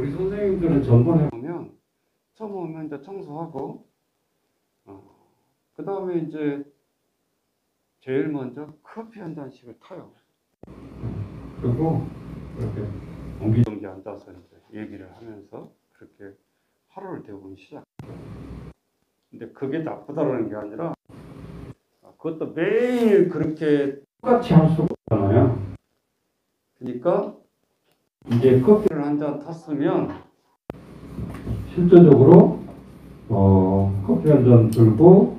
우리 선생님들은 전번에 보면 처음 오면 이제 청소하고 그 다음에 이제 제일 먼저 커피 한 잔씩을 타요. 그리고 이렇게 옹기종기 앉아서 이제 얘기를 하면서 그렇게 하루를 대부분 시작. 근데 그게 나쁘다는 게 아니라 그것도 매일 그렇게 똑같이 할 수가 없잖아요. 그러니까 이제 커피를 한 잔 탔으면 실제적으로 커피 한 잔 들고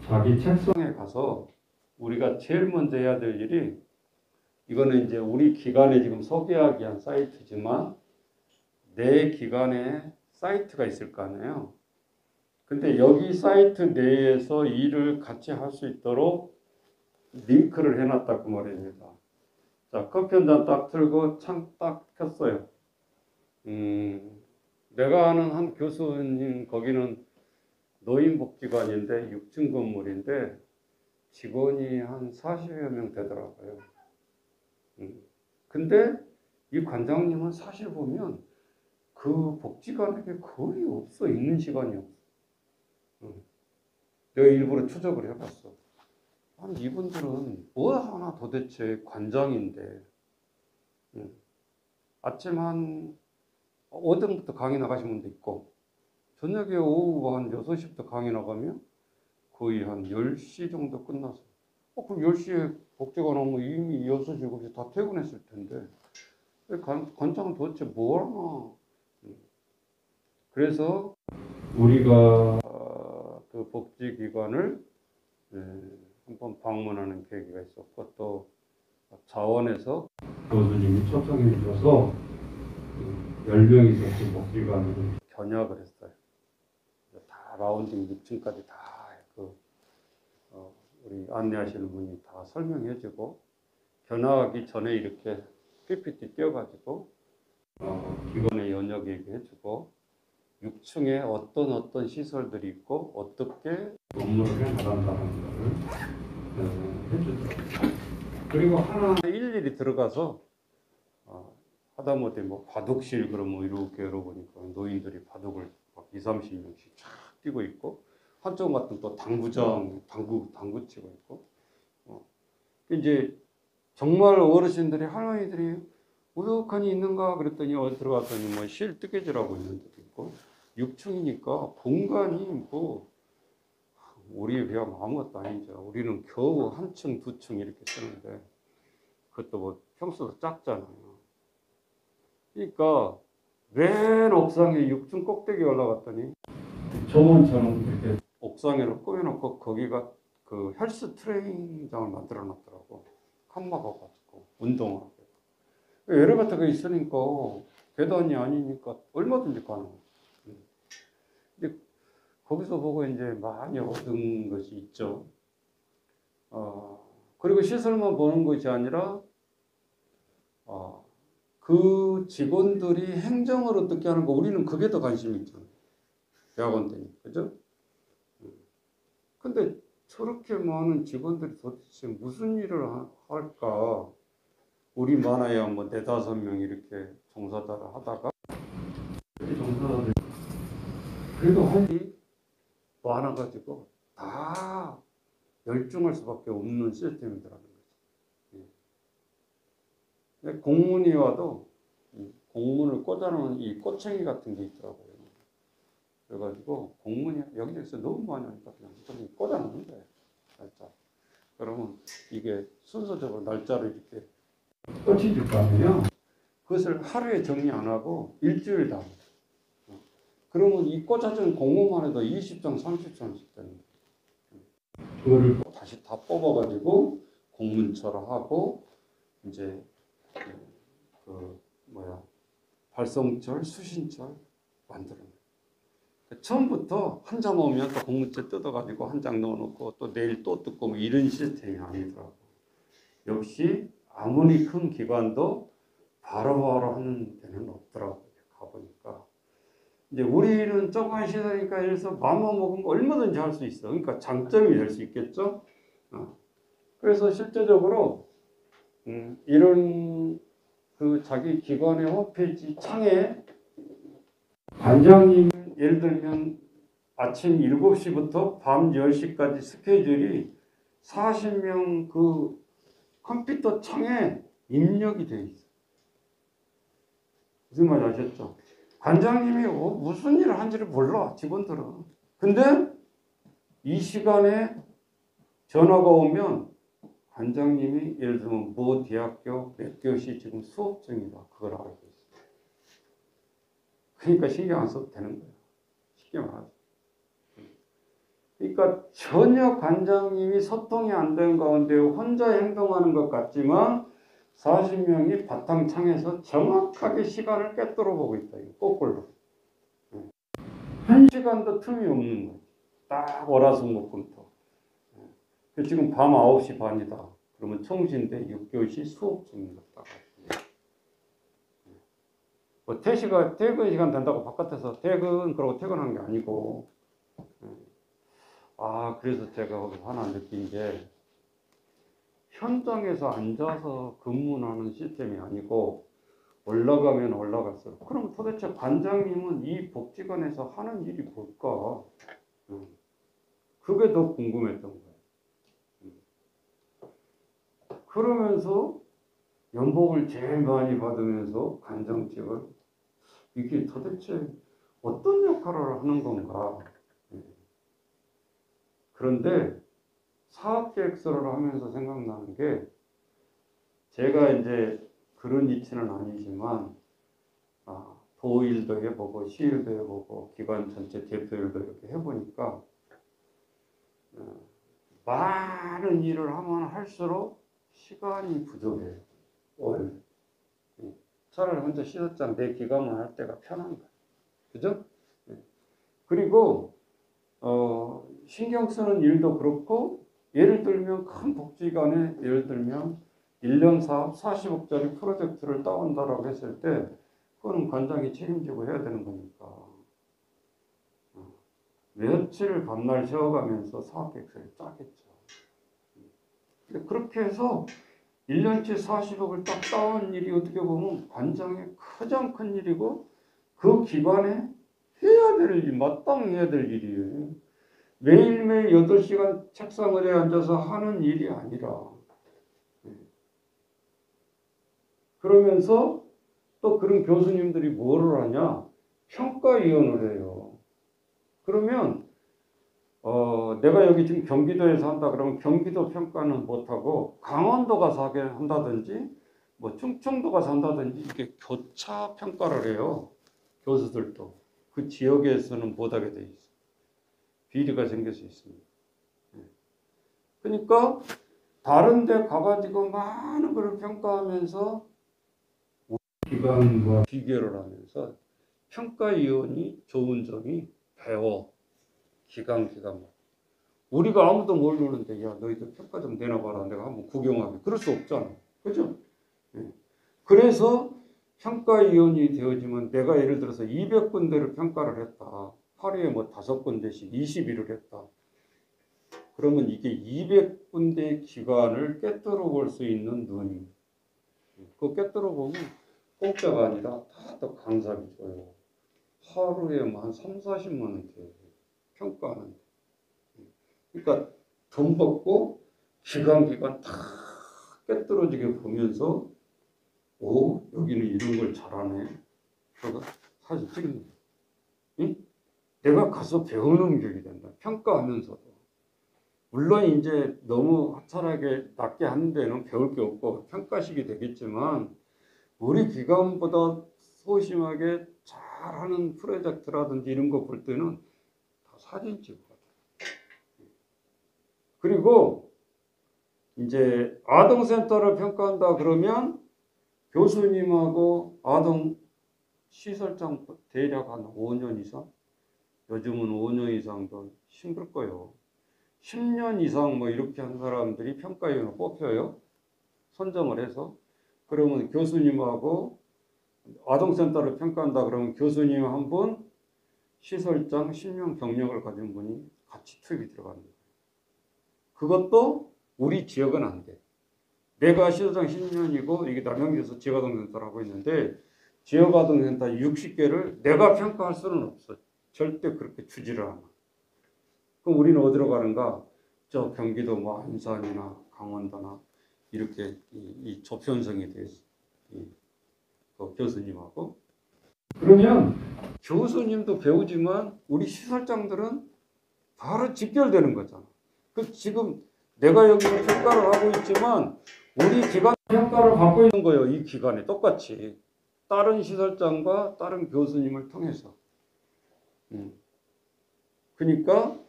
자기 책상에 가서 우리가 제일 먼저 해야 될 일이, 이거는 이제 우리 기관에 지금 소개하기 위한 사이트지만 내 기관에 사이트가 있을 거 아니에요. 근데 여기 사이트 내에서 일을 같이 할 수 있도록 링크를 해놨다고 말입니다. 자, 커피 한 잔 딱 틀고 창 딱 켰어요. 내가 아는 한 교수님, 거기는 노인복지관인데 6층 건물인데 직원이 한 40여 명 되더라고요. 근데 이 관장님은 사실 보면 그 복지관에게 거의 없어. 있는 시간이 없어. 내가 일부러 추적을 해봤어. 아니, 이분들은 뭐 하나 도대체 관장인데 아침 한 5등부터 강의 나가신 분도 있고 저녁에 오후 한 6시부터 강의 나가면 거의 한 10시 정도 끝나서 그럼 10시에 복지관 오면 이미 6시, 7시 다 퇴근했을 텐데 관장은 도대체 뭐 하나. 그래서 우리가 그 복지기관을 한번 방문하는 계기가 있었고, 또 자원에서 교수님이 초청해 주셔서 10명이서 그 복지관을 견학을 했어요. 다 라운딩 6층까지 다 우리 안내하시는 분이 다 설명해 주고, 견학하기 전에 이렇게 PPT 띄워가지고 기관의 연역 얘기해 주고 6층에 어떤 시설들이 있고 어떻게 업무를 해나간다는 것을 해주더라고요. 그리고 하나 일일이 들어가서 하다못해 뭐 바둑실 그러면 이렇게 열어보니까 노인들이 바둑을 막 20, 30명씩 쫙 뛰고 있고, 한쪽 같은 또 당구장 당구 치고 있고, 이제 정말 어르신들이, 할머니들이 우두커니 있는가 그랬더니 어디 들어갔더니 뭐 실 뜨개질하고 있는 데도 있고, 6층이니까 본관이 뭐 우리에 비하면 아무것도 아니죠. 우리는 겨우 한 층, 두 층 이렇게 쓰는데 그것도 뭐 평수도 작잖아요. 그러니까 맨 옥상에 6층 꼭대기 올라갔더니 정원처럼 이렇게 옥상에로 꾸며놓고 거기가 그 헬스 트레이닝장을 만들어 놨더라고. 칸막아 가지고 운동하고. 엘리베이터가 있으니까 계단이 아니니까 얼마든지 가능해. 근데 거기서 보고 이제 많이 얻은 것이 있죠. 그리고 시설만 보는 것이 아니라 그 직원들이 행정을 어떻게 하는 거, 우리는 그게 더 관심이 있잖아요. 대학원 때니까, 그죠? 근데 저렇게 많은 직원들이 도대체 무슨 일을 할까? 우리 많아야 뭐 4, 5명 이렇게 종사자를 하다가 종사자들 그래도 할 일이 많아가지고 다 열중할 수밖에 없는 시스템이더라는 거죠. 공문이 와도 공문을 꽂아놓은 이 꼬챙이 같은 게 있더라고요. 그래가지고 공문이 여기저기서 너무 많이 오니까 그냥 좀 꽂아놓는 거예요. 날짜. 그러면 이게 순서적으로 날짜를 이렇게 꽂혀질 거 아니에요. 그것을 하루에 정리 안 하고 일주일 다. 그러면 이 꽂아진 공문만 해도 20장, 30장씩 되는 거예요. 그거를 다시 다 뽑아가지고 공문처럼 하고 이제 발송철, 수신철 만들어요. 처음부터 한 장 오면 또 공문체 뜯어가지고 한 장 넣어놓고 또 내일 또 뜯고 뭐 이런 시스템이 아니더라고. 역시 아무리 큰 기관도 바로바로 하는 데는 없더라고. 가보니까 이제 우리는 조그만 시설이니까 해서 마음만 먹으면 얼마든지 할 수 있어. 그러니까 장점이 될 수 있겠죠. 그래서 실제적으로 이런 그 자기 기관의 홈페이지 창에 관장님 예를 들면 아침 7시부터 밤 10시까지 스케줄이 40명 그 컴퓨터 창에 입력이 돼 있어요. 무슨 말 아셨죠? 관장님이 무슨 일을 한지를 몰라, 직원들은. 근데 이 시간에 전화가 오면 관장님이 예를 들면 모 대학교 몇 교시 지금 수업 중이다. 그걸 알고 있어요. 그러니까 신경 안 써도 되는 거예요. 신경 안 하죠. 그러니까 전혀 관장님이 소통이 안 되는 가운데 혼자 행동하는 것 같지만 40명이 바탕창에서 정확하게 시간을 꿰뚫어 보고 있다. 거꾸로. 한 시간도 틈이 없는 거예요. 딱 월화수목금토. 지금 밤 9시 반이다. 그러면 청신대 6교시 수업 중인 것 같다. 뭐 퇴근 시간 된다고 바깥에서 그러고 퇴근한 게 아니고. 그래서 제가 거기서 하나 느낀 게 현장에서 앉아서 근무하는 시스템이 아니고 올라가면 올라갈수록 그럼 도대체 관장님은 이 복지관에서 하는 일이 뭘까? 그게 더 궁금했던 거예요. 그러면서 연봉을 제일 많이 받으면서 관장직을 이게 도대체 어떤 역할을 하는 건가? 그런데 사업계획서를 하면서 생각나는 게 제가 이제 그런 위치는 아니지만 도일도 해보고 시일도 해보고 기관 전체 대표일도 이렇게 해보니까 많은 일을 하면 할수록 시간이 부족해요. 차라리 혼자 시설장 내 기관만 할 때가 편한 거예요. 그죠? 그리고 신경 쓰는 일도 그렇고 예를 들면 큰 복지관에 예를 들면 1년 사업 40억짜리 프로젝트를 따온다라고 했을 때 그거는 관장이 책임지고 해야 되는 거니까 며칠 밤날 쉬어가면서 사업계획서를 짜겠죠. 그렇게 해서 1년치 40억을 딱 따온 일이 어떻게 보면 관장의 가장 큰 일이고 그 기관에 해야 될 일, 마땅해야 될 일이에요. 매일매일 8시간 책상 의자에 앉아서 하는 일이 아니라 그러면서 또 그런 교수님들이 뭐를 하냐? 평가위원을 해요. 그러면 내가 여기 지금 경기도에서 한다 그러면 경기도 평가는 못하고 강원도 가서 하게 한다든지 뭐 충청도 가서 한다든지 이렇게 교차 평가를 해요. 교수들도 그 지역에서는 못하게 돼 있어요. 비리가 생길 수 있습니다. 그러니까 다른 데 가가지고 많은 걸 평가하면서 기관과 비교를 하면서 평가위원이 좋은 점이 배워. 기관. 우리가 아무도 모르는데 야 너희들 평가 좀 내놔봐라. 내가 한번 구경하게. 그럴 수 없잖아. 그죠? 그래서 평가위원이 되어지면 내가 예를 들어서 200군데를 평가를 했다. 하루에 뭐 5군데씩 20일을 했다. 그러면 이게 200군데 기관을 꿰뚫어 볼 수 있는 눈이. 그거 꿰뚫어 보면 공짜가 아니라 다 또 강사비 줘요. 하루에 한 3, 40만 원 돼요. 평가하는데. 그러니까 돈 받고 기관 다 꿰뚫어지게 보면서 여기는 이런 걸 잘하네. 그래서 사진 찍는 거예요. 응? 내가 가서 배우는 격이 된다. 평가하면서도. 물론 이제 너무 하찮게 낮게 하는 데는 배울 게 없고 평가식이 되겠지만 우리 기관보다 소심하게 잘하는 프로젝트라든지 이런 거 볼 때는 다 사진 찍고. 그리고 이제 아동센터를 평가한다 그러면 교수님하고 아동 시설장 대략 한 5년 이상? 요즘은 5년 이상도 힘들 거예요. 10년 이상 뭐 이렇게 한 사람들이 평가위원을 뽑혀요. 선정을 해서. 그러면 교수님하고 아동센터를 평가한다 그러면 교수님 한 분, 시설장 10년 경력을 가진 분이 같이 투입이 들어가는 거예요. 그것도 우리 지역은 안 돼. 내가 시설장 10년이고 이게 남양주에서 지역아동센터를 하고 있는데 지역아동센터 60개를 내가 평가할 수는 없어. 절대 그렇게 주지를 않아. 그럼 우리는 어디로 가는가? 저 경기도 뭐 안산이나 강원도나 이렇게 이 조편성이 돼 있어. 그 교수님하고. 그러면 교수님도 배우지만 우리 시설장들은 바로 직결되는 거잖아. 그 지금 내가 여기 평가를 하고 있지만 우리 기관 평가를 받고 있는 거예요. 이 기관에 똑같이 다른 시설장과 다른 교수님을 통해서. 그러니까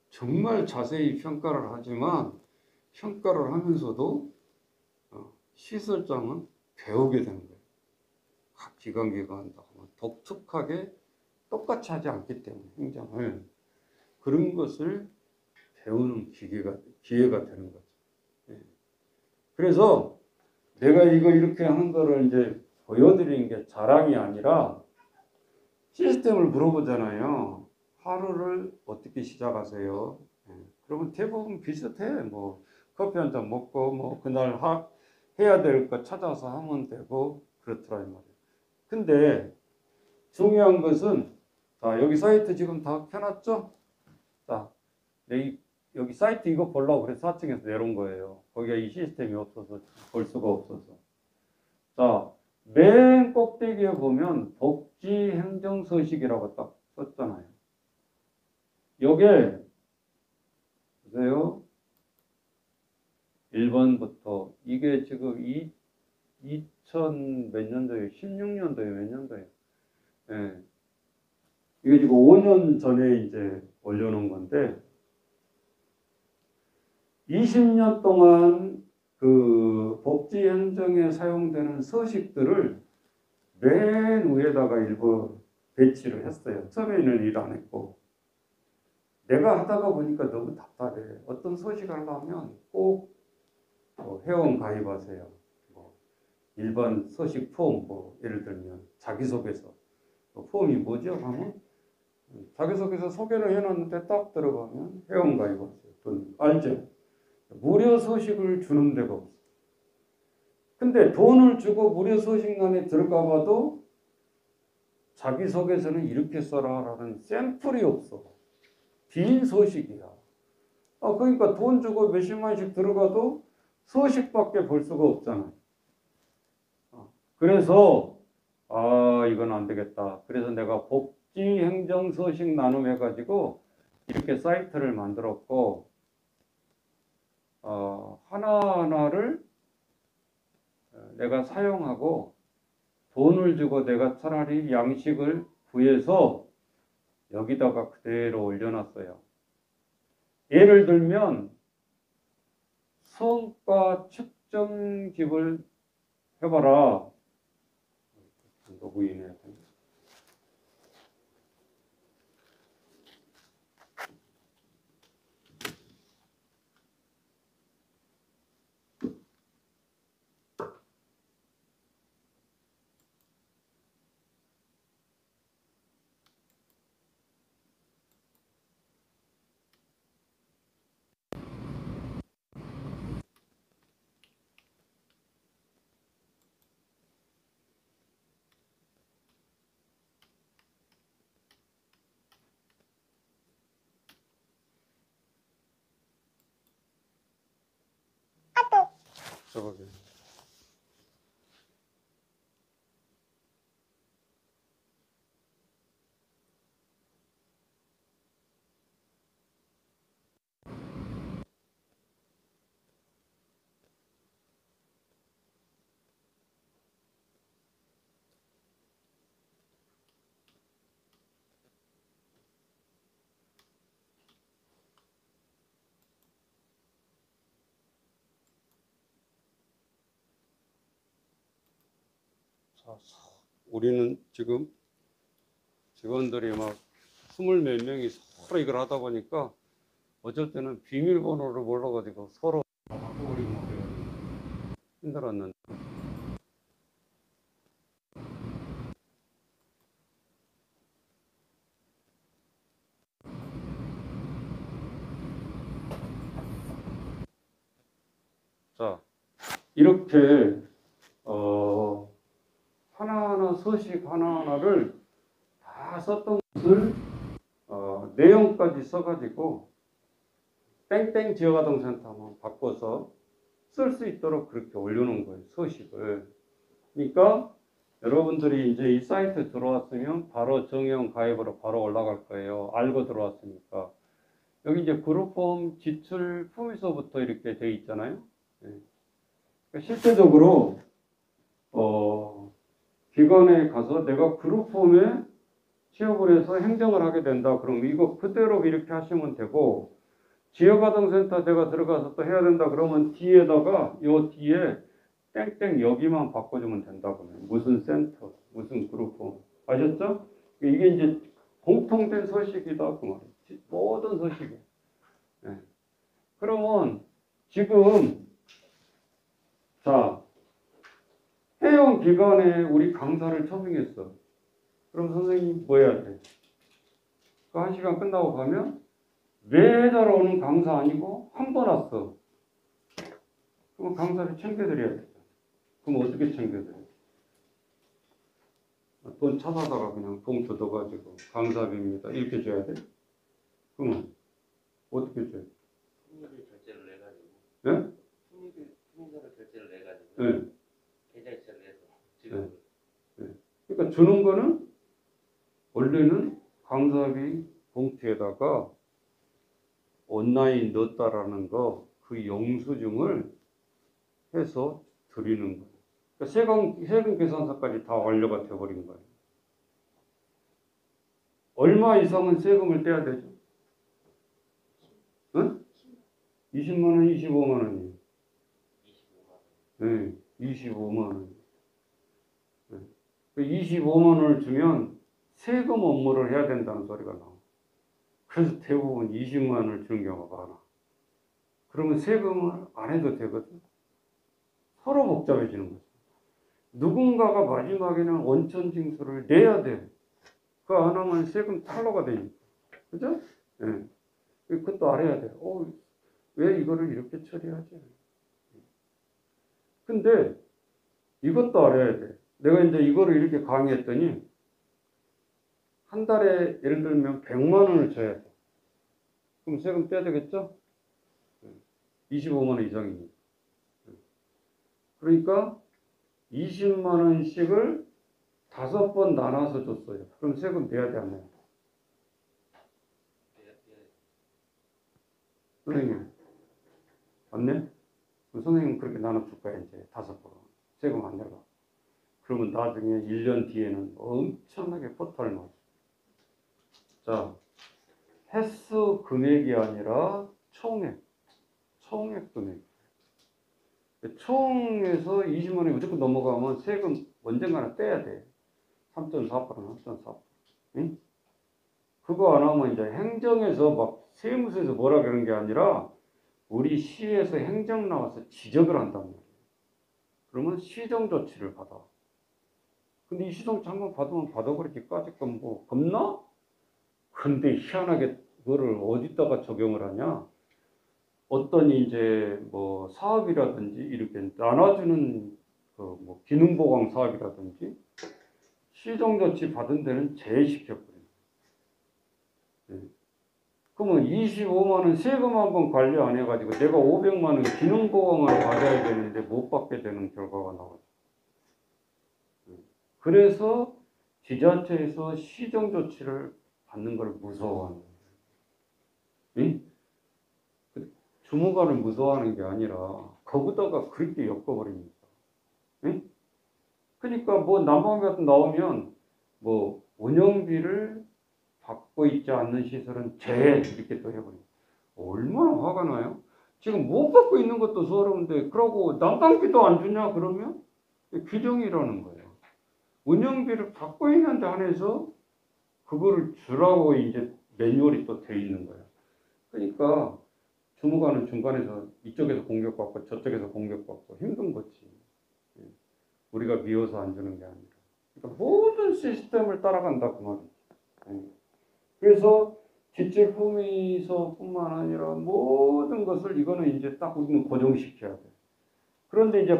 정말 자세히 평가를 하지만 평가를 하면서도 시설장은 배우게 되는 거예요. 각 기관 독특하게 똑같이 하지 않기 때문에 행정을 그런 것을 배우는 기회가 되는 거죠. 그래서 내가 이거 이렇게 하는 거를 이제 보여드리는 게 자랑이 아니라 시스템을 물어보잖아요. 하루를 어떻게 시작하세요? 그러면 대부분 비슷해. 뭐 커피 한 잔 먹고 뭐 그날 해야 될 거 찾아서 하면 되고 그렇더라 이 말이에요. 근데 중요한 것은 자 여기 사이트 지금 다 켜놨죠? 자 여기 사이트 이거 보려고 그래서 4층에서 내려온 거예요. 거기가 이 시스템이 없어서 볼 수가 없어서. 자, 맨 꼭대기에 보면 복지행정서식이라고 딱 썼잖아요. 요게 보세요. 1번부터 이게 지금 2000 몇 년도에 16년도에 몇 년도에 이게 지금 5년 전에 이제 올려놓은 건데 20년 동안 그 복지행정에 사용되는 서식들을 맨 위에다가 일부 배치를 했어요. 처음에는 일 안 했고 내가 하다가 보니까 너무 답답해. 어떤 서식 하려면 꼭 회원 가입하세요. 뭐 일반 서식 폼, 뭐 예를 들면 자기소개서 폼이 뭐죠? 하면 자기소개서 소개를 해놨는데 딱 들어가면 회원 가입하세요. 돈 알죠? 무료 서식을 주는 데가 없어. 근데 돈을 주고 무료 서식란에 들어가 봐도 자기소개서는 이렇게 써라라는 샘플이 없어. 빈 서식이야. 그러니까 돈 주고 몇십만씩 들어가도 서식밖에 볼 수가 없잖아. 그래서 이건 안 되겠다. 그래서 내가 복지행정서식 나눔해가지고 이렇게 사이트를 만들었고 하나하나를 내가 사용하고 돈을 주고 내가 차라리 양식을 구해서 여기다가 그대로 올려놨어요. 예를 들면 성과 측정집을 해봐라. 로그인해야 돼. 저거게. 자, 우리는 지금 직원들이 막 20몇 명이 서로 이걸 하다 보니까 어쩔 때는 비밀번호를 몰라가지고 서로 바꿔버리고 막 그래가지고 힘들었는데. 자, 이렇게 서식 하나하나를 다 썼던 것을 내용까지 써가지고 땡땡 지역아동센터만 바꿔서 쓸 수 있도록 그렇게 올려놓은 거예요. 서식을. 그러니까 여러분들이 이제 이 사이트 들어왔으면 바로 정형 가입으로 바로 올라갈 거예요. 알고 들어왔으니까. 여기 이제 그룹폼 지출 품위서부터 이렇게 돼 있잖아요. 네. 그러니까 실제적으로 기관에 가서 내가 그룹폼에 취업을 해서 행정을 하게 된다. 그럼 이거 그대로 이렇게 하시면 되고, 지역아동센터 내가 들어가서 또 해야 된다. 그러면 뒤에다가 요 뒤에 땡땡 여기만 바꿔주면 된다고요. 무슨 센터, 무슨 그룹폼. 아셨죠? 이게 이제 공통된 서식이다. 그 말이에요. 모든 서식이. 네. 그러면 지금 자 해용 기관에 우리 강사를 초빙했어. 그럼 선생님 뭐 해야 돼? 그 1시간 끝나고 가면 매달 오는 강사 아니고 한 번 왔어. 그럼 강사를 챙겨드려야 돼. 그럼 어떻게 챙겨드려? 돈 찾아다가 그냥 봉투 넣어가지고 강사비입니다. 이렇게 줘야 돼? 그러면 어떻게 줘요? 품위를 결제를 해가지고. 네? 품위를 결제를 해가지고. 네. 계좌이체를 해서 지금. 네. 그러니까 주는 거는 원래는 강사비 봉투에다가 온라인 넣었다라는 거 그 영수증을 해서 드리는 거예요. 그러니까 세금 계산서까지 다 완료가 돼버린 거예요. 얼마 이상은 세금을 떼야 되죠? 응? 20만 원, 25만 원이에요. 25만 원. 네, 25만 원. 네. 25만 원을 주면 세금 업무를 해야 된다는 소리가 나와. 그래서 대부분 20만 원을 주는 경우가 많아. 그러면 세금을 안 해도 되거든. 서로 복잡해지는 거죠. 누군가가 마지막에는 원천 징수를 내야 돼. 그거 안 하면 세금 탈루가 되니까. 그죠? 예. 그것도 알아야 돼. 왜 이거를 이렇게 처리하지? 근데 이것도 알아야 돼. 내가 이제 이거를 이렇게 강의했더니 한 달에 예를 들면 100만 원을 줘야 돼. 그럼 세금 떼야 되겠죠? 25만 원 이상이니까. 그러니까 20만 원씩을 5번 나눠서 줬어요. 그럼 세금 내야 돼, 안 내야 돼? 선생님, 안 내? 그럼 선생님 그렇게 나눠줄 거야, 이제 5번. 세금 안 내가. 그러면 나중에 1년 뒤에는 엄청나게 포탈을 넣어. 자, 횟수 금액이 아니라 총액 금액. 총에서 20만 원이 무조건 넘어가면 세금 언젠가는 떼야 돼. 3.4%는 3.4%. 응? 그거 안 하면 이제 행정에서 막 세무서에서 뭐라 그러는 게 아니라 우리 시에서 행정 나와서 지적을 한단 말이에요. 그러면 시정 조치를 받아. 근데 이 시정 장관 받으면 받아버리지 까짓 건 뭐 겁나? 근데 희한하게 그거를 어디다가 적용을 하냐? 어떤 이제 뭐 사업이라든지 이렇게 나눠주는 그 뭐 기능보강 사업이라든지 시정조치 받은 데는 제외시켜버려요. 네. 그러면 25만 원 세금 한번 관리 안 해가지고 내가 500만 원 기능보강을 받아야 되는데 못 받게 되는 결과가 나와요. 네. 그래서 지자체에서 시정조치를 받는 걸 무서워하는 거예요. 네? 주무관을 무서워하는 게 아니라 거기다가 그렇게 엮어버립니다. 응? 그러니까 뭐 난방 같은 나오면 뭐 운영비를 받고 있지 않는 시설은 제외 이렇게 또 해버립니다. 얼마나 화가 나요? 지금 못 받고 있는 것도 서러운데 그러고 난방비도 안 주냐 그러면 규정이라는 거예요. 운영비를 받고 있는데 한해서 그거를 주라고 이제 매뉴얼이 또 돼 있는 거예요. 그러니까 주무관은 중간에서 이쪽에서 공격받고 저쪽에서 공격받고 힘든 거지. 우리가 미워서 안 주는 게 아니라. 그러니까 모든 시스템을 따라간다 그 말이지. 그래서 지출 품위서뿐만 아니라 모든 것을 이거는 이제 딱 우리는 고정시켜야 돼. 그런데 이제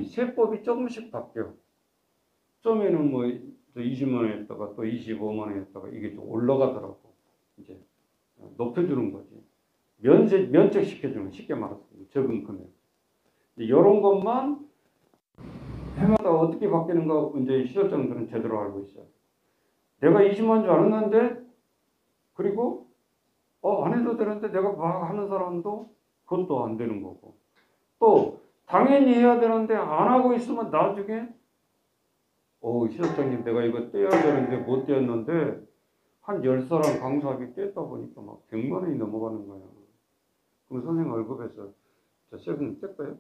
세법이 조금씩 바뀌어. 처음에는 뭐 20만 원 했다가 또 25만 원 했다가 이게 좀 올라가더라고. 이제 높여주는 거지. 면책시켜주는 거, 쉽게 말해서 적은 금액. 이런 것만 해마다 어떻게 바뀌는가 이제 시설장들은 제대로 알고 있어요. 내가 20만 줄 알았는데 그리고 안 해도 되는데 내가 막 하는 사람도 그것도 안 되는 거고, 또 당연히 해야 되는데 안 하고 있으면 나중에 시설장님 내가 이거 떼야 되는데 못 떼었는데 한 10사람 강사합이 떼다 보니까 막 100만 원이 넘어가는 거야. 그럼 선생님 월급에서 저 세금 뗄까요?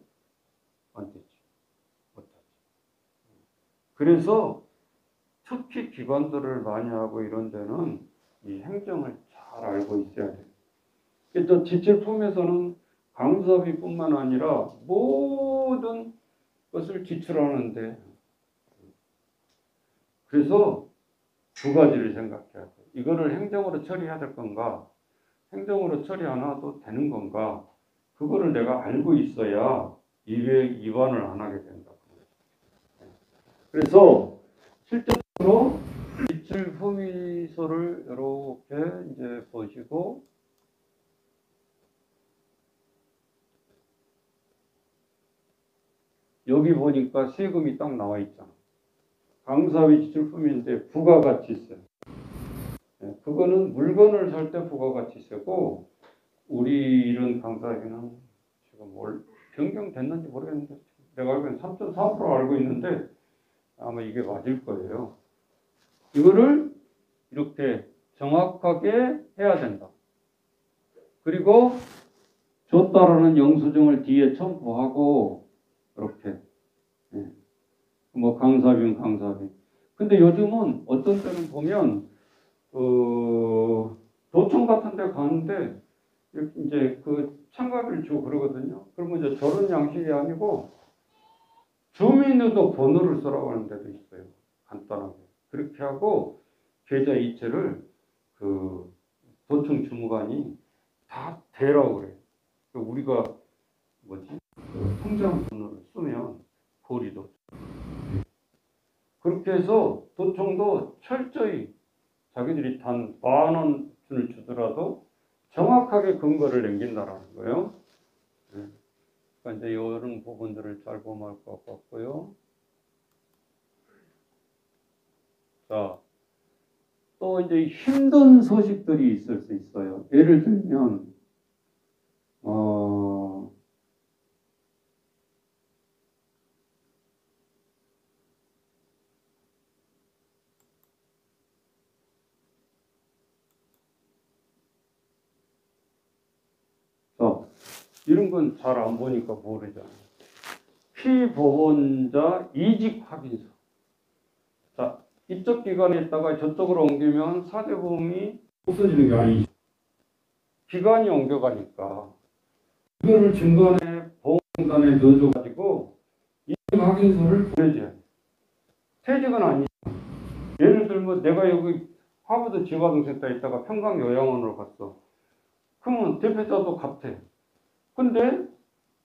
안 떼지. 못하지. 그래서 특히 기관들을 많이 하고 이런 데는 이 행정을 잘 알고 있어야 돼요. 또 지출품에서는 강사비뿐만 아니라 모든 것을 지출하는데, 그래서 두 가지를 생각해야 돼. 이거를 행정으로 처리해야 될 건가, 행정으로 처리 안 해도 되는 건가, 그거를 내가 알고 있어야 위반을 안 하게 된다. 그래서 실제로 지출 품위서를 이렇게 이제 보시고, 여기 보니까 세금이 딱 나와 있잖아. 강사비 지출품인데 부가가치세. 그거는 물건을 살 때 부가가치세고, 우리 이런 강사비는 지금 변경됐는지 모르겠는데 내가 알기로는 3.4% 알고 있는데 아마 이게 맞을 거예요. 이거를 이렇게 정확하게 해야 된다. 그리고 줬다라는 영수증을 뒤에 첨부하고 이렇게 뭐 강사비는 강사비. 근데 요즘은 어떤 때는 보면 도청 같은 데 가는데 이렇게 이제 그 참가비를 주고 그러거든요. 그러면 이제 저런 양식이 아니고 주민등록 번호를 쓰라고 하는 데도 있어요. 간단하게. 그렇게 하고 계좌 이체를 그 도청 주무관이 다 대라고 그래요. 우리가 통장 번호를 쓰면 고리도. 그렇게 해서 도청도 철저히 자기들이 단 10,000원을 주더라도 정확하게 근거를 남긴다라는 거예요. 그러니까 이제 이런 부분들을 잘 보면 알 것 같고요. 자, 또 이제 힘든 소식들이 있을 수 있어요. 예를 들면 이런 건 잘 안 보니까 모르잖아요. 피보험자 이직 확인서. 자, 이쪽 기관에 있다가 저쪽으로 옮기면 사대보험이 없어지는 게 아니죠. 기관이 옮겨가니까 이거를 중간에 보험공단에 넣어줘가지고 이직 확인서를 보내줘야 돼. 퇴직은 아니죠. 예를 들면 내가 여기 하버드 지구아동센터에 있다가 평강요양원으로 갔어. 그러면 대표자도 같아. 근데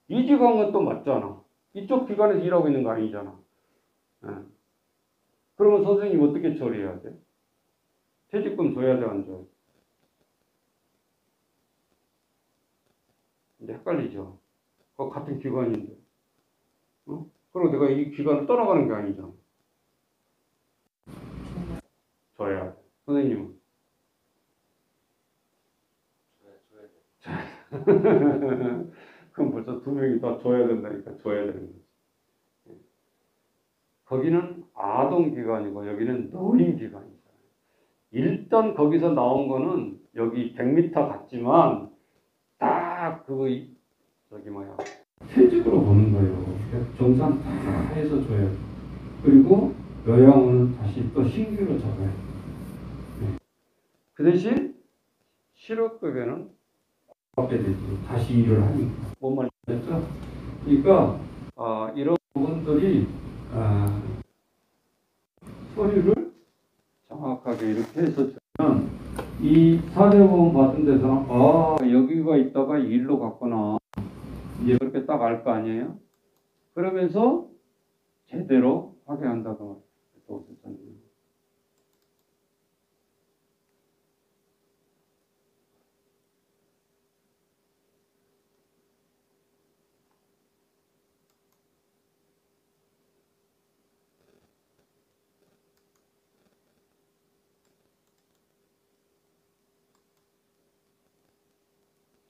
이직한 건 또 맞잖아. 이쪽 기관에서 일하고 있는 거 아니잖아. 그러면 선생님 어떻게 처리해야 돼? 퇴직금 줘야 돼, 안 줘야 돼? 이제 헷갈리죠. 그거 같은 기관인데. 그리고 내가 이 기관을 떠나가는 게 아니잖아. 줘야 돼. 선생님은? 줘야 돼. 그럼 벌써 2명이 다 줘야 된다니까. 줘야 되는 거지. 거기는 아동기관이고 여기는 노인기관이잖아요. 일단 거기서 나온 거는 여기 100m 같지만 딱 퇴직으로 보는 거예요. 정산 다 해서 줘야 돼. 그리고 요양원은 다시 또 신규로 잡아야 돼. 그 대신 실업급여는 받게 되지. 다시 일을 하니까. 뭔 말이죠? 그러니까 이런 부분들이 서류를 정확하게 이렇게 해서 주면 이 사대보험 받은 데서는 여기가 있다가 일로 갔구나. 이제 그렇게 딱 알 거 아니에요? 그러면서 제대로 하게 한다고 또 실장님.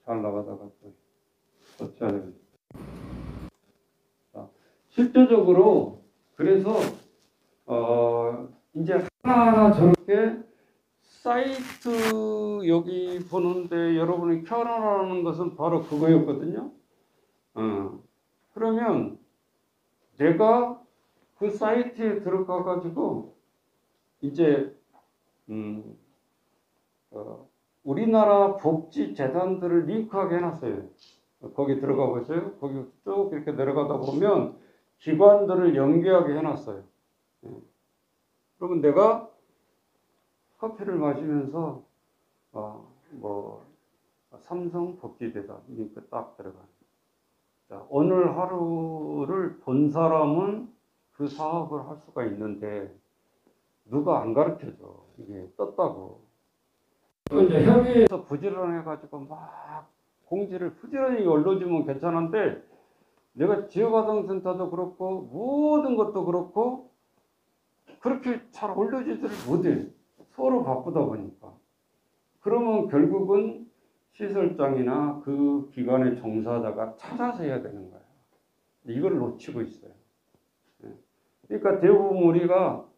잘 나가다가 또 어쩌야 되겠지. 자, 실제적으로 그래서 이제 하나하나 저렇게 사이트 여기 보는데 여러분이 켜놓으라는 것은 바로 그거였거든요. 그러면 내가 그 사이트에 들어가 가지고 이제 우리나라 복지재단들을 링크하게 해놨어요. 거기 들어가 보세요. 거기 쭉 이렇게 내려가다 보면 기관들을 연계하게 해놨어요. 그러면 내가 커피를 마시면서 뭐 삼성 복지재단 링크 딱 들어가요. 자, 오늘 하루를 본 사람은 그 사업을 할 수가 있는데 누가 안 가르쳐줘. 이게 떴다고. 이제 협의회에서 부지런해가지고 막 공지를 부지런히 올려주면 괜찮은데 내가 지역아동센터도 그렇고 모든 것도 그렇고 그렇게 잘 올려주지를 못해. 서로 바쁘다 보니까. 그러면 결국은 시설장이나 그 기관의 종사자가 찾아서 해야 되는 거예요. 이걸 놓치고 있어요. 그러니까 대부분 우리가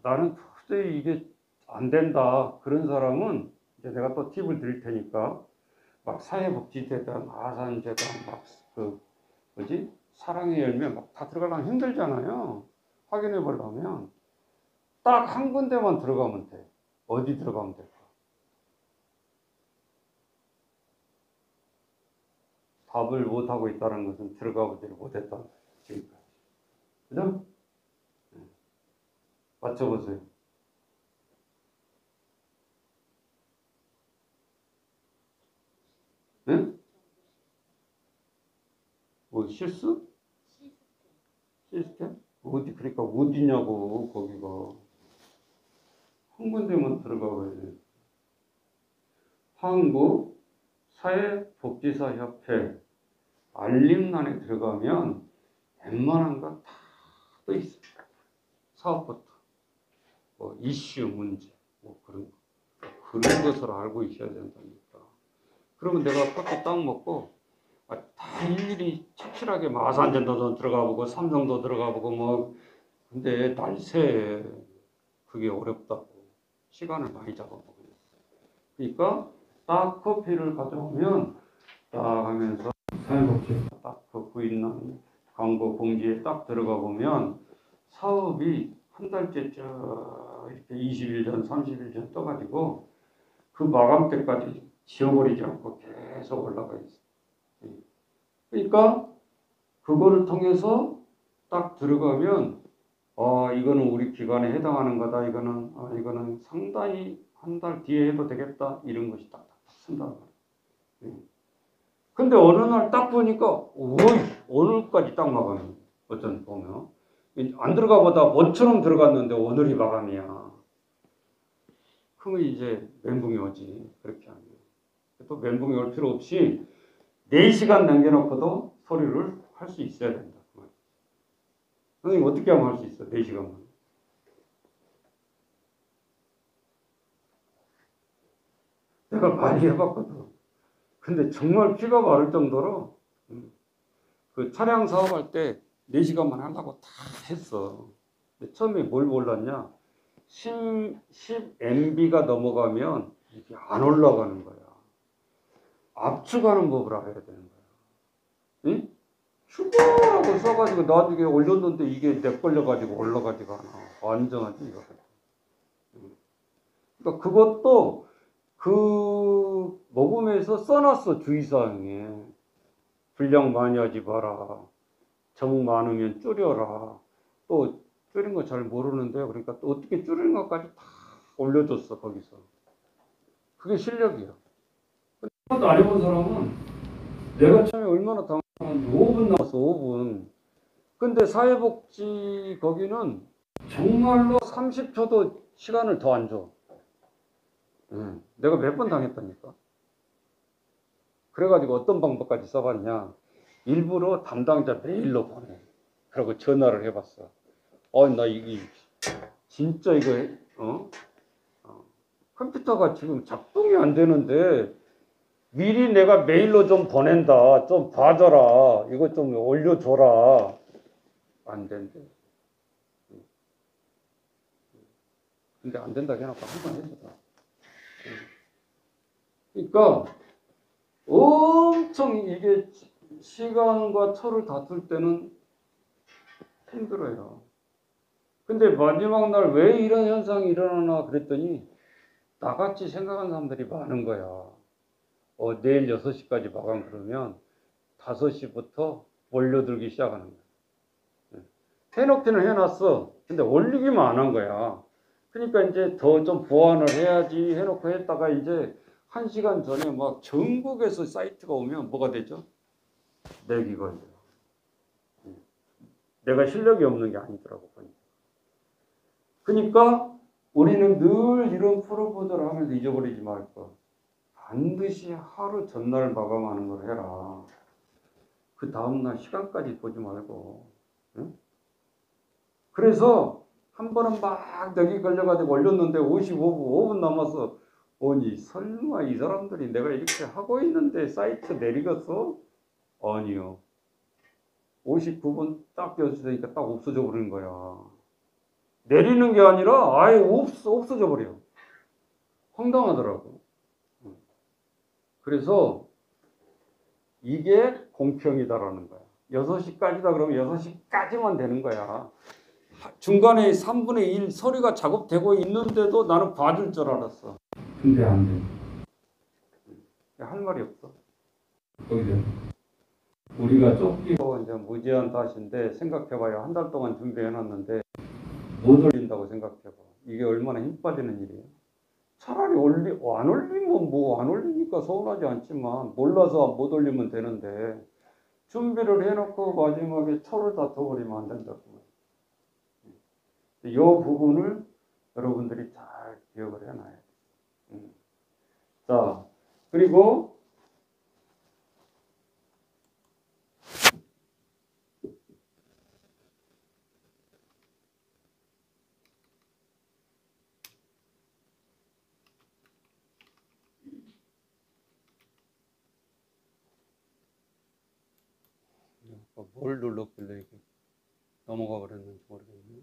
나는 도저히 이게 안 된다. 그런 사람은 이제 내가 또 팁을 드릴 테니까 막 사회복지재단, 아산재단, 막 그 뭐지? 사랑의 열매 막 다 들어가려면 힘들잖아요. 확인해 보려면 딱 한 군데만 들어가면 돼. 어디 들어가면 될까? 답을 못 하고 있다는 것은 들어가 보지를 못했다. 지금까지. 그죠? 맞춰보세요. 네? 뭐 실수? 시스템? 어디 그러니까 어디냐고 거기가 한 군데만 들어가봐야 돼. 한국 사회복지사협회 알림란에 들어가면 웬만한 거 다 떠 있어. 사업부터 뭐 이슈 문제 뭐 그런 것을 알고 있어야 된다니까. 그러면 내가 커피 딱 먹고 다 일일이 착실하게 마산전도도 들어가 보고 삼성도 들어가 보고 뭐 근데 날새 그게 어렵다고 시간을 많이 잡아먹어요. 그러니까 딱 커피를 가져오면 딱 하면서 사회복지 딱그 부인난 광고 공지에 딱 들어가 보면 사업이 한 달째 이렇게 20일 전, 30일 전 떠가지고 그 마감 때까지 지워버리지 않고 계속 올라가 있어. 그러니까 그거를 통해서 딱 들어가면 이거는 우리 기관에 해당하는 거다. 이거는 상당히 한 달 뒤에 해도 되겠다. 이런 것이 딱딱 쓴단 말이에요. 근데 어느 날 딱 보니까 오늘까지 딱 마감이야. 어쩐 보면 안 들어가 보다 모처럼 들어갔는데 오늘이 마감이야. 그러면 이제 멘붕이 오지. 그렇게 하면 또 멘붕이 올 필요 없이 4시간 남겨놓고도 서류를 할 수 있어야 된다. 선생님 어떻게 하면 할 수 있어? 4시간만. 내가 많이 해봤거든. 근데 정말 피가 마를 정도로 그 차량 사업할 때 4시간만 하려고 다 했어. 근데 처음에 뭘 몰랐냐? 10MB가 넘어가면 이게 안 올라가는 거야. 압축하는 법을 알아야 되는 거야. 응? 슈퍼라고 써가지고 나중에 올렸는데 이게 내 걸려가지고 올라가지가 않아. 완전하지 이거. 그러니까 그것도 그 모금에서 써놨어. 주의사항에 분량 많이 하지 마라. 정 많으면 줄여라. 또 줄인 거 잘 모르는데 그러니까 또 어떻게 줄이는 것까지 다 올려줬어 거기서. 그게 실력이야. 그것도 안 해본 사람은 내가 처음에 얼마나 당한 5분 남았어. 5분. 근데 사회복지 거기는 정말로 30초도 시간을 더 안 줘. 내가 몇 번 당했다니까. 그래가지고 어떤 방법까지 써봤냐. 일부러 담당자 메일로 보내. 그리고 전화를 해봤어. 나 이게 진짜 이거 컴퓨터가 지금 작동이 안 되는데 미리 내가 메일로 좀 보낸다. 좀 봐줘라. 이거 좀 올려줘라. 안 된대. 근데 안 된다고 해놓고 한 번 해주더라. 그러니까 엄청 이게 시간과 철을 다툴 때는 힘들어요. 근데 마지막 날 왜 이런 현상이 일어나나 그랬더니 나같이 생각하는 사람들이 많은 거야. 내일 6시까지 마감 그러면 5시부터 몰려들기 시작하는 거야. 해놓기는 해놨어. 근데 올리기만 안 한 거야. 그러니까 이제 더 좀 보완을 해야지 해놓고 했다가 이제 1시간 전에 막 전국에서 사이트가 오면 뭐가 되죠? 렉이 걸려. 내가 실력이 없는 게 아니더라고. 그러니까 우리는 늘 이런 프로포즈를 하면서 잊어버리지 말 거. 반드시 하루 전날 마감하는 걸 해라. 그 다음날 시간까지 보지 말고. 응? 그래서 한 번은 막 내기 걸려가지고 올렸는데 55분 남았어. 아니 설마 이 사람들이 내가 이렇게 하고 있는데 사이트 내리겠어? 아니요. 59분 딱 껴주니까 딱 없어져 버리는 거야. 내리는 게 아니라 아예 없어져 버려. 황당하더라고. 그래서 이게 공평이다라는 거야. 6시까지다 그러면 6시까지만 되는 거야. 중간에 3분의 1 서류가 작업되고 있는데도 나는 봐줄 줄 알았어. 근데 안 돼. 할 말이 없어. 거기서 우리가 쫓기고 이제 무제한 탓인데 생각해봐요. 한 달 동안 준비해놨는데 못 올린다고 생각해봐. 이게 얼마나 힘 빠지는 일이에요. 차라리 안 올리면 뭐 안 올리니까 서운하지 않지만 몰라서 못 올리면 되는데 준비를 해놓고 마지막에 철을 다퉈버리면 안 된다고. 이 부분을 여러분들이 잘 기억을 해놔야 돼. 자, 그리고 뭘 눌렀길래 이게 넘어가 버렸는지 모르겠네.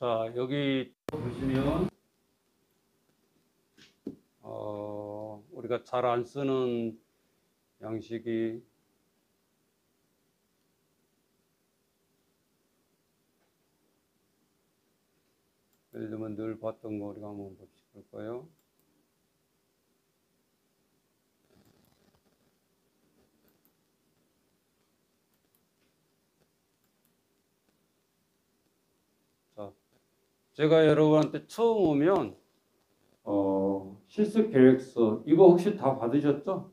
자, 여기 보시면 우리가 잘 안 쓰는 양식이 예를 들면 늘 봤던 거 우리가 한번 볼까요? 자, 제가 여러분한테 처음 오면 실습 계획서 이거 혹시 다 받으셨죠?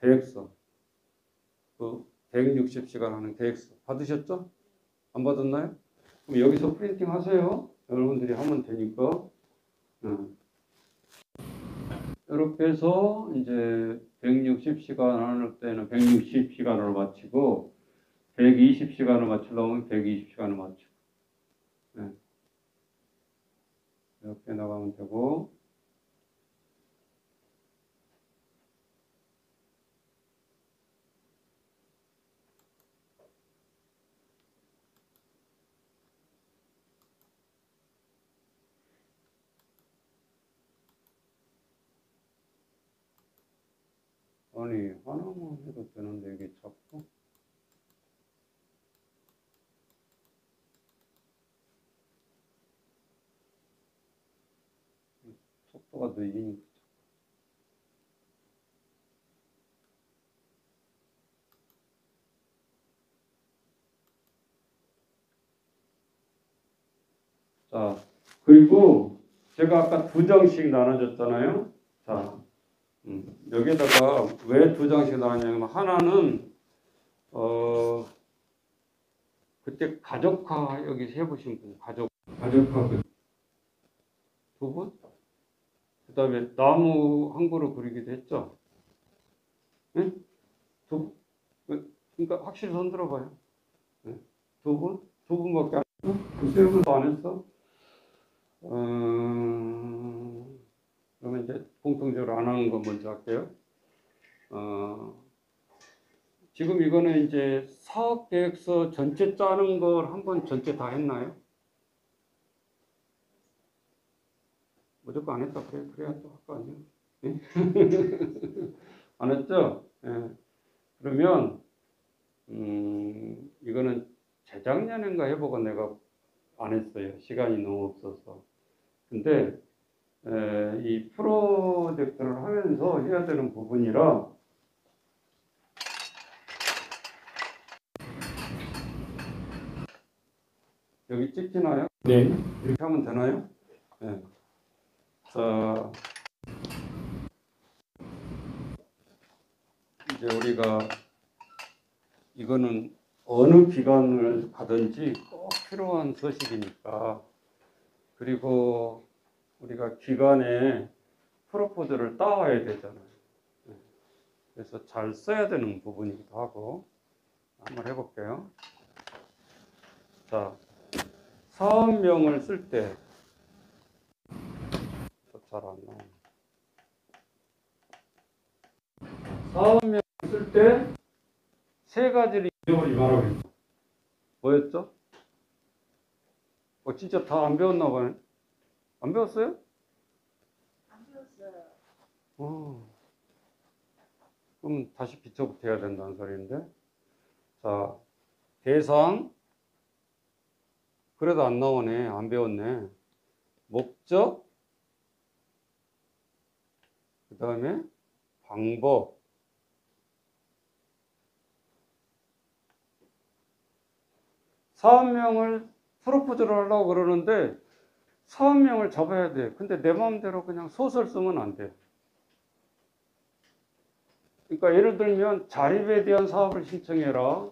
계획서 그 160시간 하는 계획서 받으셨죠? 안 받았나요? 그럼 여기서 프린팅 하세요. 여러분들이 하면 되니까. 이렇게 해서 이제 160시간 하는 때는 160시간으로 마치고 120시간을 맞추려면 120시간을 맞추고 이렇게 나가면 되고 아니, 하나만 해도 되는데 이게 자꾸 속도가 느리니까. 자, 그리고 제가 아까 2장씩 나눠줬잖아요. 자, 여기에다가 왜 2장씩 나눴냐면, 하나는 그때 가족화 여기 해보신 분, 가족화 두 분, 그다음에 나무 한 그루 그리기도 했죠. 네? 그러니까 확실히 손 들어봐요. 네? 두 분밖에 안 했어? 그 세 분도 안 했어? 그러면 이제 공통적으로 안 하는 거 먼저 할게요. 지금 이거는 이제 사업계획서 전체 짜는 걸 한번 전체 다 했나요? 무조건 안 했다 그래. 그래야 또 할 거 아니에요. 네? 안 했죠? 예. 그러면 이거는 재작년인가 해보고 내가 안 했어요. 시간이 너무 없어서. 근데 이 프로젝트를 하면서 해야 되는 부분이라, 여기 찍히나요? 네. 이렇게 하면 되나요? 네. 자, 이제 우리가 이거는 어느 기관을 가든지 꼭 필요한 서식이니까, 그리고 우리가 기관에 프로포즈를 따와야 되잖아요. 그래서 잘 써야 되는 부분이기도 하고, 한번 해볼게요. 자, 사업명을 쓸 때, 잘 안 나오네. 사업명을 쓸 때 세 가지를 잊어버리지 말아요. 뭐였죠? 진짜 다 안 배웠나 봐요. 안 배웠어요? 안 배웠어요. 그럼 다시 기초부터 해야 된다는 소리인데. 자, 대상. 그래도 안 나오네. 안 배웠네. 목적. 그 다음에 방법. 사업명을 프로포즈를 하려고 그러는데 사업명을 잡아야 돼. 근데 내 마음대로 그냥 소설 쓰면 안 돼. 그러니까 예를 들면 자립에 대한 사업을 신청해라.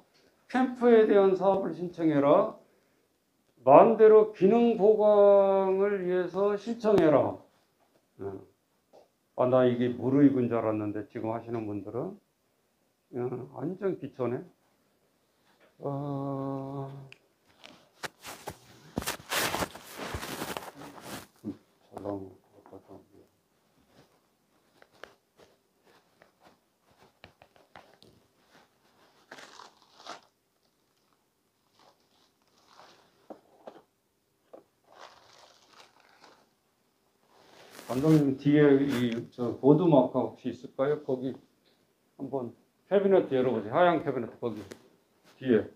캠프에 대한 사업을 신청해라. 마음대로 기능 보강을 위해서 신청해라. 나 이게 무르익은 줄 알았는데 지금 하시는 분들은 완전 기초네. 잘 나오네. 감독님 뒤에 저 보드 마커 혹시 있을까요? 거기 한번 캐비넷 열어보세요. 하얀 캐비넷 거기 뒤에.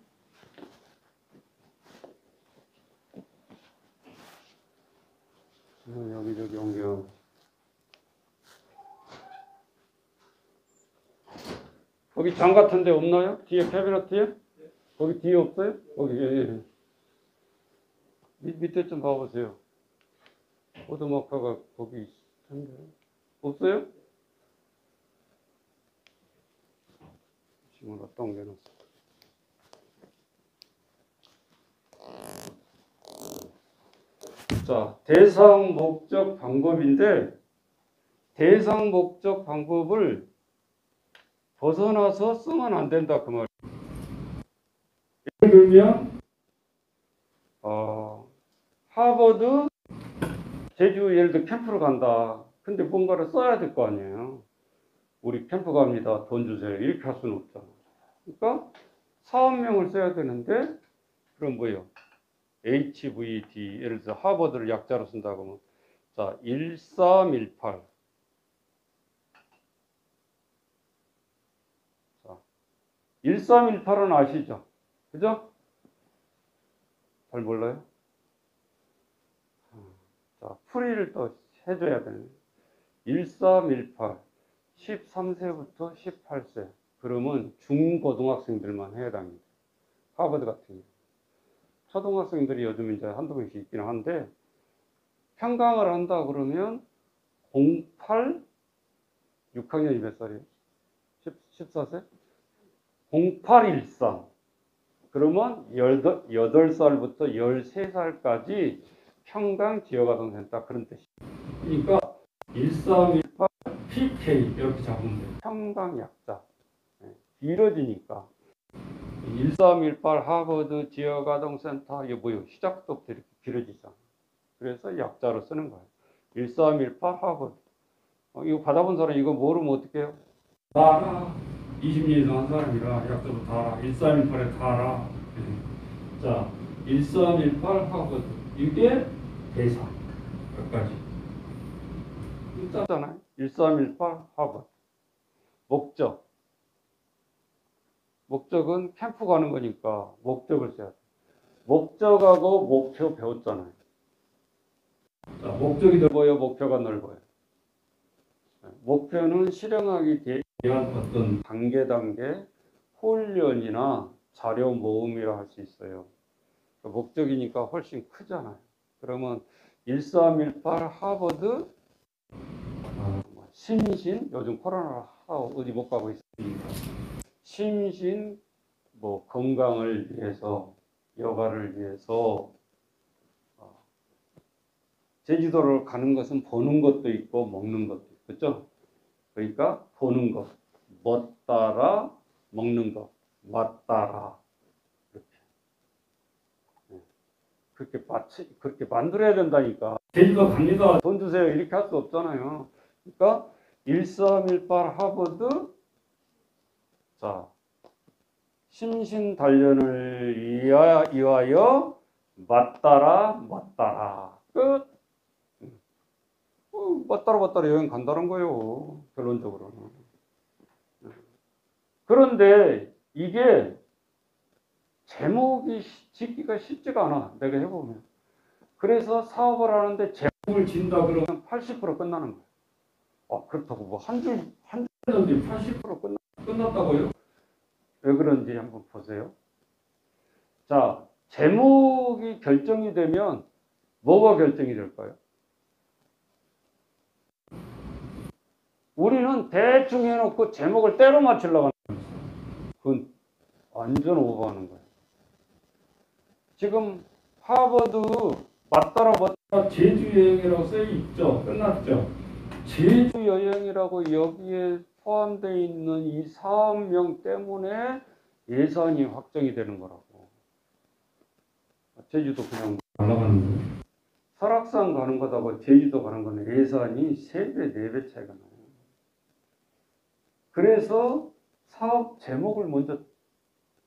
여기저기 옮겨. 거기 장 같은 데 없나요? 뒤에 캐비넷 뒤에? 거기 뒤에 없어요? 거기 예. 밑에 좀 봐보세요. 보드 마커가 거기 있을 텐데. 없어요? 지금 어디다 옮겨놨어? 자, 대상, 목적, 방법인데 대상, 목적, 방법을 벗어나서 쓰면 안 된다 그 말. 예를 들면 하버드 제주 예를 들어 캠프를 간다. 근데 뭔가를 써야 될 거 아니에요. 우리 캠프 갑니다. 돈 주세요. 이렇게 할 수는 없잖아. 그러니까 사업명을 써야 되는데 그럼 뭐예요? HVD 예를 들어 하버드를 약자로 쓴다고 하면 자 1318 1318은 아시죠? 그죠? 잘 몰라요? 자, 풀이를 또 해줘야 되네. 1318, 13세부터 18세. 그러면 중고등학생들만 해당입니다. 하버드 같은 경우. 초등학생들이 요즘 이제 한두 명씩 있긴 한데, 평강을 한다 그러면 08, 6학년이 몇 살이에요? 14세? 0813. 그러면 8살부터 13살까지 평강 지역아동센터 그런 뜻이에요. 그러니까 1318 PK 이렇게 잡으면 돼요. 평강 약자. 길어지니까 1318 하버드 지역아동센터 이게 뭐예요? 시작부터 이렇게 길어지잖아. 그래서 약자로 쓰는 거예요. 1318 하버드. 이거 받아본 사람 이거 모르면 어떻게 해요? 다 20년 이상 한 사람이라 약자로 다 1318에 다 알아. 자, 1318 하버드. 이게 대상. 몇 가지. 있잖아요. 1318 하버드. 목적. 목적은 캠프 가는 거니까 목적을 써야 돼. 목적하고 목표 배웠잖아요. 자, 목적이 넓어요, 목표가 넓어요. 목표는 실행하기 위한 어떤 단계 훈련이나 자료 모음이라 할 수 있어요. 목적이니까 훨씬 크잖아요. 그러면 1318 하버드 심신, 요즘 코로나 어디 못 가고 있으니까 심신 뭐 건강을 위해서, 여가를 위해서 제주도를 가는 것은 보는 것도 있고 먹는 것도 있고, 그렇죠? 그러니까 보는 것, 멋따라 먹는 것, 맛따라 그렇게 만들어야 된다니까. 제주도 갑니다. 돈 주세요. 이렇게 할 수 없잖아요. 그러니까 1318 하버드, 자, 심신 단련을 위하여 맞따라 끝. 맞따라 여행 간다는 거예요. 결론적으로는. 그런데 이게 제목이 짓기가 쉽지가 않아. 내가 해보면. 그래서 사업을 하는데 제목을 진다 그러면 80% 끝나는 거야. 그렇다고 뭐 한 줄 했는데 80% 끝났다고요? 왜 그런지 한번 보세요. 자, 제목이 결정이 되면 뭐가 결정이 될까요? 우리는 대충 해놓고 제목을 때로 맞추려고 하는 거예요. 그건 완전 오버하는 거예요. 지금 하버드 맞따라 제주 여행이라고 써 있죠. 끝났죠. 제주 여행이라고 여기에 포함되어 있는 이 사업명 때문에 예산이 확정이 되는 거라고. 제주도 그냥 날아가는 거예요. 설악산 가는 거하고 제주도 가는 거는 예산이 3배, 4배 차이가 나요. 그래서 사업 제목을 먼저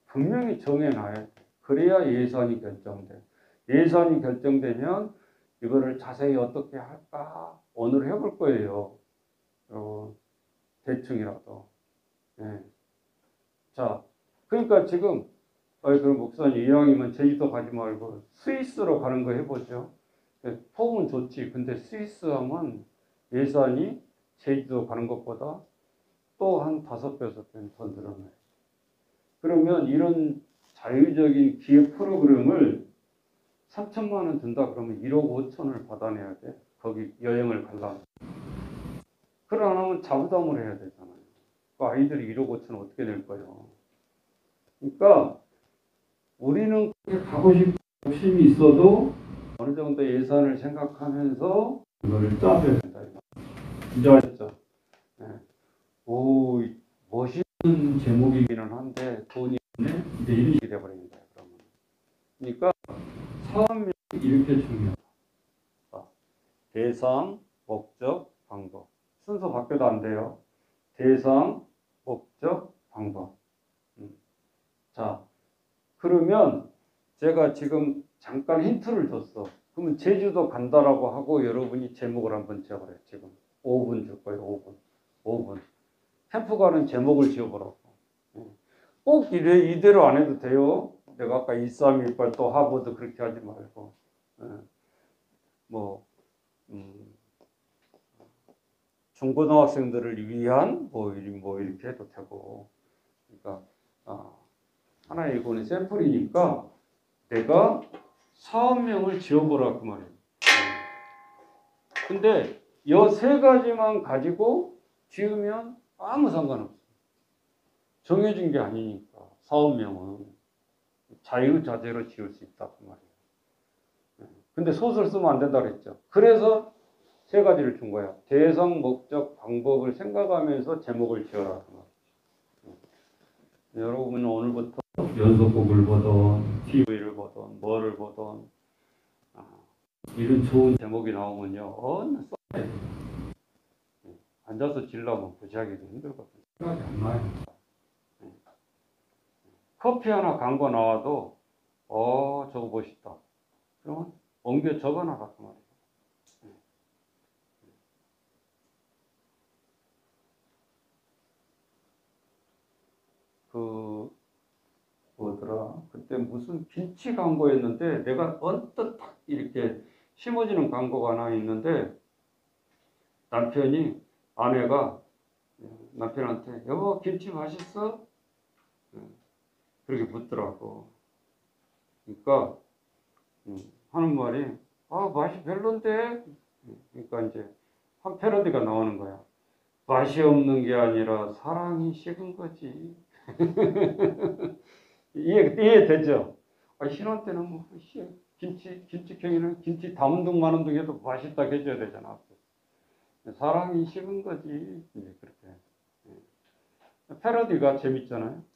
분명히 정해놔야 돼. 그래야 예산이 결정돼. 예산이 결정되면 이거를 자세히 어떻게 할까 오늘 해볼 거예요. 대충이라도. 네. 자, 그러니까 지금 그럼 목사님 이왕이면 제주도 가지 말고 스위스로 가는 거 해보죠. 폼은 좋지. 근데 스위스 하면 예산이 제주도 가는 것보다 또 한 5배, 6배 더 늘어나요. 그러면 이런 자유적인 기획 프로그램을 3천만 원 든다 그러면 1억 5천을 받아내야 돼. 거기 여행을 가려면. 그러면 자부담을 해야 되잖아요. 그 아이들이 1억 5천 어떻게 낼 거예요. 그러니까 우리는 가고 싶은 욕심이 있어도 어느 정도 예산을 생각하면서 이거를 짜줘야 된다. 이제 아셨죠? 네. 오, 멋있는 제목이기는 한데 돈이 없네? 이제 이런 식이 돼버립니다. 그러면. 그러니까 사업명이 이렇게 중요하다. 대상, 목적, 방법. 순서 바뀌어도 안 돼요. 대상, 목적, 방법. 자, 그러면 제가 지금 잠깐 힌트를 줬어. 그러면 제주도 간다라고 하고 여러분이 제목을 한번 지어보래요. 지금 5분 줄 거예요. 5분. 캠프 가는 제목을 지어보라고. 꼭 꼭 이대로 안 해도 돼요. 내가 아까 1318 또 하버드 그렇게 하지 말고. 예. 뭐, 중고등학생들을 위한 뭐 이렇게 해도 되고. 그러니까, 하나의 이거는 샘플이니까 내가 사업명을 지어보라 그 말이에요. 근데 이 세 가지만 가지고 지으면 아무 상관없어요. 정해진 게 아니니까 사업명은 자유자재로 지을 수 있다 그 말이에요. 근데 소설 쓰면 안 된다 그랬죠. 그래서 세 가지를 준 거야. 대상, 목적, 방법을 생각하면서 제목을 지어라 그 말이에요. 여러분은 오늘부터 연속곡을 보던 TV를 보던 뭐를 보던 이런 좋은 제목이 나오면요 써야 돼요. 앉아서 지려면 부지하기도 힘들거든요. 생각이 안 나요. 커피 하나 광고 나와도 저거 멋있다. 그러면 옮겨 적어놔라 그 말이에요. 뭐더라? 그때 무슨 김치 광고였는데 내가 언뜻 딱 이렇게 심어지는 광고가 하나 있는데 아내가 남편한테 여보 김치 맛있어? 그렇게 묻더라고. 그러니까 하는 말이 맛이 별론데. 그러니까 이제 한 패러디가 나오는 거야. 맛이 없는 게 아니라 사랑이 식은 거지. 이해되죠? 신혼 때는 뭐 김치경이는 김치 담은 둥 마는 둥 해도 맛있다 해줘야 되잖아. 사랑이 식은 거지. 이제 그렇게 패러디가 재밌잖아요.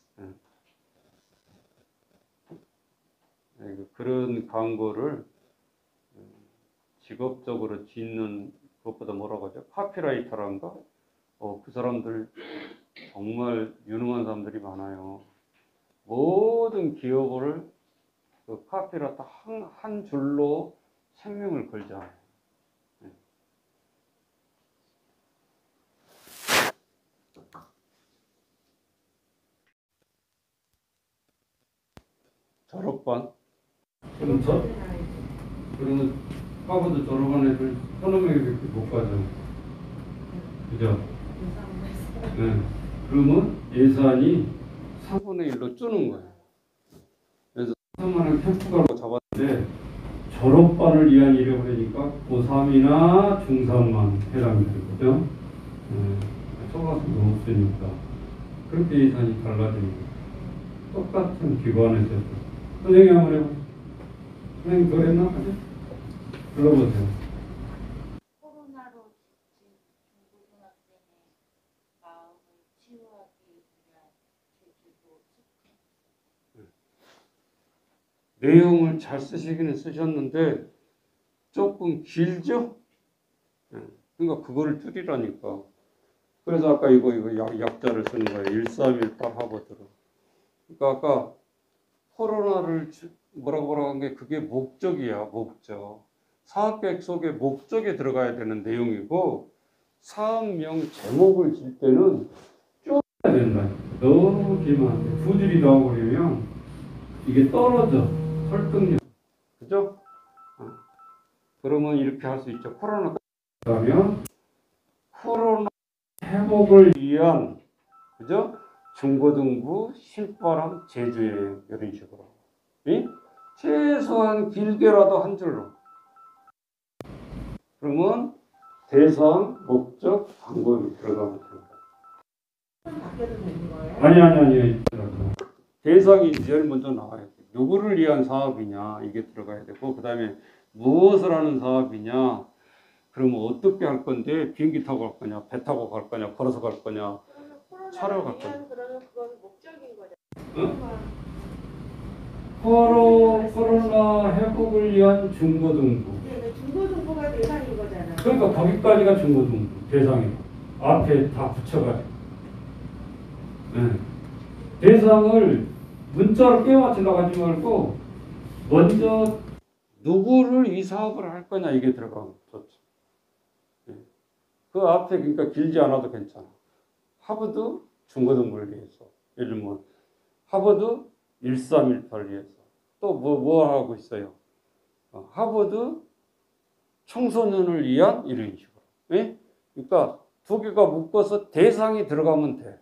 그런 광고를 직업적으로 짓는 것보다 뭐라고 하죠? 카피라이터란가? 그 사람들 정말 유능한 사람들이 많아요. 모든 기업을 그 카피라이터 한 줄로 생명을 걸잖아요. 졸업반? 그러면 하버드 졸업한 애들 서너 명밖에 못 가죠. 그죠? 네. 그러면 예산이 3분의 1로 줄는 거예요. 그래서 3만 원 캠프가로 잡았는데 졸업반을 위한 일을 하니까 고3이나 중3만 해당이 되거든요. 초과수도 없으니까 그렇게 예산이 달라집니다. 똑같은 기관에서도 선생님 한번 해보세요. 선생님 그랬나? 불러보세요. 코로나로 지친 중고등학생의 마음을 치유하기 위한 제주도 숙제. 내용을 잘 쓰시기는 쓰셨는데 조금 길죠? 그러니까 그거를 줄이라니까. 그래서 아까 이거 약자를 쓰는 거예요. 1318 하버드로. 그러니까 아까 코로나를 뭐라고 한 게 그게 목적이야, 목적. 사업계획 속에 목적에 들어가야 되는 내용이고 사업명 제목을 질 때는 쪼개야 된다. 너무 길면 안 돼. 두 줄이 나와버리면 이게 떨어져. 설득력. 그죠? 그러면 이렇게 할 수 있죠. 코로나가 그러면 코로나 회복을 위한 그죠? 중고등부 신바람 제주여행 이런 식으로. 최소한 길게라도 한 줄로. 그러면 대상, 목적, 방법이 들어가면 됩니다. 바뀌어도 되는 거예요? 아니. 대상이 제일 먼저 나와야 돼. 누구를 위한 사업이냐 이게 들어가야 되고 그 다음에 무엇을 하는 사업이냐. 그러면 어떻게 할 건데 비행기 타고 갈 거냐, 배 타고 갈 거냐, 걸어서 갈 거냐, 차로 갈 거냐. 그러면 그건 목적인 거죠. 코로나 회복을 위한 중고등부. 네, 중고등부가 대상인 거잖아요. 그러니까 거기까지가 중고등부 대상이에요. 앞에 다 붙여가지고. 대상을 문자로 깨맞추려고 하지 말고 먼저 누구를 이 사업을 할 거냐 이게 들어가면 좋죠. 그 앞에 그러니까 길지 않아도 괜찮아. 하버드 중고등부를 위해서. 예를 들면 하버드 1318 위해서. 또 뭐 하고 있어요? 하버드 청소년을 위한 이런 식으로. 예? 그러니까 두 개가 묶어서 대상이 들어가면 돼.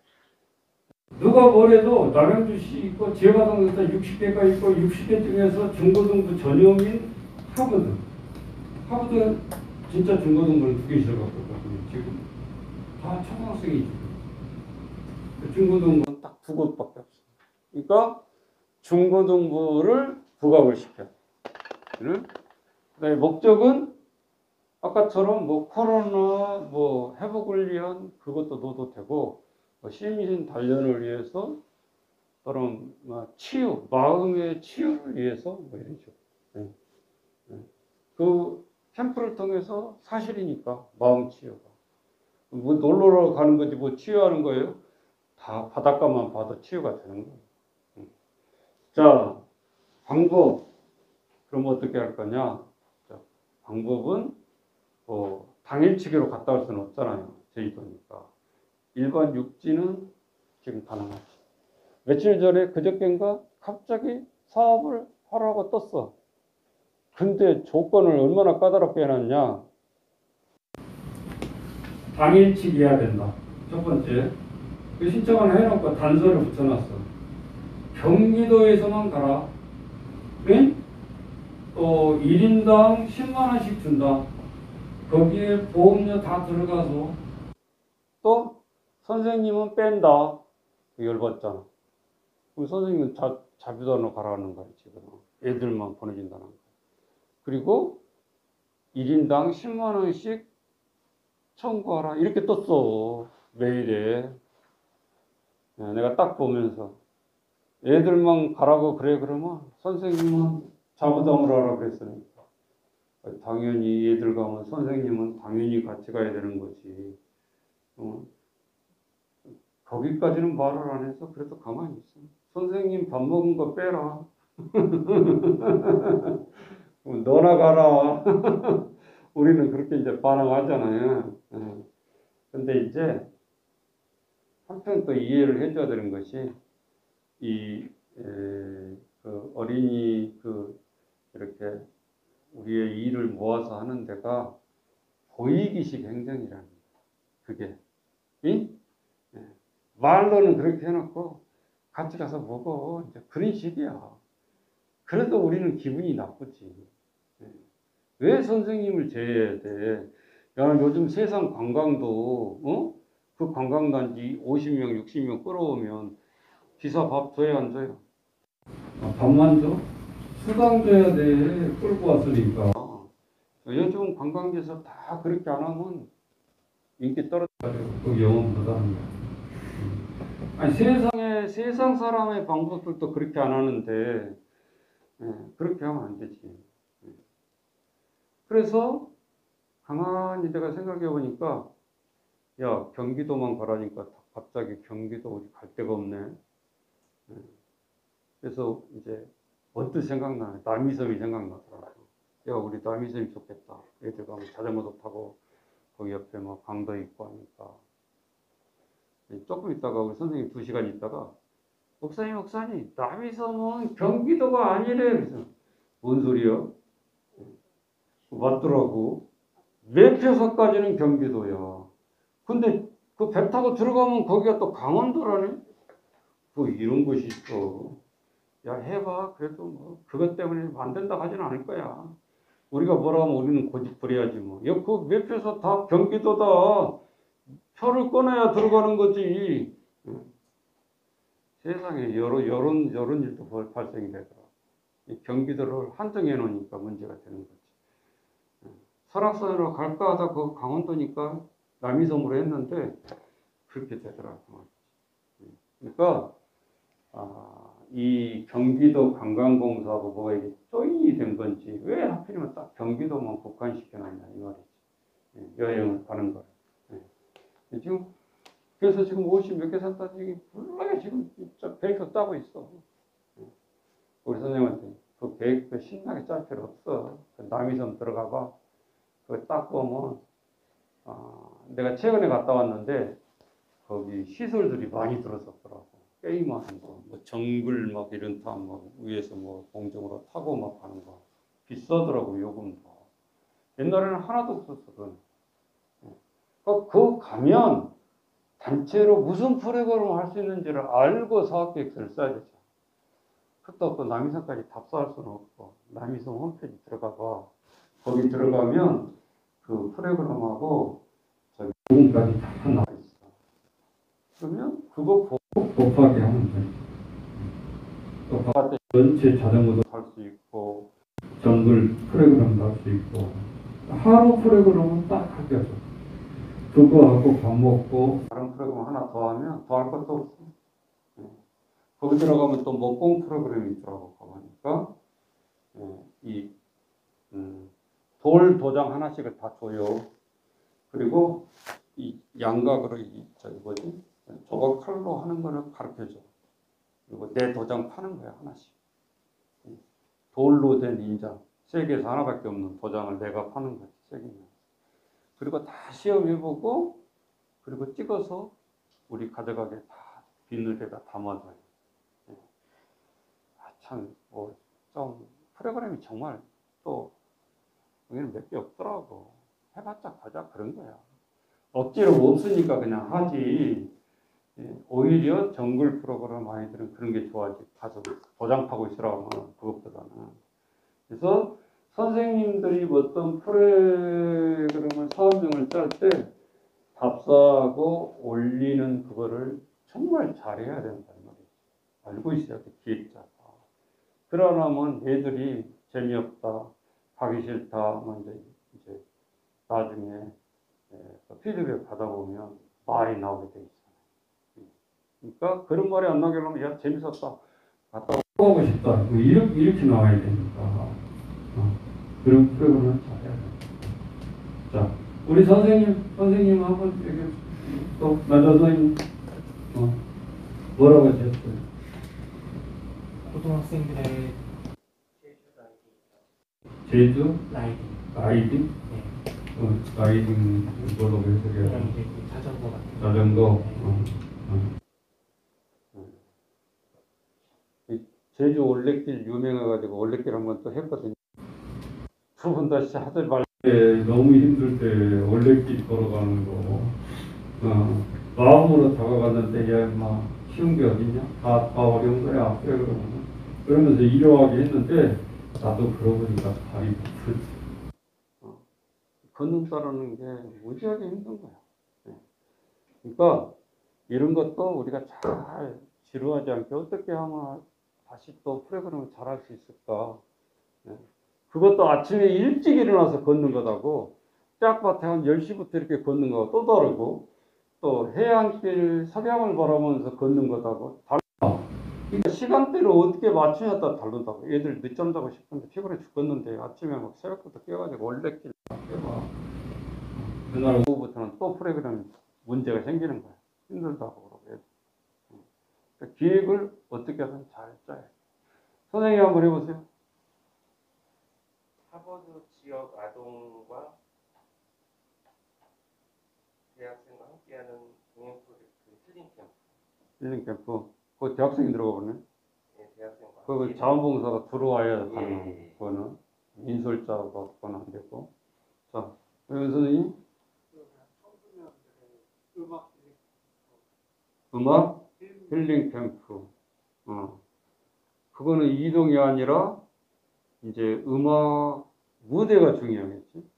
누가 뭐래도 남양주 시 있고 지역아동센터 60개가 있고 60개 중에서 중고등부 전형인 하버드. 하버드 진짜 중고등부를 2개 시작했거든요. 지금 다 초등학생이지. 중고등부는 딱 2곳밖에 없어. 그러니까 중고등부를 부각을 시켜. 그다음에 목적은 아까처럼 뭐 코로나 뭐 회복을 위한 그것도 넣어도 되고 시민 단련을 위해서 또는 치유 마음의 치유를 위해서 뭐 이런 식으로 그 캠프를 통해서 사실이니까 마음 치유가 뭐 놀러 가는 거지 뭐 치유하는 거예요? 다 바닷가만 봐도 치유가 되는 거예요. 자, 방법 그럼 어떻게 할 거냐? 자, 방법은 뭐 당일치기로 갔다 올 수는 없잖아요. 제주도니까. 일반 육지는 지금 가능하지. 며칠 전에 그저께인가 갑자기 사업을 하라고 떴어. 근데 조건을 얼마나 까다롭게 해놨냐. 당일치기 해야 된다. 첫 번째. 그 신청을 해놓고 단서를 붙여놨어. 경기도에서만 가라. 응? 또 1인당 10만원씩 준다. 거기에 보험료 다 들어가서 또 선생님은 뺀다. 열받잖아. 그럼 선생님은 자비도로 가라는 거야 지금. 애들만 보내준다는 거야. 그리고 1인당 10만원씩 청구하라. 이렇게 떴어. 메일에. 내가 딱 보면서 애들만 가라고 그래 그러면 선생님은 자부담으로 하라 그랬으니까 당연히 애들 가면 선생님은 당연히 같이 가야 되는 거지. 거기까지는 말을 안 해서 그래도 가만히 있어. 선생님 밥 먹은 거 빼라. 너나 가라. 우리는 그렇게 이제 반항하잖아요. 근데 이제 한편 또 이해를 해줘야 되는 것이 그 어린이 이렇게 우리의 일을 모아서 하는 데가 보이기식 행정이라는 거예요. 그게 말로는 그렇게 해놓고 같이 가서 먹어. 이제 그런 식이야. 그래도 우리는 기분이 나쁘지. 왜 선생님을 제외해야 돼? 야, 요즘 세상 관광도 그 관광단지 50명, 60명 끌어오면 기사 밥 줘야 안 줘요? 밥만 줘? 수당 줘야 돼. 끌고 왔으니까. 요즘 관광지에서 다 그렇게 안 하면 인기 떨어져가지고 그 영업 못하는 거야. 아니 세상 사람의 방법들도 그렇게 안 하는데 그렇게 하면 안 되지. 그래서 가만히 내가 생각해 보니까 야 경기도만 가라니까 갑자기 경기도 우리 갈 데가 없네. 그래서 이제 언뜻 생각나네. 남이섬이 생각나더라고. 야 우리 남이섬이 좋겠다. 애들 가면 자전거도 타고 거기 옆에 뭐 강도 있고 하니까. 조금 있다가 우리 선생님 2시간 있다가 목사님 남이섬은 경기도가 아니래. 그래서 뭔 소리야? 맞더라고. 매표소까지는 경기도야. 근데 그 배 타고 들어가면 거기가 또 강원도라네. 뭐 이런 곳이 있어. 야 해봐. 그래도 뭐 그것 때문에 안 된다 하지는 않을 거야. 우리가 뭐라 하면 우리는 고집 부려야지 뭐. 야 그 매표소 다 경기도다. 표를 꺼내야 들어가는 거지. 세상에 이런 일도 발생이 되더라. 이 경기도를 한정해 놓으니까 문제가 되는 거지. 설악산으로 갈까 하다 그 강원도니까 남이섬으로 했는데 그렇게 되더라고. 그러니까 이 경기도 관광공사하고 뭐가 이게 조인이 된 건지 왜 하필이면 딱 경기도만 국한시켜놨냐 이 말이지. 여행을 가는 거. 지금 그래서 지금 50 몇 개 산다 지금 불나게 지금 진짜 계획도 짜고 있어. 우리 선생님한테 그 계획도 신나게 짤 필요 없어. 남이섬 들어가봐. 그거 딱 보면 내가 최근에 갔다 왔는데 거기 시설들이 많이 들어섰더라고. 게임하는 거, 뭐 정글 막 이런 타막 위에서 뭐 공중으로 타고 막 하는 거 비싸더라고 요금도. 옛날에는 하나도 없었거든. 그 가면 단체로 무슨 프로그램을 할 수 있는지를 알고 사업계획서를 써야 되죠. 끝도 없고 남이섬까지 답사할 수는 없고 남이섬 홈페이지 들어가봐. 거기 들어가면 그 프로그램하고 저기 요금까지 다 나와 있어. 그러면 그거 보고 곱하기 하면 돼. 또 바깥에 전체 자전거도 탈 수 있고 정글 프로그램도 할 수 있고 하루 프로그램은 딱 합격해. 그거 하고 밥 먹고 다른 프로그램 하나 더 하면 더 할 것도 없어. 거기 들어가면 또 먹공 프로그램이 있더라고. 가보니까 돌 도장 하나씩을 다 줘요. 그리고 이 양각으로 저기 뭐지 조각 칼로 하는 거를 가르쳐 줘. 그리고 내 도장 파는 거야 하나씩. 돌로 된 인장 세계에서 하나밖에 없는 도장을 내가 파는 거지 세계면. 그리고 다 시험해보고 그리고 찍어서 우리 가져가게 다 비늘에다 담아줘요. 참 뭐 좀 프로그램이 정말 또 여기는 몇 개 없더라고. 해봤자 가자 그런 거야. 억지로 없으니까 그냥 하지. 오히려 정글 프로그램 아이들은 그런 게 좋아하지. 가서 도장 파고 있으라고 하면 그것보다는. 그래서 선생님들이 어떤 프로그램을 사업명을 짤 때 답사하고 올리는 그거를 정말 잘해야 된다는 말이지. 알고 있어야 돼, 기획자가. 그러려면 애들이 재미없다, 가기 싫다, 이제 나중에 피드백 받아보면 말이 나오게 돼 있어. 그러니까 그런 말이 안 나게 하면 야 재밌었다, 갔다 오고 싶다, 이렇게 나와야 되니까 그런 프로그램을 잘해야 돼. 자, 우리 선생님 한번 여기 또 남자 선생님 뭐라고 하셨어요? 고등학생들의 제주 라이딩, 라이딩? 네. 라이딩 뭐라고 해석해야 그냥 돼? 이제 그 자전거 같은 자전거. 제주 올레길 유명해가지고 올레길 한번 또 했거든요. 두 분 다시 하지 말고. 너무 힘들 때 올레길 걸어가는 거. 마음으로 다가갔는데 야막 쉬운 게 어딨냐? 다 어려운 거야. 그래 그러면 그러면서 이려하게 했는데 나도 그러고 보니까 다리 부풀지. 걷는다라는 게 무지하게 힘든 거야. 그러니까 이런 것도 우리가 잘 지루하지 않게 어떻게 하면 다시 또 프로그램을 잘 할 수 있을까. 그것도 아침에 일찍 일어나서 걷는 거다고 짝밭에 한 10시부터 이렇게 걷는 거가 또 다르고 또 해안길 석양을 바라보면서 걷는 거다고 달라. 그러니까 시간대를 어떻게 맞추냐에 따라 다르다고. 애들 늦잠 자고 싶은데 피곤해 죽겠는데 아침에 막 새벽부터 깨가지고 올레길 깨봐. 그날 오후부터는 또 프로그램 문제가 생기는 거야. 힘들다고 그러고. 그러니까 기획을 어떻게든 잘 짜야 돼. 선생님 한번 해보세요. 하버드 지역 아동과 대학생과 함께하는 동행 프로젝트 힐링 캠프. 힐링 캠프. 그 대학생이 들어가 보네. 네, 대학생과. 그 자원봉사가 들어와야 예, 가는 예. 거는 인솔자가 그건 안 되고. 자, 윤 선생님. 음악 힐링 캠프. 그거는 이동이 아니라 이제 음악 무대가 중요하겠지.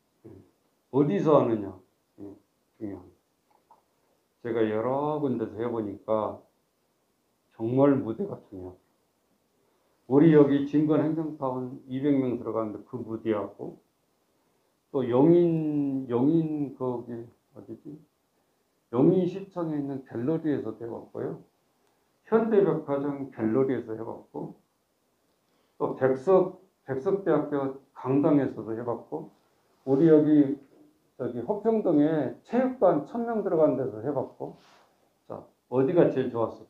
어디서 하느냐 중요합니다. 제가 여러 군데서 해보니까 정말 무대가 중요해요. 우리 여기 진건 행정타운 200명 들어가는데 그 무대하고 또 영인 거기 어디지? 영인시청에 있는 갤러리에서 해봤고요. 현대백화점 갤러리에서 해봤고 또 백석대학교 강당에서도 해봤고 우리 여기 호평동에 체육관 1000명 들어간 데서 해봤고. 자, 어디가 제일 좋았어?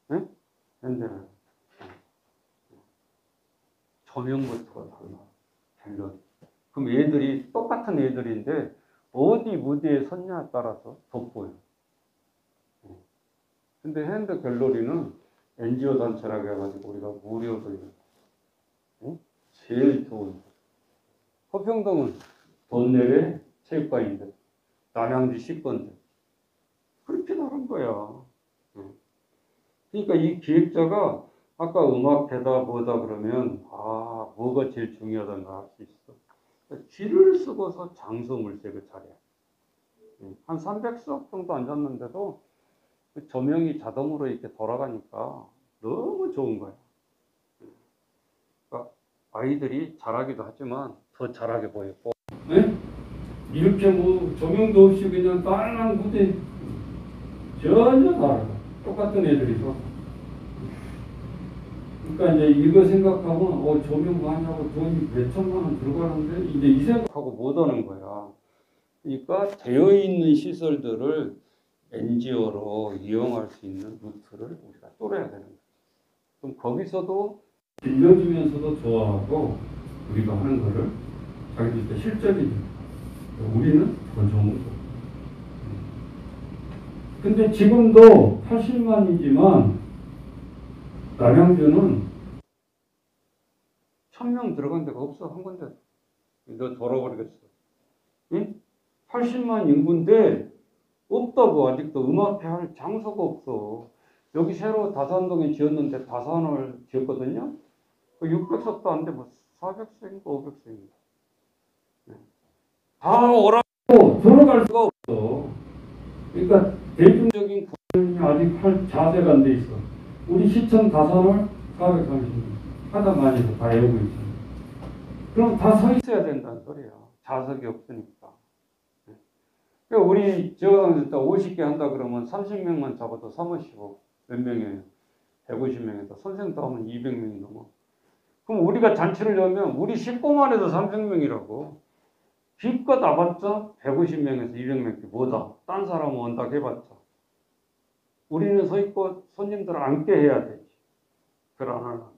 네? 현대는 조명부터가 달라. 갤러리. 그럼 얘들이 똑같은 애들인데 어디 무대에 섰냐에 따라서 돋보여. 근데 핸드 갤러리는 NGO 단체라고 해가지고 우리가 무료로 제일 좋은. 서평동은 돈 내래 체육관인데 남양주 10번데 그렇게 나간 거야. 그러니까 이 기획자가 아까 음악회다 뭐다 그러면 뭐가 제일 중요하다가 알 수 있어. 길을 쓰고서 장소 물색을 잘해. 한 300석 정도 앉았는데도 그 조명이 자동으로 이렇게 돌아가니까 너무 좋은 거야. 그러니까 아이들이 잘하기도 하지만 더 잘하게 보였고. 네? 이렇게 뭐 조명도 없이 그냥 빨간 무대 전혀 다르다. 똑같은 애들이서. 그러니까 이제 이거 생각하면 조명 많이 하고 돈이 몇 천만 원 들어가는데 이제 이 생각하고 못 하는 거야. 그러니까 되어 있는 시설들을 NGO로 이용할 수 있는 루트를 우리가 뚫어야 되는 거야. 그럼 거기서도 들려주면서도 좋아하고 우리가 하는 거를 자기들 실적이지. 우리는 더 좋은 거. 근데 지금도 80만이지만 남양주는 1000명 들어간 데가 없어. 한 군데. 너 돌아버리겠어. 응? 80만 인구인데 없다고. 아직도 음악회 할 장소가 없어. 여기 새로 다산동에 지었는데 다산을 지었거든요. 600석도 안 돼. 뭐 400석인가 500석인가. 다 오라고 들어갈 수가 없어. 그러니까 대중적인 공연이 아직 할 자세가 안 돼 있어. 우리 시청 다산을 430명 하다 많이 다 외우고 있어. 그럼 다 서 있어야 된다는 소리야. 좌석이 없으니까. 그러니까 우리 지역에서 50개 한다 그러면 30명만 잡아도 사무시고 몇 명이에요? 150명에서 선생도 하면 200명이 넘어. 그럼 우리가 잔치를 열면 우리 식구만 해도 300명이라고. 기껏 와봤자 150명에서 200명밖에 못와. 딴 사람은 온다 해봤자. 우리는 서 있고 손님들을 앉게 해야 되지. 그걸 안 하려면.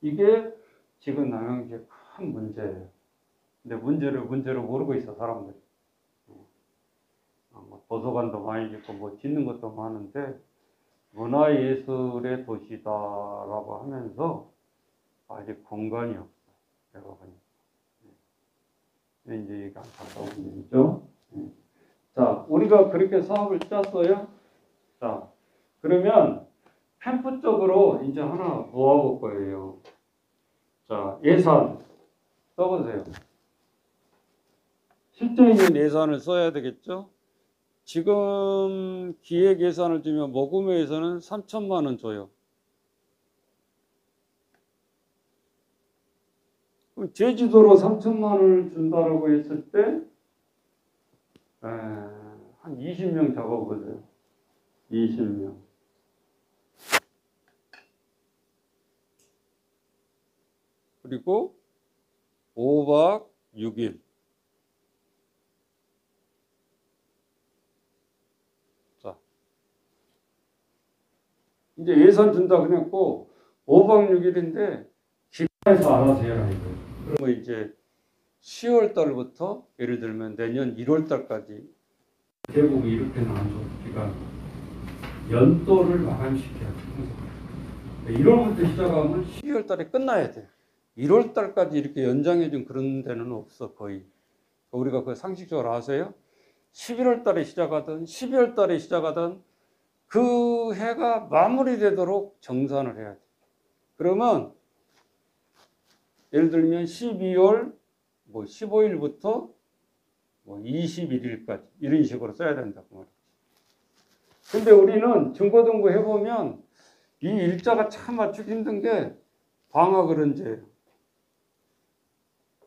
이게 지금 남양주의 큰 문제예요. 근데 문제를 모르고 있어, 사람들이. 뭐 도서관도 많이 짓고 뭐 짓는 것도 많은데 문화예술의 도시다라고 하면서 아직 공간이 없어. 내가 보니까. 이제 이게 안타까운 일이죠. 자, 우리가 그렇게 사업을 짰어요. 자, 그러면 캠프 쪽으로 이제 하나 모아볼 거예요. 자, 예산 써보세요. 실제 있는 예산을 써야 되겠죠? 지금 기획 예산을 주면 모금회에서는 3천만 원 줘요. 그럼 제주도로 3천만 원을 준다라고 했을 때 한 20명 잡아보세요. 20명. 그리고 5박 6일. 자, 이제 예산 준다 그랬고 5박 6일인데 기관에서 알아서 해라 이거예요. 그러면 이제 10월 달부터 예를 들면 내년 1월 달까지 대국이 이렇게 나눠서 기간 연도를 마감시켜야 돼. 1월부터 시작하면 12월 달에 끝나야 돼. 1월 달까지 이렇게 연장해준 그런 데는 없어, 거의. 우리가 그 상식적으로 아세요? 11월 달에 시작하든 12월 달에 시작하든 그 해가 마무리되도록 정산을 해야 돼. 그러면 예를 들면 12월 뭐 15일부터 뭐 21일까지 이런 식으로 써야 된다고 말이지. 근데 우리는 중고등부 해보면 이 일자가 참 맞추기 힘든 게 방학을 언제예요?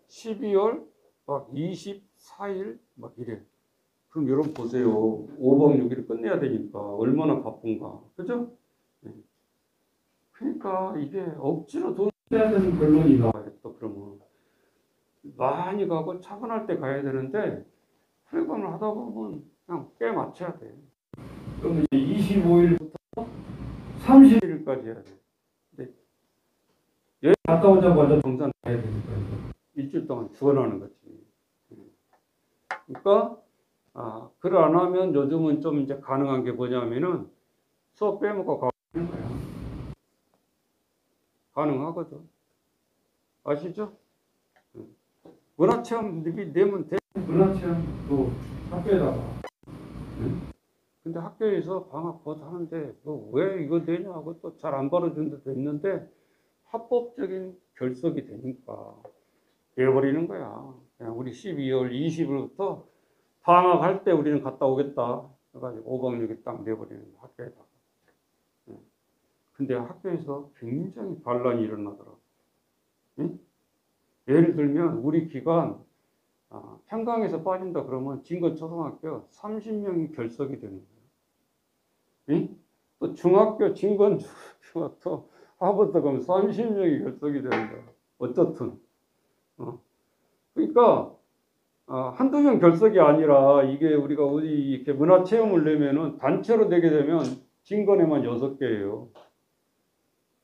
12월 막 24일 막 이래. 그럼 여러분 보세요. 5박 6일 끝내야 되니까 얼마나 바쁜가. 그죠? 그러니까 이게 억지로 돈 써야 되는 결론이 나와요. 또 그러면 많이 가고 차분할 때 가야 되는데 프로그램을 하다 보면 그냥 꽤 맞춰야 돼. 그럼 이제 25일부터 30일까지 해야 돼. 근데 여기 갔다 오자마자 정산 해야 되니까 일주일 동안 지원하는 거지. 그러니까 그걸 안 하면 요즘은 좀 이제 가능한 게 뭐냐면은 수업 빼먹고 가는 거야. 가능하거든. 아시죠? 문화체험 내면 돼. 문화체험도 학교에다가. 근데 학교에서 방학 곧 하는데 왜 이거 내냐고 또 잘 안 벌어준 데도 있는데 합법적인 결석이 되니까 내버리는 거야. 그냥 우리 12월 20일부터 방학할 때 우리는 갔다 오겠다. 그래가지고 5박 6일 딱 내버리는 거야, 학교에다가. 근데 학교에서 굉장히 반란이 일어나더라고. 응? 예를 들면 우리 기관 평강에서 빠진다 그러면 진건초등학교 30명이 결석이 되는 거예요. 응? 또 중학교 진건중학교 하버드 가면 30명이 결석이 되는 거예요. 어쨌든 그러니까 한두 명 결석이 아니라 이게 우리가 어디 이렇게 문화체험을 내면은 단체로 되게 되면 진건에만 6개예요.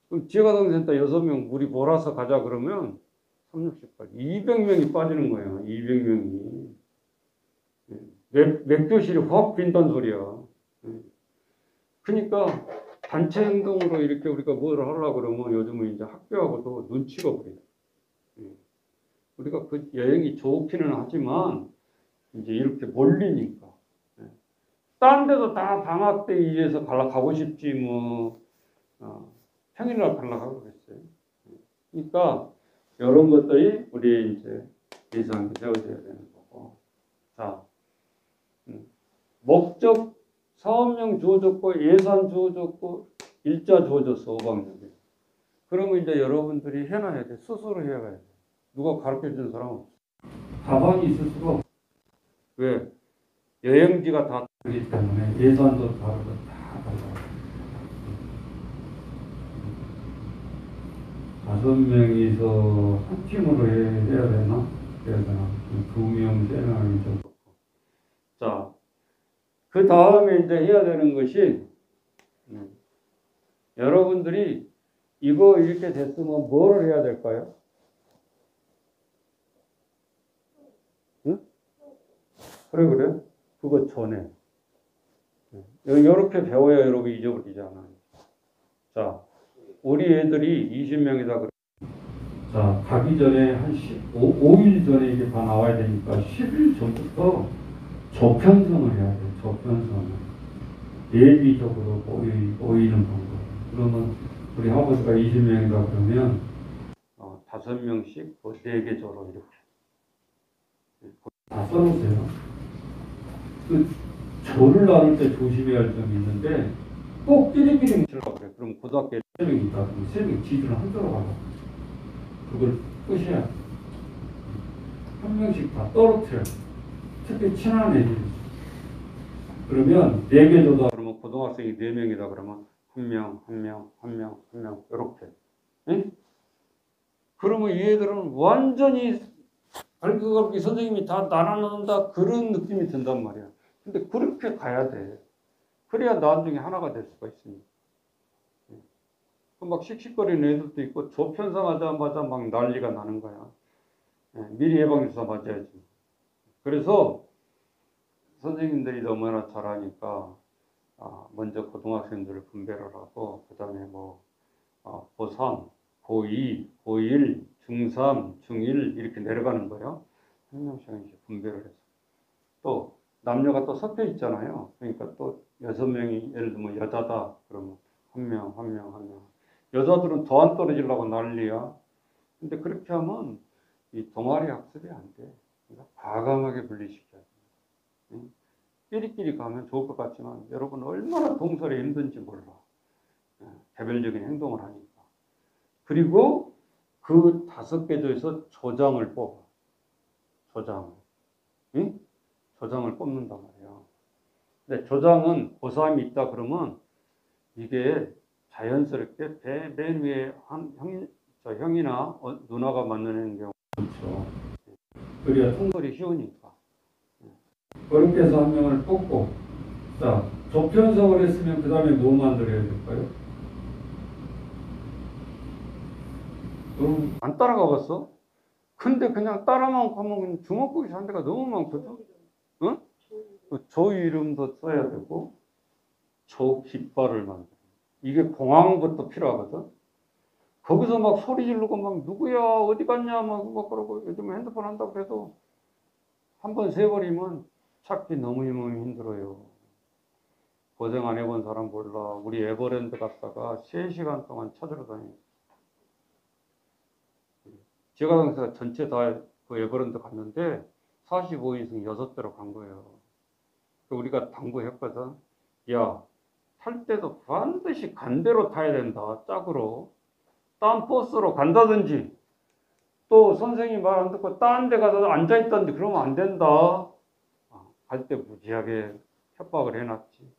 그럼 지역아동센터 6명 우리 몰아서 가자 그러면 3, 6, 18, 200명이 빠지는 거예요. 200명이. 몇 교실이 확 빈단 소리야. 그러니까 단체 행동으로 이렇게 우리가 뭘 하려고 그러면 요즘은 이제 학교하고도 눈치가 보여요. 우리가 그 여행이 좋기는 하지만 이제 이렇게 몰리니까. 딴 데도 다 방학 때 위해서 가고 싶지 뭐 평일날 가려고 그랬어요. 그러니까 이런 것들이 우리 이제 예상이 세워져야 되는 거고. 자, 목적 사업명 주어졌고 예산 주어졌고 일자 주어졌어 5박 6일. 그러면 이제 여러분들이 해놔야 돼. 스스로 해야 돼. 누가 가르쳐 주는 사람 없어. 가방이 있을 수가 없어. 왜? 여행지가 다 다르기 때문에 예산도 다르고 다 달라. 5명이서 한 팀으로 해야 되나? 해야 되나? 2명, 3명이 좀. 자, 그 다음에 이제 해야 되는 것이 여러분들이 이거 이렇게 됐으면 뭐를 해야 될까요? 응? 그래. 그거 전에. 이렇게 배워야 여러분 잊어버리지 않아요. 자, 우리 애들이 20명이다 그래. 자, 가기 전에 한 5일 전에 이게 다 나와야 되니까 10일 전부터 저편성을 해야 돼. 저편성을. 예비적으로 보이는 방법. 그러면 우리 학우수가 20명이다 그러면 5명씩 4개 조로 이렇게 다 써놓으세요. 그 조를 나눌 때 조심해야 할 점이 있는데 꼭 끼리끼리 뭉치려고 그래. 그럼 고등학교에 3명 있다. 그럼 3명 지주를 한 조로 가고 그걸 끝이야. 한 명씩 다 떨어뜨려. 특히 친한 애들. 그러면 4개 조다 그러면 고등학생이 4명이다 그러면 한 명 이렇게. 응? 그러면 이 애들은 완전히 알고 선생님이 다 나눠놓는다 그런 느낌이 든단 말이야. 근데 그렇게 가야 돼. 그래야 나중에 하나가 될 수가 있습니다. 막 씩씩거리는 애들도 있고 조편성하자마자 막 난리가 나는 거야. 미리 예방주사 맞아야지. 그래서 선생님들이 너무나 잘하니까 먼저 고등학생들을 분배를 하고 그 다음에 고3, 고2, 고1, 중3, 중1 이렇게 내려가는 거예요. 한 명씩 분배를 해서. 또 남녀가 또 섞여 있잖아요. 그러니까 또 6명이 예를 들면 여자다 그러면 한 명. 여자들은 더 안 떨어지려고 난리야. 근데 그렇게 하면 이 동아리 학습이 안 돼. 그러니까 과감하게 분리시켜야 돼. 응? 끼리끼리 가면 좋을 것 같지만 여러분 얼마나 동설이 힘든지 몰라. 개별적인 행동을 하니까. 그리고 그 5개 조에서 조장을 뽑아. 조장. 응? 조장을 뽑는단 말이야. 근데 조장은 고3이 있다 그러면 이게 자연스럽게 맨 위에 형이나 누나가 맡는 경우 그렇죠. 그래야 통솔이 쉬우니까. 그렇게 해서 한 명을 뽑고 자, 조편성을 했으면 그 다음에 뭐 만들어야 될까요? 안 따라가 봤어? 근데 그냥 따라만 가면 주먹구기 산 데가 너무 많거든? 응? 조 이름도 써야 되고 저 깃발을 만들어. 이게 공항부터 필요하거든. 거기서 막 소리 지르고 막 누구야 어디 갔냐 막 그러고 요즘 핸드폰 한다고 해도 한 번 세버리면 찾기 너무너무 힘들어요. 고생 안 해본 사람 몰라. 우리 에버랜드 갔다가 3시간 동안 찾으러 다녔어요. 제가 전체 다 그 에버랜드 갔는데 45인승 6대로 간 거예요. 우리가 당부했거든. 야, 탈 때도 반드시 간대로 타야 된다. 짝으로. 딴 버스로 간다든지 또 선생님 말 안 듣고 딴 데 가서 앉아있다든지 그러면 안 된다. 갈 때 무지하게 협박을 해놨지.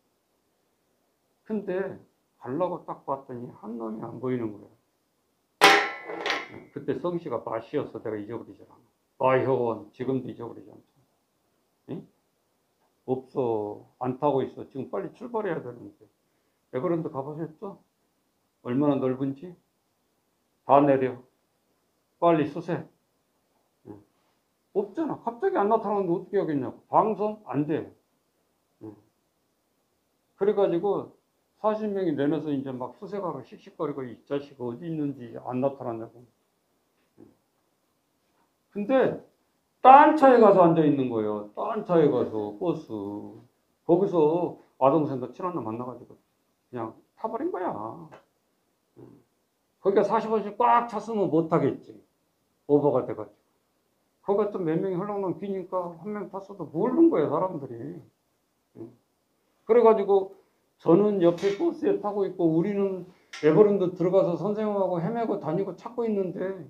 근데 가려고 딱 봤더니 한 놈이 안 보이는 거야. 그때 성씨가 마씨였어. 내가 잊어버리지 않아. 마효원 지금도 잊어버리지 않잖아. 응? 없어. 안 타고 있어. 지금 빨리 출발해야 되는데. 에버랜드 가보셨죠? 얼마나 넓은지? 다 내려. 빨리 수세. 응. 없잖아. 갑자기 안 나타나는데 어떻게 하겠냐고. 방송? 안 돼. 응. 그래가지고 40명이 내려서 이제 막 수색하고 씩씩거리고 이 자식 어디 있는지 안 나타났냐고. 근데 딴 차에 가서 앉아 있는 거예요. 딴 차에 가서 버스. 거기서 아동센터 친한 놈 만나가지고 그냥 타버린 거야. 거기가 40원씩 꽉 찼으면 못 타겠지. 오버가 돼가지고. 거기가 또 몇 명이 흘렁흘렁 비니까 한 명 탔어도 모르는 거예요, 사람들이. 그래가지고 저는 옆에 버스에 타고 있고 우리는 에버랜드 들어가서 선생님하고 헤매고 다니고 찾고 있는데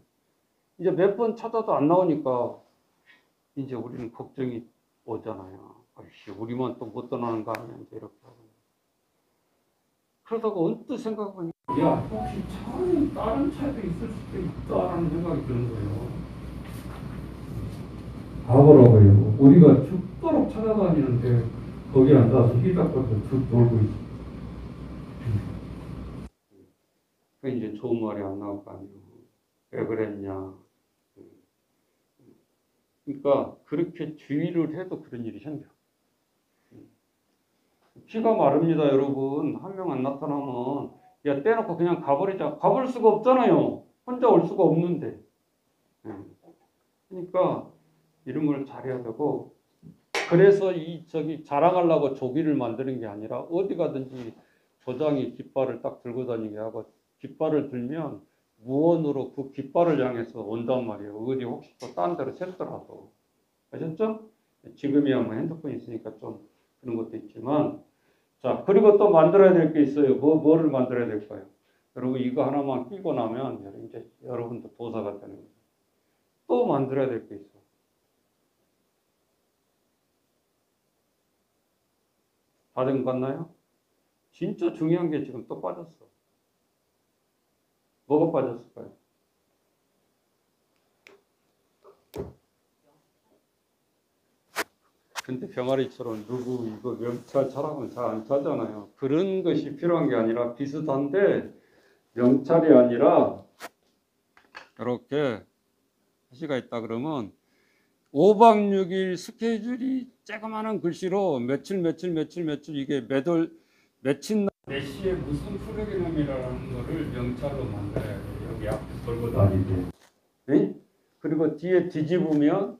이제 몇 번 찾아도 안 나오니까 이제 우리는 걱정이 오잖아요. 아이씨, 우리만 또 못 떠나는 거 아니야, 이제 이렇게 하고. 그러다가 언뜻 생각해보니까 야, 혹시 차는 다른 차도 있을 수도 있다라는 생각이 드는 거예요. 가보라고요. 우리가 죽도록 찾아다니는데 거기 앉아서 휘닥거리고 쭉 놀고 있어. 그 이제 좋은 말이 안 나올 거 아니에요. 왜 그랬냐. 그러니까 그렇게 주의를 해도 그런 일이 생겨. 피가 마릅니다, 여러분. 한 명 안 나타나면 야, 떼놓고 그냥 가버리자. 가볼 수가 없잖아요. 혼자 올 수가 없는데. 그러니까 이런 걸 잘해야 되고, 그래서 자랑하려고 조기를 만드는 게 아니라 어디 가든지 조장이 깃발을 딱 들고 다니게 하고, 깃발을 들면 무언으로 그 깃발을 향해서 온단 말이에요. 어디 혹시 또 딴 데로 샜더라도. 아셨죠? 지금이야 뭐 핸드폰이 있으니까 좀 그런 것도 있지만, 자, 그리고 또 만들어야 될 게 있어요. 뭐를 만들어야 될까요? 여러분, 이거 하나만 끼고 나면 이제 여러분도 도사가 되는 거예요. 또 만들어야 될 게 있어. 다 된 것 같나요? 진짜 중요한 게 지금 또 빠졌어. 뭐가 빠졌을까요? 근데 병아리처럼 누구 이거 명찰 차라고는 잘 안 차잖아요. 그런 것이 필요한 게 아니라 비슷한데 명찰이 아니라 이렇게 시가 있다 그러면 5박 6일 스케줄이 조그마한 글씨로 며칠 이게 며칠 몇 시에 무슨 프로그램이라는 거를 명찰로 만들어야 돼요. 여기 앞에 걸고 다니게. 네? 그리고 뒤에 뒤집으면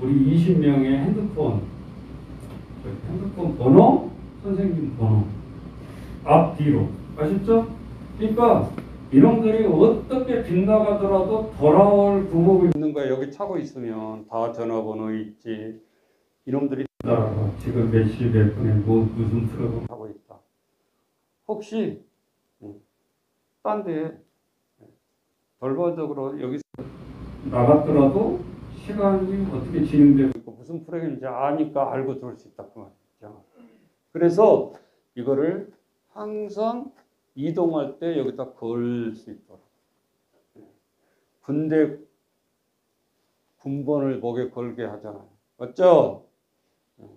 우리 20명의 핸드폰 번호, 선생님 번호 앞뒤로 아셨죠? 그러니까 이놈들이 어떻게 빗나가더라도 돌아올 구멍이 있는 거야. 여기 차고 있으면 다 전화번호 있지. 이놈들이 따라가 지금 몇 시 몇 분에 무슨 프로그램 하고 있다. 혹시 딴 데 결과적으로 여기서 나갔더라도 시간이 어떻게 진행되고 있고 무슨 프로그램인지 아니까 알고 들을 수 있다 그 말이죠. 그래서 이거를 항상 이동할 때 여기다 걸 수 있도록. 군대 군번을 목에 걸게 하잖아요. 맞죠?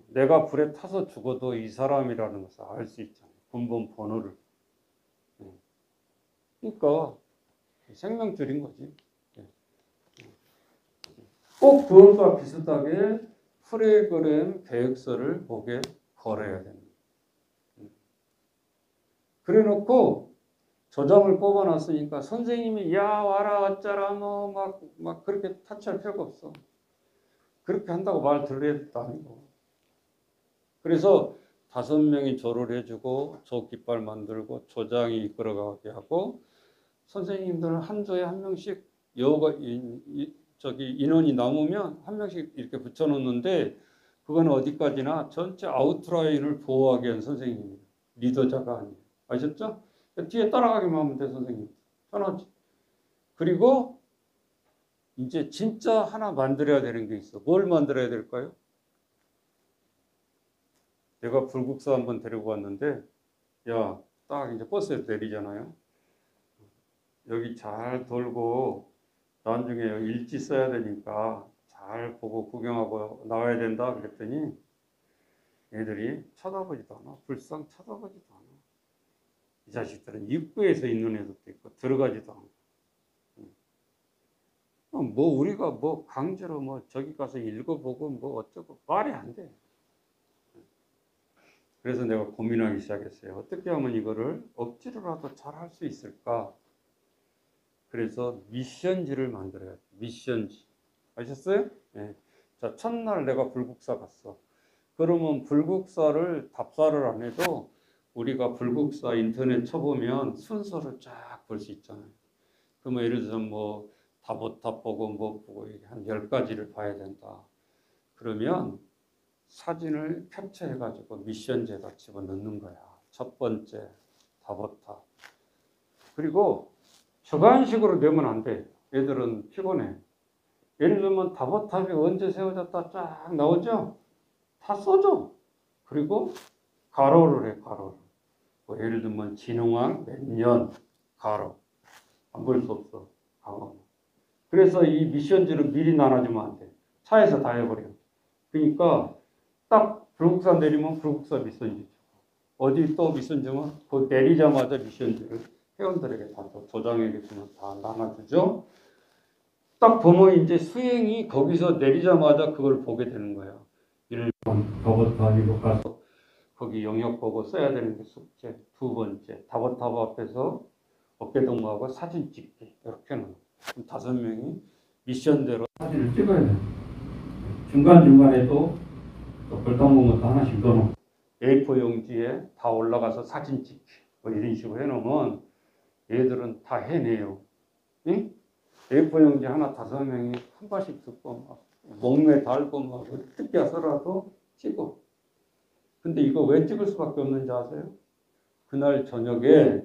내가 불에 타서 죽어도 이 사람이라는 것을 알 수 있잖아요. 군번 번호를. 그러니까 생명줄인 거지. 꼭 그것과 비슷하게 프로그램 계획서를 목에 걸어야 됩니다. 그래 놓고 조장을 뽑아놨으니까 선생님이 야 와라 어쩌라 뭐 막 그렇게 타치할 필요가 없어. 그렇게 한다고 말 들을 애도 아니고. 그래서 5명이 조를 해주고 조 깃발 만들고 조장이 이끌어가게 하고 선생님들은 한 조에 한 명씩 저기 인원이 남으면 한 명씩 이렇게 붙여놓는데 그건 어디까지나 전체 아웃라인을 보호하기 위한 선생님이에요. 리더자가 아니에요. 아셨죠? 뒤에 따라가기만 하면 돼 선생님. 편하지. 그리고 이제 진짜 하나 만들어야 되는 게 있어. 뭘 만들어야 될까요? 내가 불국사 한번 데리고 왔는데 야, 딱 이제 버스에서 내리잖아요. 여기 잘 돌고 나중에 여기 일지 써야 되니까 잘 보고 구경하고 나와야 된다 그랬더니 애들이 쳐다보지도 않아. 불쌍 쳐다보지도 않아. 이 자식들은 입구에서 있는 애들도 있고 들어가지도 않고. 뭐 우리가 뭐 강제로 뭐 저기 가서 읽어보고 뭐 어쩌고 말이 안 돼. 그래서 내가 고민하기 시작했어요. 어떻게 하면 이거를 억지로라도 잘 할 수 있을까? 그래서 미션지를 만들어야 돼. 미션지. 아셨어요? 네. 자, 첫날 내가 불국사 갔어. 그러면 불국사를 답사를 안 해도 우리가 불국사 인터넷 쳐보면 순서를 쫙 볼 수 있잖아요. 그러면 예를 들어서 뭐 다보탑 보고 뭐 보고 한 10가지를 봐야 된다. 그러면 사진을 캡처해가지고 미션지에다 집어넣는 거야. 첫 번째 다보탑. 그리고 주관식으로 내면 안 돼. 애들은 피곤해. 예를 들면 다보탑이 언제 세워졌다 쫙 나오죠? 다 써줘. 그리고 가로를 해, 가로를. 뭐 예를 들면 진흥왕 몇 년, 가로. 안 볼 수 없어. 가로. 그래서 이 미션지를 미리 나눠주면 안 돼. 차에서 다 해버려. 그러니까 딱 불국사 내리면 불국사 미션지. 어디 또 미션 주면 그 내리자마자 미션지를 회원들에게 다 조장에게 주면 다 나눠주죠. 딱 보면 이제 수행이 거기서 내리자마자 그걸 보게 되는 거야. 1번 다보탑 이거 가서 거기 영역 보고 써야 되는 게 숙제. 2번째 다보탑 앞에서 어깨 동무하고 사진 찍기 이렇게는 5명이 미션대로 사진을 찍어야 돼. 중간중간에도 또 별당봉부터 하나씩 넣어놓고 A4 용지에 다 올라가서 사진 찍기 뭐 이런 식으로 해놓으면 얘들은 다 해내요. 응? A4 용지 하나 5명이 한 발씩 듣고 막 목매 달고 막 어떻게 해서라도 찍어. 근데 이거 왜 찍을 수밖에 없는지 아세요? 그날 저녁에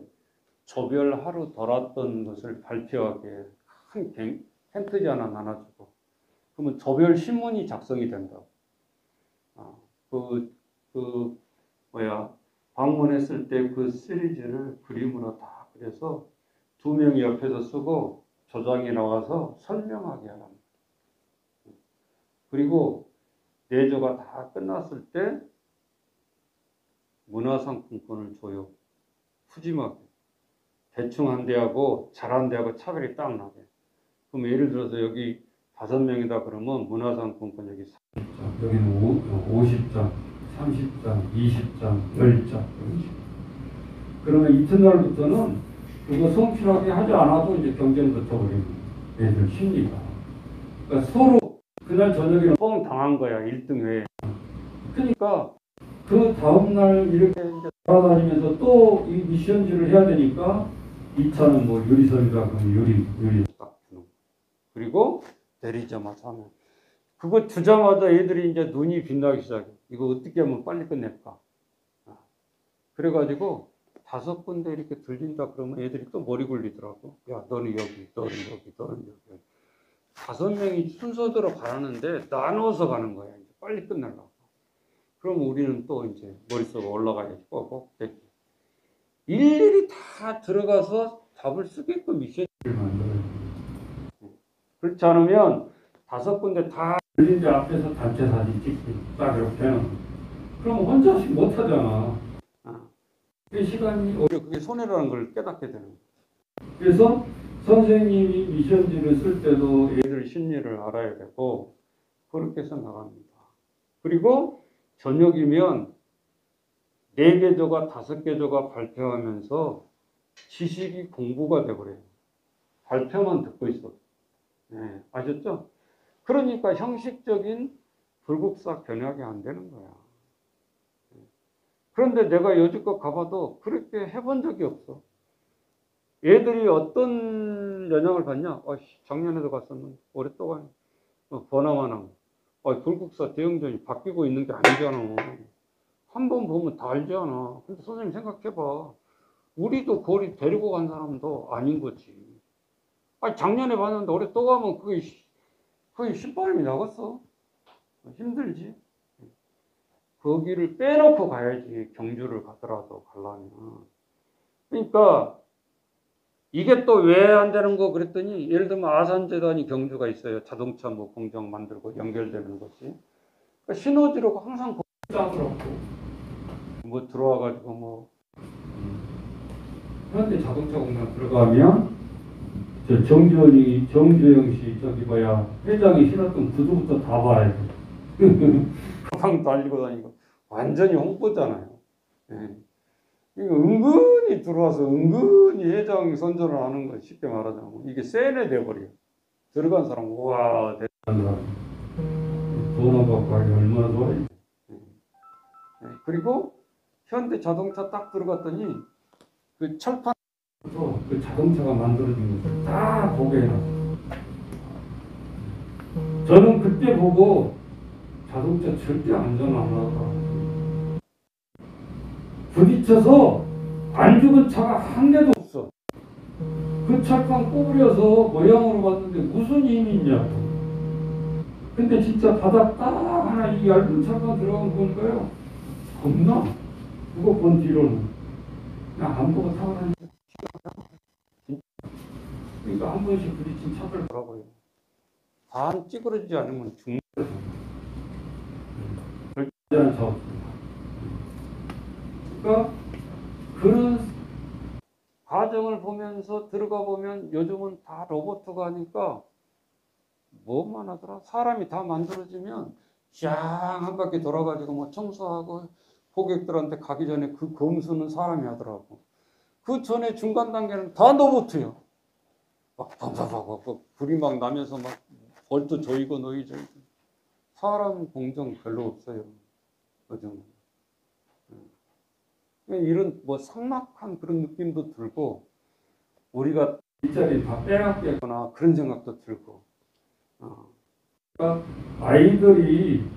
조별 하루 돌았던 것을 발표하게 큰 텐트지 하나 나눠주고 그러면 조별 신문이 작성이 된다고. 방문했을 때 그 시리즈를 그림으로 다 그려서 2명이 옆에서 쓰고 조장이 나와서 설명하게 하랍니다. 그리고 내조가 다 끝났을 때 문화상품권을 줘요. 푸짐하게. 대충 한 대하고 잘한 대하고 차별이 딱 나게. 그럼 예를 들어서 여기 5명이다 그러면 문화상품권 여기 30장, 여기는 50장, 30장, 20장, 10장. 그러면 이튿날부터는 그거 성실하게 하지 않아도 이제 경쟁 붙어버리는 애들 심리가. 그러니까 서로 그날 저녁에는 뻥 당한 거야. 1등 외에. 그러니까 그 다음날 이렇게 이제 돌아다니면서 또 이 미션지를 해야 되니까 2차는 뭐 요리설이다 그러면 요리 딱 주는 거. 그리고 내리자마자 하면 그거 주자마자 애들이 이제 눈이 빛나기 시작해. 이거 어떻게 하면 빨리 끝낼까? 그래가지고 5군데 이렇게 들린다 그러면 애들이 또 머리 굴리더라고. 야, 너는 여기, 너는 여기, 너는 여기. 5명이 순서대로 가라는데 나눠서 가는 거야. 이제 빨리 끝내려고. 그럼 우리는 또 이제 머릿속에 올라가야지. 꼭 일일이 다 들어가서 답을 쓰게끔 미션을 만들어야 돼. 그렇지 않으면 5군데 다 들린 데 앞에서 단체 사진 찍기 딱 이렇게 해놓은 그럼 혼자씩 못하잖아. 그 시간이 오히려 그게 손해라는 걸 깨닫게 되는 거예요. 그래서 선생님이 미션지를 쓸 때도 애들 심리를 알아야 되고 그렇게 해서 나갑니다. 그리고 저녁이면 4개 조가 5개 조가 발표하면서 지식이 공부가 돼버려요. 발표만 듣고 있어. 네, 아셨죠? 그러니까 형식적인 불국사 견학이 안 되는 거야. 그런데 내가 여지껏 가봐도 그렇게 해본 적이 없어. 얘들이 어떤 영향을 받냐? 작년에도 갔었는데 올해 또 가네. 번화만 불국사 대형전이 바뀌고 있는 게 아니잖아. 한 번 보면 다 알잖아. 근데 선생님 생각해봐. 우리도 거리 데리고 간 사람도 아닌 거지. 작년에 봤는데 올해 또 가면 거의 신바람이 나갔어. 힘들지. 거기를 빼놓고 가야지. 경주를 가더라도 가려면. 그러니까 이게 또 왜 안 되는 거 그랬더니 예를 들면 아산재단이 경주가 있어요. 자동차 뭐 공장 만들고 연결되는 것이. 그러니까 신호지로 항상 짜더라고. 뭐 들어와가지고 뭐 현대 자동차 공장 들어가면 저 정주영 씨 회장이 신었던 구두부터 다 봐야 돼. 가방 달리고 다니고 완전히 홍보잖아요. 예. 이거 은근히 들어와서 은근히 회장 선전을 하는 거 쉽게 말하자면 이게 세뇌 돼버려. 들어간 사람 우와 대단한 사람. 돈 받고 하기 얼마나 좋아요. 그리고 현대 자동차 딱 들어갔더니 그 철판 그 자동차가 만들어진 것을 다 보게 해놨어. 저는 그때 보고 자동차 절대 안전 안 하더라고요. 부딪혀서 안 죽은 차가 한 대도 없어. 그 철판 꼬부려서 모양으로 봤는데 무슨 힘이 있냐고. 근데 진짜 바닥 딱 하나 이 얇은 철판 들어간 거 보니까요. 겁나? 그거 본 뒤로는 그냥 안 보고 타고 다니는. 그러니까 한 번씩 부딪힌 차들 더라고요. 반 찌그러지지 않으면 죽는 거죠. 절대 안 차 없습니다. 그러니까 그런 과정을 보면서 들어가 보면 요즘은 다 로봇가 하니까 뭐만 하더라? 사람이 다 만들어지면 쫙 한 바퀴 돌아가지고 뭐 청소하고 고객들한테 가기 전에 그 검수는 사람이 하더라고. 그 전에 중간 단계는 다 로봇이에요. 막 불이 막 나면서 막 벌도 조이고 노이 조이고. 사람 공정 별로 없어요. 요즘은. 이런 뭐 삭막한 그런 느낌도 들고 우리가 뒷자리 다 빼앗겠거나 그런 생각도 들고. 그러니까 아이들이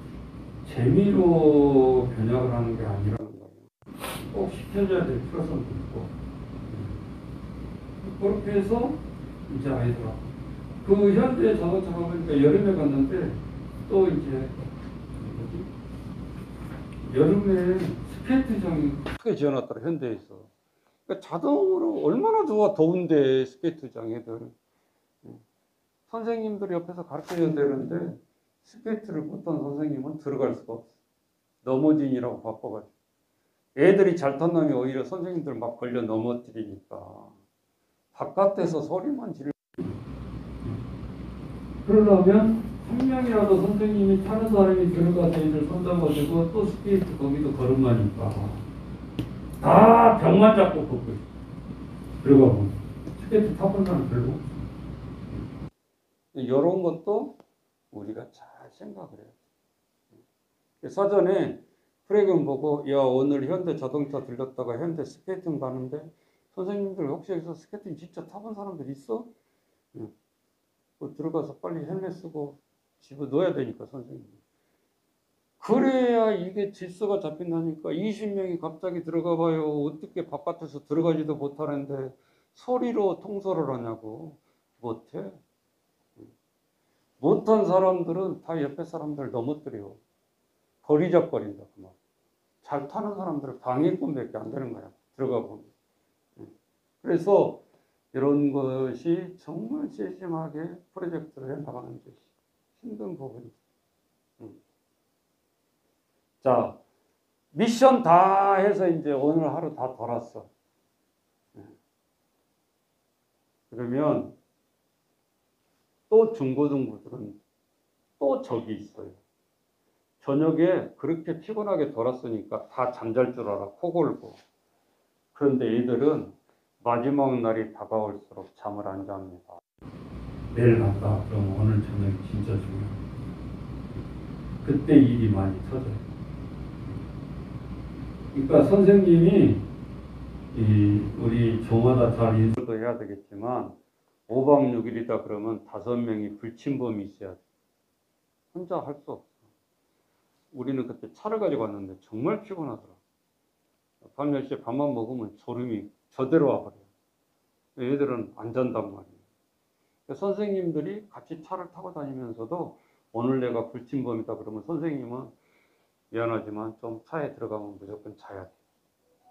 재미로 변형을 하는 게 아니라는 거예요. 꼭 시켜줘야 될 필요성도 있고. 그렇게 해서 이제 아이들하고 그 현대 자동차 가보니까 여름에 갔는데 또 이제 여름에 스케이트장이 크게 지어놨더라 현대에서. 그러니까 자동으로 얼마나 좋아. 더운데 스케이트장 애들. 선생님들 옆에서 가르쳐야 되는데 스케이트를 못한 선생님은 들어갈 수가 없어. 넘어지느라고 바빠가지고. 애들이 잘 탄 놈이 오히려 선생님들 막 걸려 넘어뜨리니까 바깥에서 소리만 지르고. 그러려면 한 명이라도 선생님이 타는 사람이 들어가서 애들 손잡아주고 또 스케이트 거기도 걸음마니까 다 벽만 잡고 걷고 있어. 들어가 보면 스케이트 타본 사람 별로 없어. 이런 것도 우리가 잘 생각을 해야 돼. 사전에 프레그램 보고 야 오늘 현대 자동차 들렸다가 현대 스케이팅 가는데 선생님들 혹시 여기서 스케이팅 진짜 타본 사람들 있어? 들어가서 빨리 헬멧 쓰고 집어 넣어야 되니까 선생님. 그래야 이게 질서가 잡힌다니까. 20명이 갑자기 들어가 봐요. 어떻게 바깥에서 들어가지도 못하는데 소리로 통솔을 하냐고. 못해. 못한 사람들은 다 옆에 사람들 넘어뜨려. 버리적거린다. 그만. 잘 타는 사람들은 방해꾼밖에 안 되는 거야. 들어가 보면. 그래서 이런 것이 정말 세심하게 프로젝트를 해 나가는 것이 힘든 부분이죠. 자, 미션 다 해서 이제 오늘 하루 다 돌았어. 그러면 또 중고등부들은 또 적이 있어요. 저녁에 그렇게 피곤하게 돌았으니까 다 잠잘 줄 알아. 코 골고. 그런데 애들은 마지막 날이 다가올수록 잠을 안 잡니다. 내일 갔다 그럼 오늘 저녁이 진짜 중요해. 그때 일이 많이 터져요. 그러니까 선생님이 우리 조마다 잘 인솔도 해야 되겠지만 5박 6일이다 그러면 5명이 불침범이 있어야 돼. 혼자 할 수 없어. 우리는 그때 차를 가지고 왔는데 정말 피곤하더라. 밤 10시에 밥만 먹으면 졸음이 저대로 와버려요. 얘들은 안 잔단 말이에요. 선생님들이 같이 차를 타고 다니면서도 오늘 내가 불침범이다 그러면 선생님은 미안하지만 좀 차에 들어가면 무조건 자야 돼.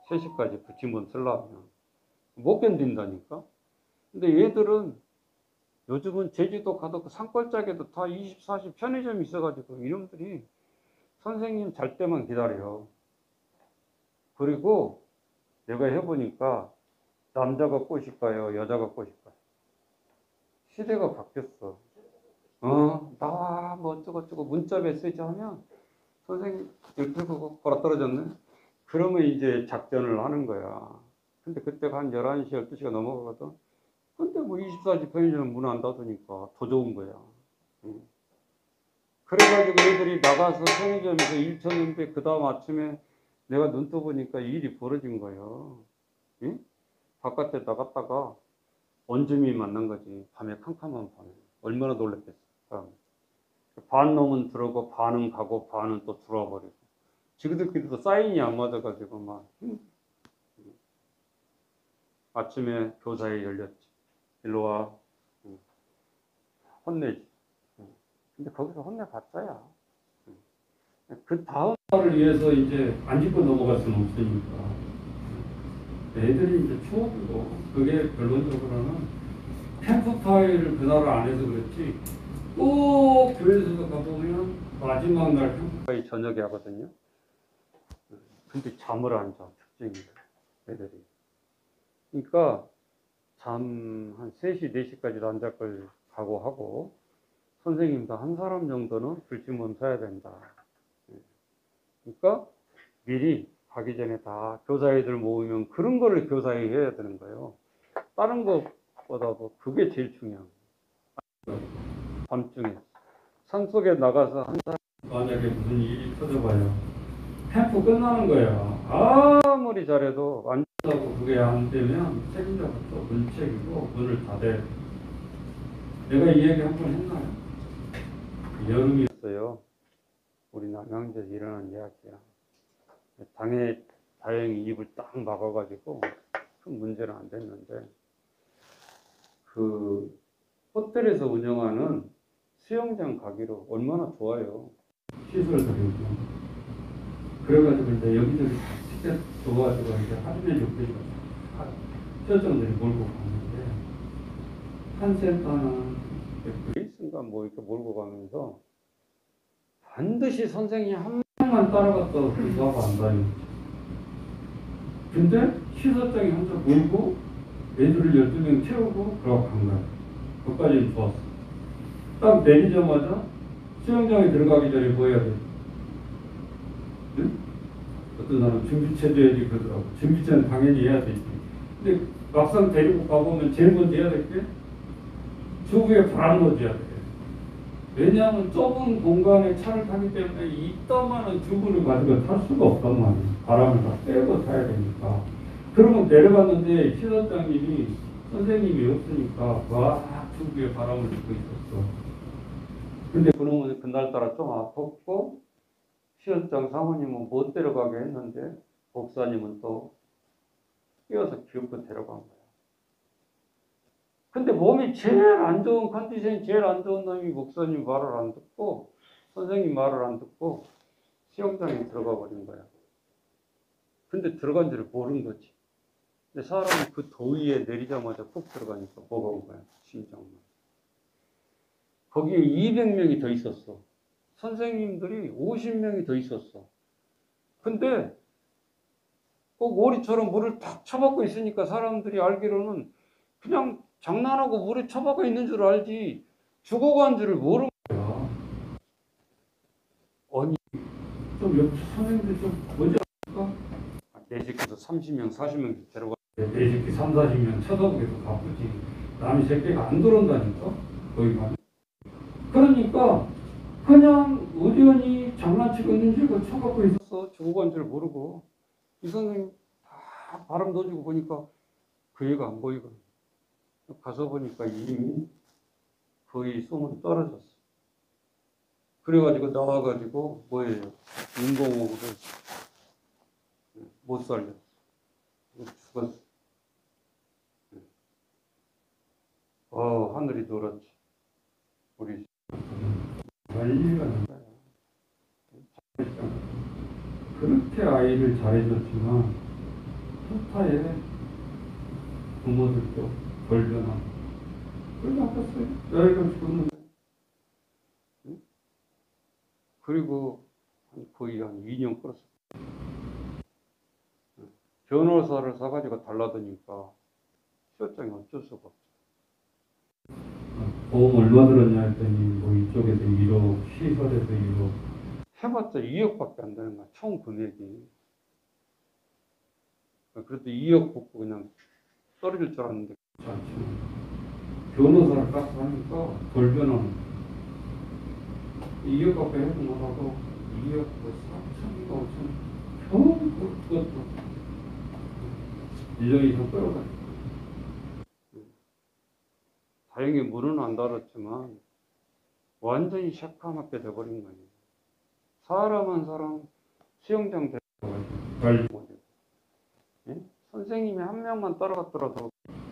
3시까지 불침범 쓰려면 못 견딘다니까. 근데 얘들은 요즘은 제주도 가도 그 산골짜기에도 다 24시 편의점이 있어가지고 이놈들이 선생님 잘 때만 기다려. 그리고 내가 해보니까 남자가 꼬실까요? 여자가 꼬실까요? 시대가 바뀌었어. 나와 뭐 어쩌고저쩌고 문자 메시지 하면 선생님 이렇게 걸어 떨어졌네. 그러면 이제 작전을 하는 거야. 근데 그때가 한 11시, 12시가 넘어가거든. 근데 뭐 24시 편의점 문 안 닫으니까 더 좋은 거야. 그래가지고 애들이 나가서 편의점에서 일 쳤는데 그 다음 아침에 내가 눈 떠보니까 일이 벌어진 거예요. 응? 바깥에 나갔다가 원주민 만난 거지. 밤에 캄캄한 밤에. 얼마나 놀랬겠어. 반 놈은 들어오고 반은 가고 반은 또 들어와 버리고. 지그들끼리도 사인이 안 맞아가지고 막 아침에 교사에 열렸지. 일로 와. 혼내지. 근데 거기서 혼내봤자야. 그 다음 날을 위해서 이제 안 짚고 넘어갈 수는 없으니까. 애들이 이제 추억이고, 그게 결론적으로는 캠프파이를 그날 안 해서 그렇지, 꼭 교회에서도 가보면 마지막 날 캠프파이 저녁에 하거든요. 근데 잠을 안 자, 특징이에요, 애들이. 그러니까 잠 한 3시, 4시까지도 안 잘 걸 각오하고, 선생님도 한 사람 정도는 불침범 사야 된다. 그러니까 미리 가기 전에 다 교사애들 모으면 그런 거를 교사에 해야 되는 거예요. 다른 것보다도 그게 제일 중요한 거예요. 밤중에 산속에 나가서 한 사람 만약에 무슨 일이 터져봐요. 캠프 끝나는 거야. 아무리 잘해도 안 된다고 그게 안 되면 책임자가 또 문책이고 문을 닫아야 돼. 내가 이 얘기 한 번 했나요? 여름이었어요. 우리 남양주에서 일어난 이야기야. 당에 다행히 입을 딱 막아가지고 큰 문제는 안 됐는데, 그 호텔에서 운영하는 수영장 가기로 얼마나 좋아요. 시설도 되고. 그래가지고 이제 여기저기 티켓 줘가지고 이제 하루에 600원 수영장들이 몰고 가는데, 한 센터는 레이슨가 뭐 이렇게 몰고 가면서 반드시 선생님이 한 명만 따라갔다고 공부하고 안 다니는 거죠. 근데 시설장이 혼자 몰고 애들을 12명 채우고 그러고 간 거야. 그것까지는 좋았어. 딱 내리자마자 수영장에 들어가기 전에 뭐 해야 돼? 응? 어떤 사람은 준비체도 해야 돼 그러더라고. 준비체는 당연히 해야 되지. 근데 막상 데리고 가보면 제일 먼저 해야 될 게 주부에 바람 넣어줘야 돼. 왜냐하면 좁은 공간에 차를 타기 때문에 이따만한 주부를 가지고 탈 수가 없단 말이야. 바람을 다 빼고 타야 되니까. 그러면 내려갔는데 시설장님이 선생님이 없으니까 와 주부에 바람을 넣고 있었어. 근데 그놈은 그날따라 좀 아팠고 시설장 사모님은 못 데려가게 했는데 목사님은 또 뛰어서 기어코 데려간 거야. 근데 몸이 제일 안 좋은 컨디션이 제일 안 좋은 놈이 목사님 말을 안 듣고 선생님 말을 안 듣고 수영장에 들어가 버린 거야. 근데 들어간 줄을 모른 거지. 근데 사람이 그 더위에 내리자마자 푹 들어가니까 뭐가 온 거야, 심장만. 거기에 200명이 더 있었어. 선생님들이 50명이 더 있었어. 근데 꼭 오리처럼 물을 탁 쳐박고 있으니까 사람들이 알기로는 그냥 장난하고 물에 처박아 있는 줄 알지 죽어간 줄을 모르는 거야. 아니 좀 옆 선생님들 좀 보지 않을까? 내 새끼도 30명, 40명 데려가. 내 새끼 3, 40명 쳐다보기도 바쁘지. 남의 새끼가 안 들어온다니까? 거기 가면. 그러니까 그냥 의견이 장난치고 있는지 그 쳐갖고 있었어. 죽어간 줄 모르고 이 선생님 다 바람 넣어주고 보니까 그 애가 안 보이거든. 가서 보니까 이미 거의 소문 떨어졌어. 그래가지고 나와가지고 뭐예요? 인공호흡을 못 살렸어. 죽었어. 하늘이 노랗지. 우리 난리가 난 거야. 잘했잖아. 그렇게 아이를 잘해줬지만 후타에 부모들도 덜 변하고 그래서 아팠어요. 여기가 죽었는데. 그리고 거의 한 2년 끌었어. 변호사를 사가지고 달라드니까 시어장이 어쩔 수가 없어. 보험 얼마 들었냐 했더니 뭐 이쪽에서 1억, 시설에서 1억. 해봤자 2억밖에 안 되는 거야. 총 금액이. 그래도 2억 받고 그냥 떨어질 줄 알았는데. 그렇지 않죠. 변호사를 딱 하니까 덜 변하는 2억 갖고 해도 못하고 2억 뭐 4천인가 5천 겨우 그것도 1년 이상 끌어가니까. 다행히 물은 안 달았지만 완전히 새까맣게 돼버린 거예요. 사람 한 사람 수영장 빨리 예? 선생님이 한 명만 따라갔더라도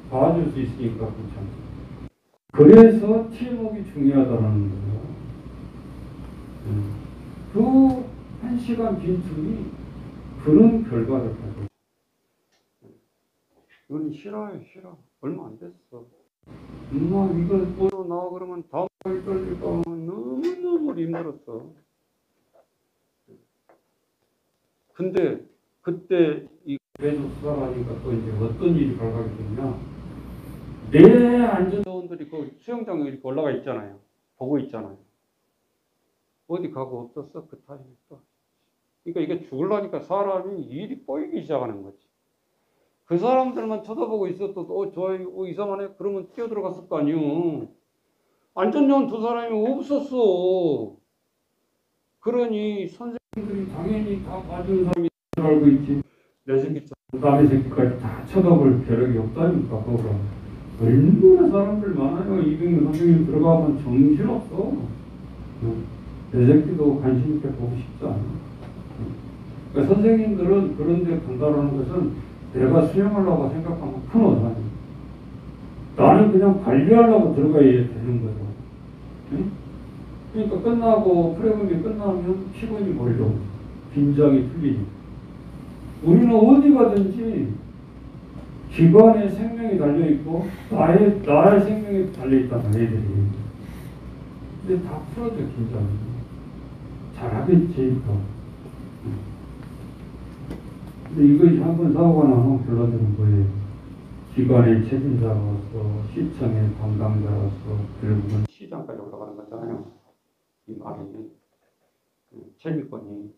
봐줄 수 있으니까 괜찮죠. 그래서 팀워크가 중요하다는 거예요. 그 1시간 빈틈이 그런 결과를 가져. 이건 싫어요, 싫어. 얼마 안 됐어. 엄마 이거 보러 나와 그러면 다음 달 떨릴까 너무너무 힘들었어. 근데 그때 이 계속 수사하니까 또 이제 어떤 일이 발각이 되냐. 내 안전요원들이 그 수영장에 이렇게 올라가 있잖아요. 보고 있잖아요. 어디 가고 없었어 그 타임에 또. 그러니까 이게 죽으려니까 사람이 일이 꼬이기 시작하는 거지. 그 사람들만 쳐다보고 있어도 저 이상하네 그러면 뛰어들어갔을 거 아니요. 안전요원 두 사람이 없었어. 그러니 선생님들이 당연히 다 봐주는 사람이 알고 있지. 내 새끼 남의 새끼까지 다 쳐다볼 벼락이 없다니까. 그거 얼마나 사람들 많아요. 200명 선생님 들어가면 정신없어. 내 새끼도 관심 있게 보고 싶지 않아. 그러니까 선생님들은 그런 데 간다라는 것은 내가 수영하려고 생각하면 큰 오산이야. 나는 그냥 관리하려고 들어가야 되는 거죠. 응? 그러니까 끝나고 프로그램이 끝나면 피곤이 몰려. 긴장이 풀리니. 우리는 어디 가든지 기관의 생명이 달려있고 나의 생명이 달려있단 애들이. 근데 다 풀어져 긴장이. 잘하겠지 또. 근데 이것이 한번 사고가 나면 결론은 뭐예요? 기관의 책임자로서 시청의 담당자로서 결국은 시장까지 올라가는 거잖아요. 이 말이 재미권이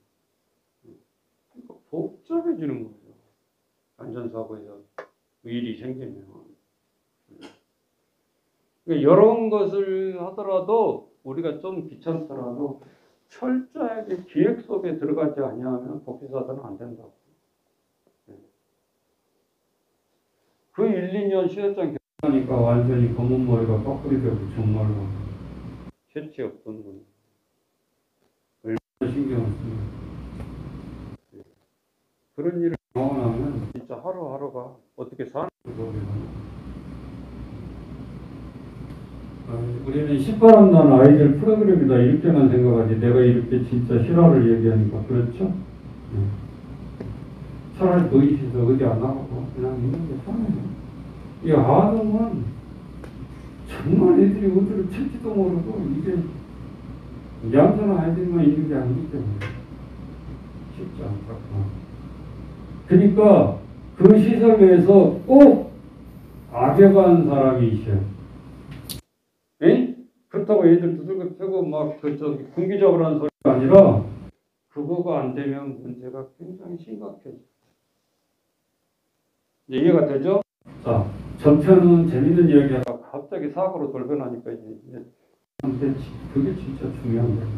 그러니까 복잡해지는 거예요. 안전사고에서 일이 생기면 그러니까 이런 것을 하더라도 우리가 좀 귀찮더라도 철저하게 기획 속에 들어가지 아니하면 복지사들은 안 된다고. 그 1, 2년 시설장 하니까 완전히 검은 머리가 빡빡이 되고 정말로 채취 없던 분. 얼마나 신경을 쓰냐. 그런 일을 경험하면 진짜 하루하루가 어떻게 사는 우리는 신바람 난 아이들 프로그램이다 이렇게만 생각하지 내가 이렇게 진짜 실화를 얘기하니까 그렇죠? 차라리 너희시서 어디 안 나가고 그냥 있는 게 편해요. 이 아동은 정말 애들이 어디를 칠지도 모르고 이게 얌전한 아이들만 있는 게 아니기 때문에 쉽지 않다. 그러니까 그 시설 내에서 꼭 악역한 사람이 있어요. 에? 그렇다고 애들 두들겨 패고 막 저기 군기적으로 하는 소리가 아니라 그거가 안 되면 문제가 굉장히 심각해져. 이해가 되죠? 자, 전편은 재밌는 이야기하다가 갑자기 사고로 돌변하니까 이제 그게 진짜 중요한 거예요.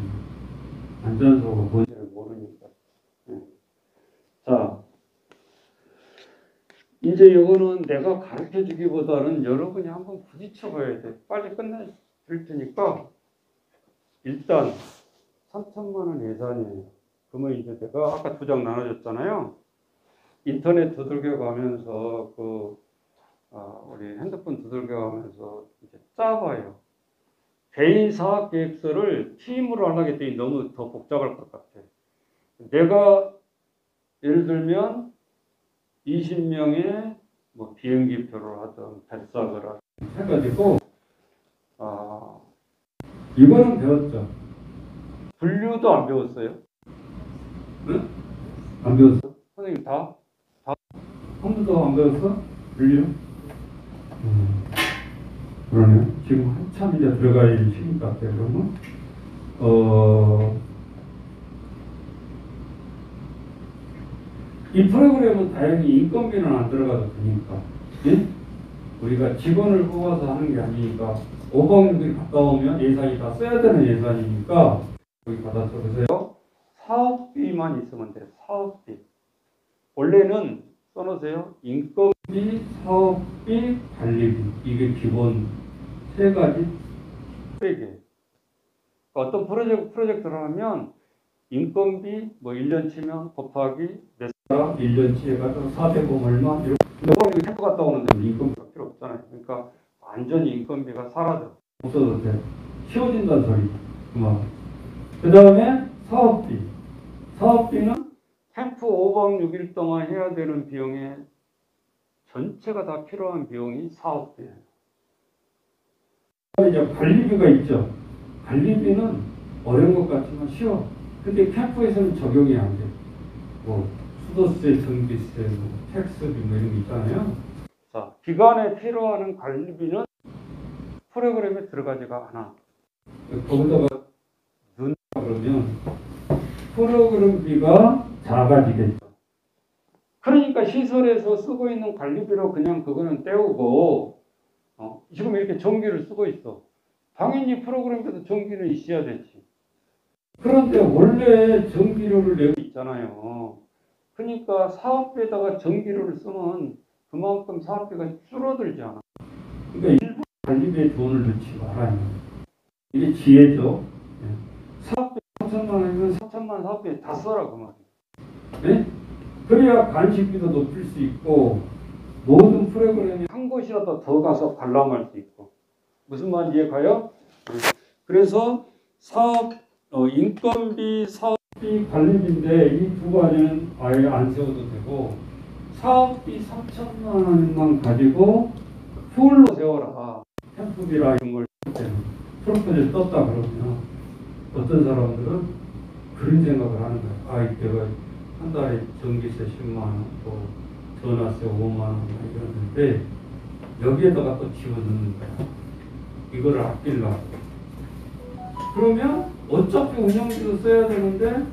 안전사고가 뭔지를 모르니까. 네. 자, 이제 이거는 내가 가르쳐 주기보다는 여러분이 한번 부딪혀 봐야 돼. 빨리 끝낼 테니까 일단 3천만 원 예산이에요. 그러면 이제 내가 아까 두 장 나눠줬잖아요. 인터넷 두들겨 가면서 우리 핸드폰 두들겨 가면서 이제 짜봐요. 개인 사업 계획서를 팀으로 하려고 했더니 너무 더 복잡할 것 같아. 내가 예를 들면 20명의 뭐 비행기표를 하든 배sak을 하든 해가지고 이거는 배웠죠. 분류도 안 배웠어요? 응? 안 배웠어? 선생님 다? 한 번도 안 배웠어? 분류? 그러네. 지금 한참 이제 들어갈 시기 같아요. 그러면 이 프로그램은 다행히 인건비는 안 들어가도 되니까, 예? 우리가 직원을 뽑아서 하는 게 아니니까 5박 6일 갔다 오면 예산이 다 써야 되는 예산이니까 여기 받아 써보세요. 사업비만 있으면 돼요. 사업비. 원래는 써놓으세요. 인건비, 사업비, 관리비. 이게 기본 세 가지 빼게. 어떤 프로젝트를 하면 인건비 뭐 1년 치면 곱하기 몇 사 1년 치해가지고 400억 얼마 이렇게 이거 캠프 갔다 오는데 인건비가 필요 없잖아요. 그러니까 완전히 인건비가 사라져. 없어도 돼. 쉬워진다는 소리. 그 다음에 사업비. 사업비는 캠프 5박 6일 동안 해야 되는 비용에 전체가 다 필요한 비용이 사업비예요. 이제 관리비가 있죠. 관리비는 어려운 것 같지만 쉬워. 근데 캠프에서는 적용이 안 돼. 뭐 수도세, 전기세, 뭐 텍스비 뭐 이런 게 있잖아요. 자, 기관에 필요한 관리비는 프로그램에 들어가지가 않아. 거기다가 넣는다 그러면 프로그램비가 작아지겠죠. 그러니까 시설에서 쓰고 있는 관리비로 그냥 그거는 떼우고 지금 이렇게 전기를 쓰고 있어. 당연히 프로그램에도 전기는 있어야 되지. 그런데 원래 전기료를 내고 있잖아요. 그러니까 사업비에다가 전기료를 쓰면 그만큼 사업비가 줄어들지 않아. 그러니까 일부 관리비에 돈을 넣지 말아요. 이게 지혜죠. 사업비 4천만 원이면 4천만 사업비에 다 써라 그 말이에요. 네? 그래야 간식비도 높일 수 있고 모든 프로그램이 한 곳이라도 더 가서 관람할 수 있고. 무슨 말인지 이해가요? 그래서 사업 인건비, 사업비, 관리비인데 이 두 가지는 아예 안 세워도 되고 사업비 3천만 원만 가지고 풀로 세워라. 캠프비라 이런 걸 프로포즈를 떴다 그러면 어떤 사람들은 그런 생각을 하는 거야. 아, 내가 한 달에 전기세 10만 원, 또 전화세 5만 원 이러는데 여기에다가 또 집어넣는 거야. 이거를 아끼려고. 그러면 어차피 운영비도 써야 되는데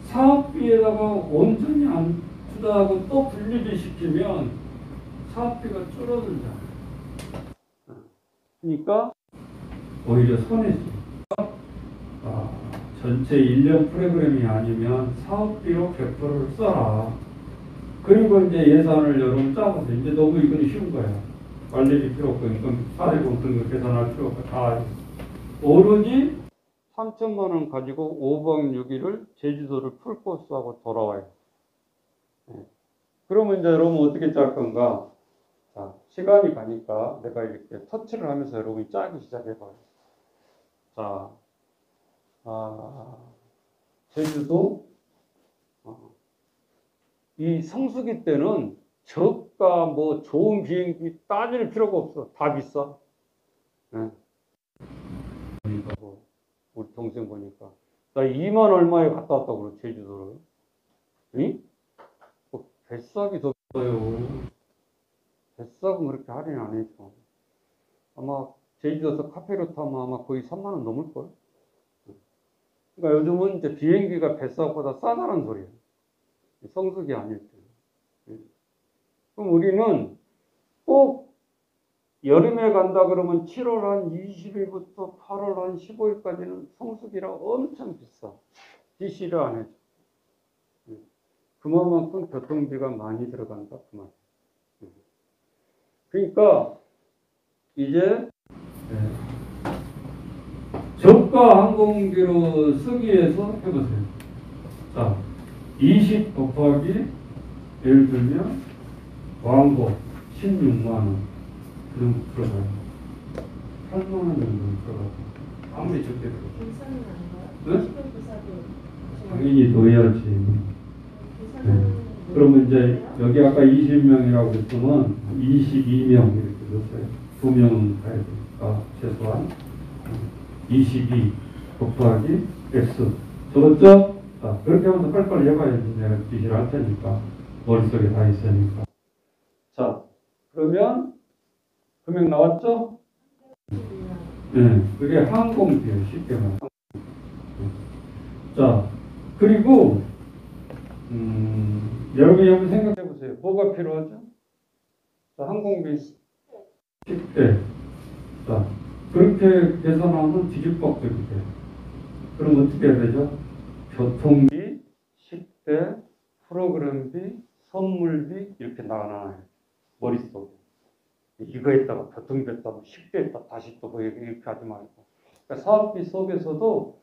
사업비에다가 온전히 안 투자하고 또 분리를 시키면 사업비가 줄어들잖아. 그러니까 오히려 손해지. 전체 1년 프로그램이 아니면 사업비로 100%를 써라. 그리고 이제 예산을 여러분 짜고서 이제 너무 이건 쉬운 거야. 관리비 필요 없고 인건비 사례공 그런 거 계산할 필요 없고 다 오로지 3천만 원 가지고 5박 6일을 제주도를 풀코스하고 돌아와요. 네. 그러면 이제 여러분 어떻게 짤 건가? 자, 시간이 가니까 내가 이렇게 터치를 하면서 여러분이 짜기 시작해봐요. 자, 제주도 이 성수기 때는 저가 뭐 좋은 비행기 따질 필요가 없어. 다 비싸. 네. 우리 동생 보니까 나 2만 얼마에 갔다 왔다고 그래 제주도를. 응? 뱃삭이 더 비싸요. 뱃삭은 그렇게 할인 안 해줘. 아마 제주도에서 카페로 타면 아마 거의 3만 원 넘을걸. 그러니까 요즘은 이제 비행기가 뱃사보다 싸다는 소리예요. 성수기 아닐 때. 그럼 우리는 꼭 여름에 간다 그러면 7월 한 20일부터 8월 한 15일까지는 성수기라 엄청 비싸. DC를 안 해줘. 그만큼 교통비가 많이 들어간다. 그만. 그러니까 이제 저가 항공기로 쓰기 위해서 해보세요. 자, 20 곱하기 예를 들면 왕복 16만 원 그 정도 들어가요. 8만 원 정도 들어가요. 아무리 적게 들어가요. 괜찮은 아닌가요? 네? 지금 비싸도 당연히 더 해야지. 계산은 그러면 이제 여기 아까 20명이라고 했으면 22명 이렇게 넣었어요. 2명은 가야 되니까 최소한 22 곱하기 x 적었죠? 자, 그렇게 하면서 빨리빨리 해봐야지. 내가 지시를 할 테니까 머릿속에 다 있으니까. 자, 그러면 금액 나왔죠? 네, 그게 항공비예요. 쉽게 말하면. 자, 그리고 여러분이 한번 생각해 보세요. 뭐가 필요하죠? 자, 항공비 10대. 자, 그렇게 계산하면 뒤집박죽이 돼요. 그럼 어떻게 해야 되죠? 교통비, 식대, 프로그램비, 선물비 이렇게 나눠요. 머릿속에. 이거에다가 교통비에다가 식대에다가 다시 또 뭐 이렇게 하지 말고. 그러니까 사업비 속에서도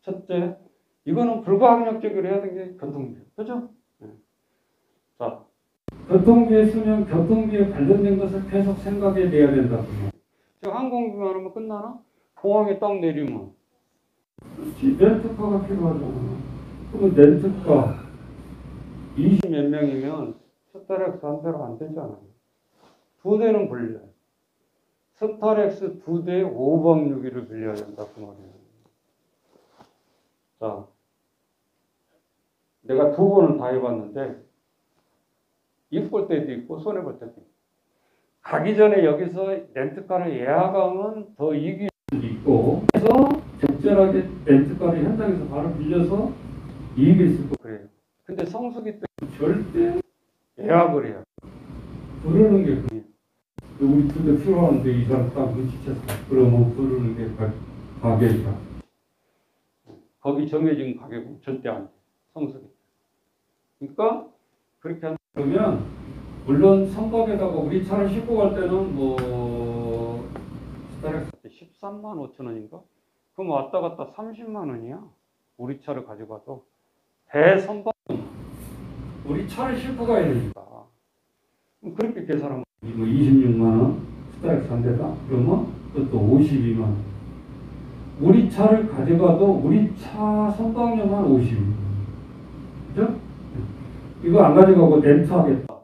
첫째, 이거는 불가항력적으로 해야 되는 게 교통비. 그죠? 네. 자, 교통비에 쓰면 교통비에 관련된 것을 계속 생각해 내야 된다. 지금 항공비만 하면 끝나나? 공항에 딱 내리면. 그렇지, 렌트카가 필요하잖아. 그러면 렌트카 20 몇 명이면 스타렉스 한 대로 안 되잖아요. 두 대는 빌려요. 스타렉스 두 대 5박 6일을 빌려야 된다. 그 말이에요. 자, 내가 두 번을 다 해봤는데 이쁠 때도 있고 손해볼 때도 있고 가기 전에 여기서 렌트카를 예약하면 더 이익이 있고 그래서 적절하게 렌트카를 현장에서 바로 빌려서 이익이 있을 거 그래요. 근데 성수기 때 절대 예약을 해요. 부르는 게 그게 우리 두 대 필요한데 이 사람 딱 눈치챘어. 그러면 부르는 게 가격이다. 거기 정해진 가격은 절대 안 돼. 성수기. 그러니까 그렇게 하면 물론 선박에다가 우리 차를 싣고 갈 때는 뭐 스타렉스 13만 5천 원인가? 그럼 왔다 갔다 30만 원이야. 우리 차를 가져가도 대선박 우리 차를 싣고 가야 되니까. 그럼 그렇게 계산하면 뭐 26만 원 스타렉스 한 대다. 그러면 그것도 52만 원. 우리 차를 가져가도 우리 차 선박료만 52만 원. 그죠? 이거 안 가져가고 렌트하겠다.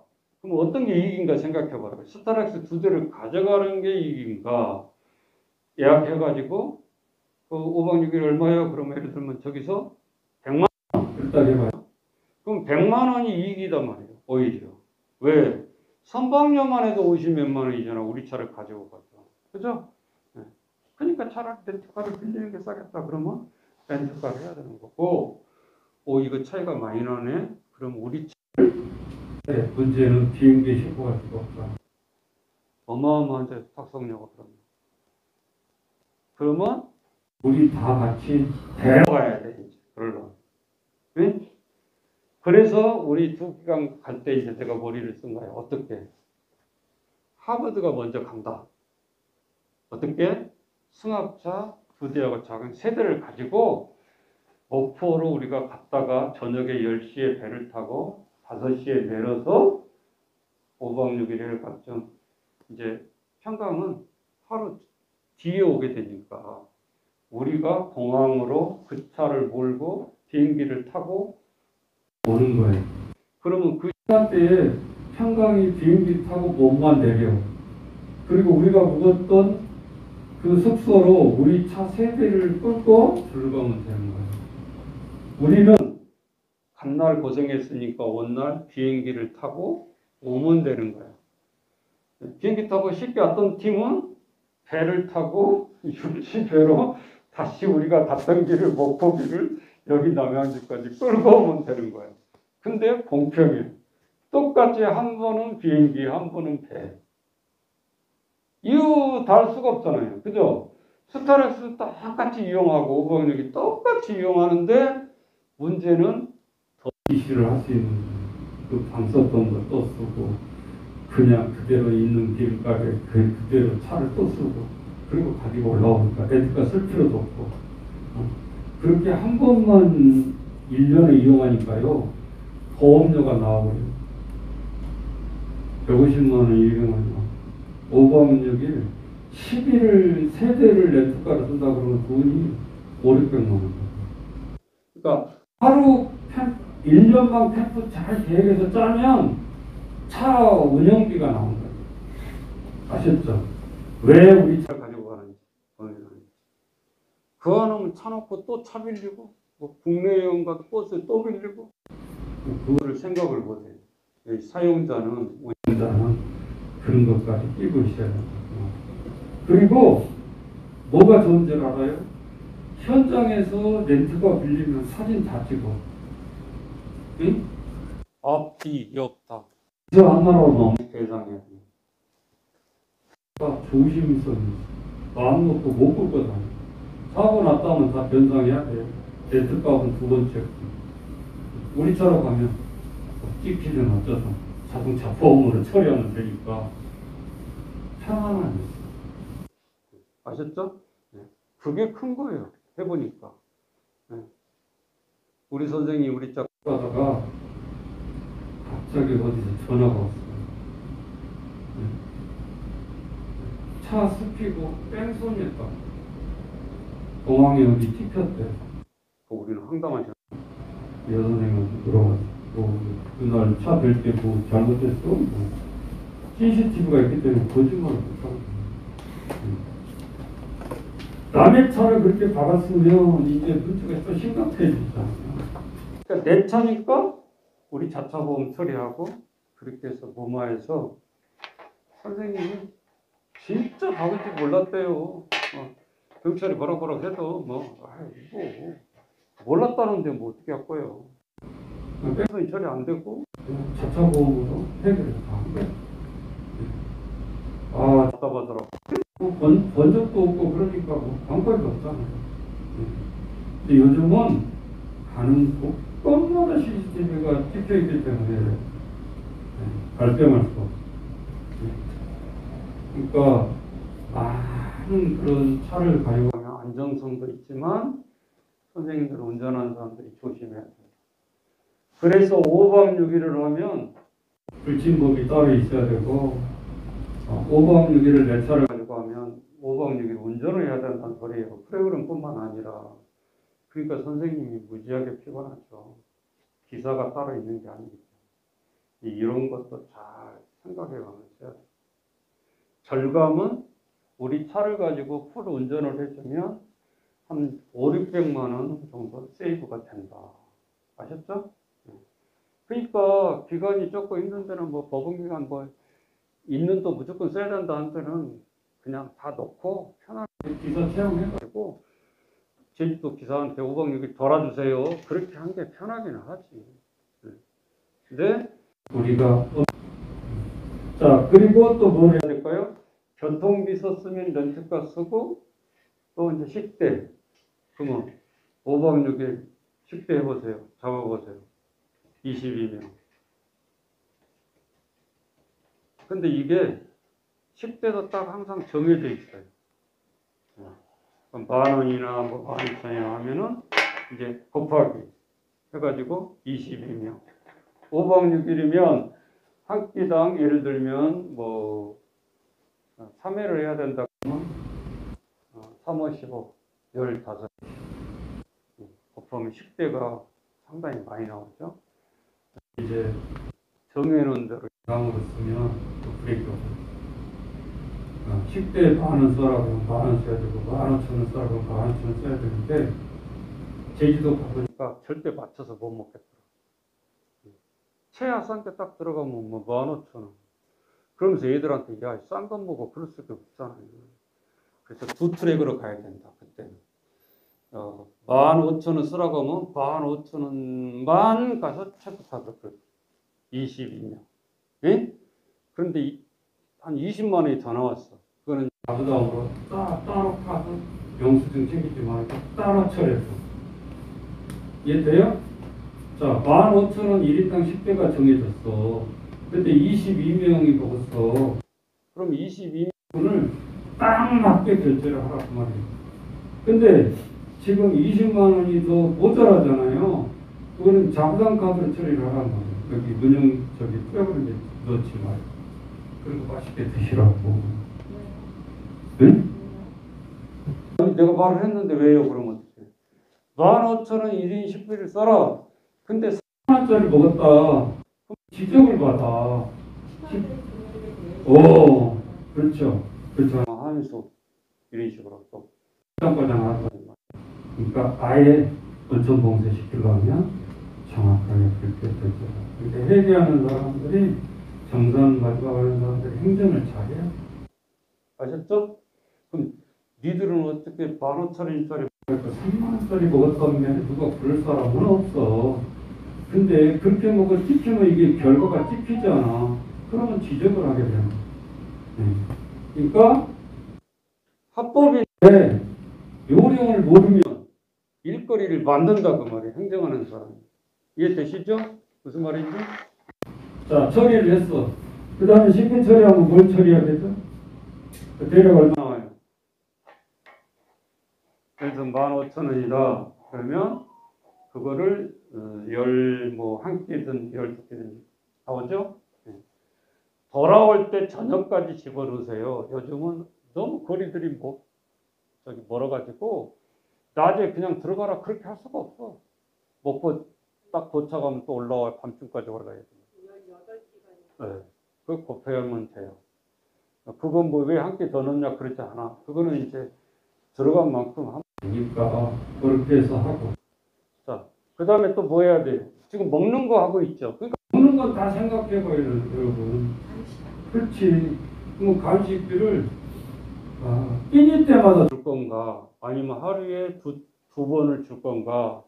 그럼 어떤 게 이익인가 생각해봐요. 스타렉스 두 대를 가져가는 게 이익인가? 예약해가지고 그 5박 6일 얼마예요? 그러면 예를 들면 저기서 100만 원 일단 해봐요. 그럼 100만 원이 이익이단 말이에요. 오히려. 왜? 선박료만 해도 50 몇만 원이잖아. 우리 차를 가지고 가서. 그죠? 네. 그러니까 차라리 렌트카를 빌리는 게 싸겠다. 그러면 렌트카를 해야 되는 거고 이거 차이가 많이 나네. 그럼 우리 네, 문제는 비행기에 싣고 갈 수가 없다. 어마어마한데 탁성료가 그러면 우리 다 같이 데려가야 돼. 이제 그러려면. 네? 그래서 우리 두 기간 갈 때 이제 내가 머리를 쓴 거예요. 어떻게? 하버드가 먼저 간다. 어떻게? 승합차 두 대하고 작은 세 대를 가지고 목포로 우리가 갔다가 저녁에 10시에 배를 타고 5시에 내려서 5박 6일을 갔죠. 이제 평강은 하루 뒤에 오게 되니까 우리가 공항으로 그 차를 몰고 비행기를 타고 오는 거예요. 그러면 그 시간대에 평강이 비행기 타고 몸만 내려. 그리고 우리가 묵었던 그 숙소로 우리 차 세 대를 끌고 들어가면 되는 거예요. 우리는 간날 고생했으니까 온날 비행기를 타고 오면 되는 거야. 비행기 타고 쉽게 왔던 팀은 배를 타고 육지배로 다시 우리가 갔던 길을 목포기를 여기 남양주까지 끌고 오면 되는 거예요. 근데 공평해. 똑같이 한 번은 비행기, 한 번은 배. 이유 다를 수가 없잖아요. 그죠? 스타렉스 똑같이 이용하고 오방역이 똑같이 이용하는데 문제는 더 이시를 할 수 있는 그 방석던 거 또 쓰고 그냥 그대로 있는 길가에 그대로 차를 또 쓰고 그리고 가지고 올라오니까 레드가 쓸 필요도 없고 그렇게 한 번만 1년에 이용하니까요 보험료가 나오고요 150만 원, 200만 원 오방역일 10일을 세대를 렌트카를 쓴다 그러면 돈이 500~600만 원. 그러니까 하루 1년만 캠프 잘 계획해서 짜면 차 운영비가 나온 거예요. 아셨죠? 왜 우리 차 가지고 가는지. 그 안하면 차 놓고 또 차 빌리고 뭐 국내 여행 가도 버스 또 빌리고 그거를 생각을 못해요. 사용자는 운전자는 그런 것까지 끼고 있어야 돼요. 그리고 뭐가 좋은 줄 알아요? 현장에서 렌트가 빌리면 사진 다 찍어. 응? 앞뒤 옆 다. 저 하나로 너무 대상이야. 조심히 있어. 마음 놓고 못 끌고 다녀. 사고 났다 하면 다 변상해야 돼. 렌트값은 두 번째. 우리처럼 가면 찍히든 어쩌든 자동차 보험으로 처리하면 되니까 편안하네. 아셨죠? 네. 그게 큰 거예요. 해보니까. 네. 우리 선생님이 우리 짝 가다가 갑자기 어디서 전화가 왔어요. 네. 차 습히고 뺑소니했다. 공항에 어디 찍혔대. 우리는 황당한 여선생님한테 물어봤어. 그날 차 댈 때 뭐 잘못했어? 뭐. CCTV가 있기 때문에 거짓말을 못하고. 남의 차를 그렇게 박았으면 이제 문제가 또 심각해지잖아요. 그러니까 내 차니까 우리 자차보험 처리하고 그렇게 해서 무마해서 선생님이 진짜 박을 줄 몰랐대요. 경찰이 뭐라 해도 뭐 몰랐다는데 뭐 어떻게 할 거예요. 뺑소니 처리 안 되고 자차보험으로 해결을 다 한 거예요. 아 답답하더라고. 본 적도 없고 그러니까 뭐 방법이 없잖아요. 근데 요즘은 가는 곳마다 CCTV가 찍혀있기 때문에 발뺌할 수 없어요. 그러니까 많은 그런 차를 가지고 가면 안정성도 있지만 선생님들 운전하는 사람들이 조심해야 돼요. 그래서 5박 6일을 하면 불침법이 따로 있어야 되고 5박 6일을 내 차를 가지고 하면 5박 6일 운전을 해야 된다는 소리예요. 프로그램뿐만 아니라. 그러니까 선생님이 무지하게 피곤하죠. 기사가 따로 있는 게 아니기 때문에. 이런 것도 잘 생각해 가면서 해야 돼요. 절감은 우리 차를 가지고 풀 운전을 해주면 한 500~600만 원 정도 세이브가 된다. 아셨죠? 그러니까 기간이 조금 힘든 데는 뭐 법원기간 뭐 있는 또 무조건 써야 된다는 데는 그냥 다 넣고 편하게 기사 채용해가지고 제주도 기사한테 5박 6일 돌아주세요. 그렇게 한 게 편하기는 하지. 근데 우리가 자 그리고 또 뭘 해야 될까요? 교통비 썼으면 렌트카 쓰고 또 이제 식대 그러면 5박 6일 식대 해보세요. 잡아보세요. 22명. 근데 이게 식대도 딱 항상 정해져 있어요. 10,000원이나 뭐 12,000원이나 하면은 이제 곱하기 해가지고 22명. 5박 6일이면 한 끼당 예를 들면 뭐 3회를 해야 된다 그러면 3, 5, 15, 15 곱하면 식대가 상당히 많이 나오죠. 이제 정해놓은 대로 양으로 쓰면 또 브레이크가 식대에 10,000원 써라고 하면 10,000원 써야 되고 15,000원 써라고 하면 15,000원 써야 되는데 제주도 가보니까 절대 맞춰서 못 먹겠더라. 최하 싼 게 딱 들어가면 뭐 15,000원. 그러면서 애들한테 야 싼 거 먹어 그럴 수도 없잖아요. 그래서 2트랙으로 가야 된다 그때는. 15,000원 쓰라고 하면 15,000원만 가서 체크카드 22명. 예? 그런데 한 20만 원이 더 나왔어. 그거는 가부담으로 따로 가서 영수증 챙기지 말고 따로 처리했어. 이해돼요? 자, 15,000원 1인당 10배가 정해졌어. 근데 22명이 먹었어. 그럼 22명을 딱 맞게 결제를 하라고 말이에요. 근데 지금 20만 원이 더 모자라잖아요. 그거는 자부담 카드로 처리를 하란 말이에요. 여기 은행 프로그램에 넣지 말고. 그리고 맛있게 드시라고. 응? 아니, 내가 말을 했는데 왜요? 그러면 어떡해? 15,000원 1인 10배를 써라. 근데 4만원짜리 먹었다. 그럼 지적을 받아. 오, 그렇죠. 그렇죠. 하면서 이런 식으로 또 과장 하는 거예요. 그러니까 아예 원천 봉쇄 시키려면 정확하게 그렇게 되죠. 그렇게 회계하는 사람들이 정산 마지막하는 사람들이 행정을 잘해요. 아셨죠? 그럼 니들은 어떻게 15,000원짜리 3만원짜리 먹었다면 누가 그럴 사람은 없어. 근데 그렇게 먹어 찍히면 이게 결과가 찍히잖아. 그러면 지적을 하게 되는 거야. 그러니까 합법인데 요령을 모르면 일거리를 만든다 그 말이에요. 행정하는 사람. 이해되시죠? 무슨 말인지? 자, 처리를 했어. 그 다음에 신분 처리하면 뭘 처리해야 되죠? 대략 얼마 나와요? 그래서 15,000원이다. 그러면 그거를 한 끼든 12끼든 나오죠? 돌아올 때 저녁까지 집어넣으세요. 요즘은 너무 거리들이 멀어가지고 낮에 그냥 들어가라 그렇게 할 수가 없어. 먹고 딱 도착하면 또 올라와요. 밤중까지 올라야 돼. 18시간. 네. 그거 곱하면 돼요. 그건 뭐 왜 한 끼 더 넣냐 그러지 않아. 그거는 이제 들어간 만큼 하면 되니까 그렇게 해서 하고. 자, 그 다음에 또 뭐 해야 돼? 지금 먹는 거 하고 있죠. 그러니까 먹는 건 다 생각해봐요, 여러분. 그렇지. 뭐 간식비를 끼니 때마다 줄 건가? 아니면 하루에 두 번을 줄 건가?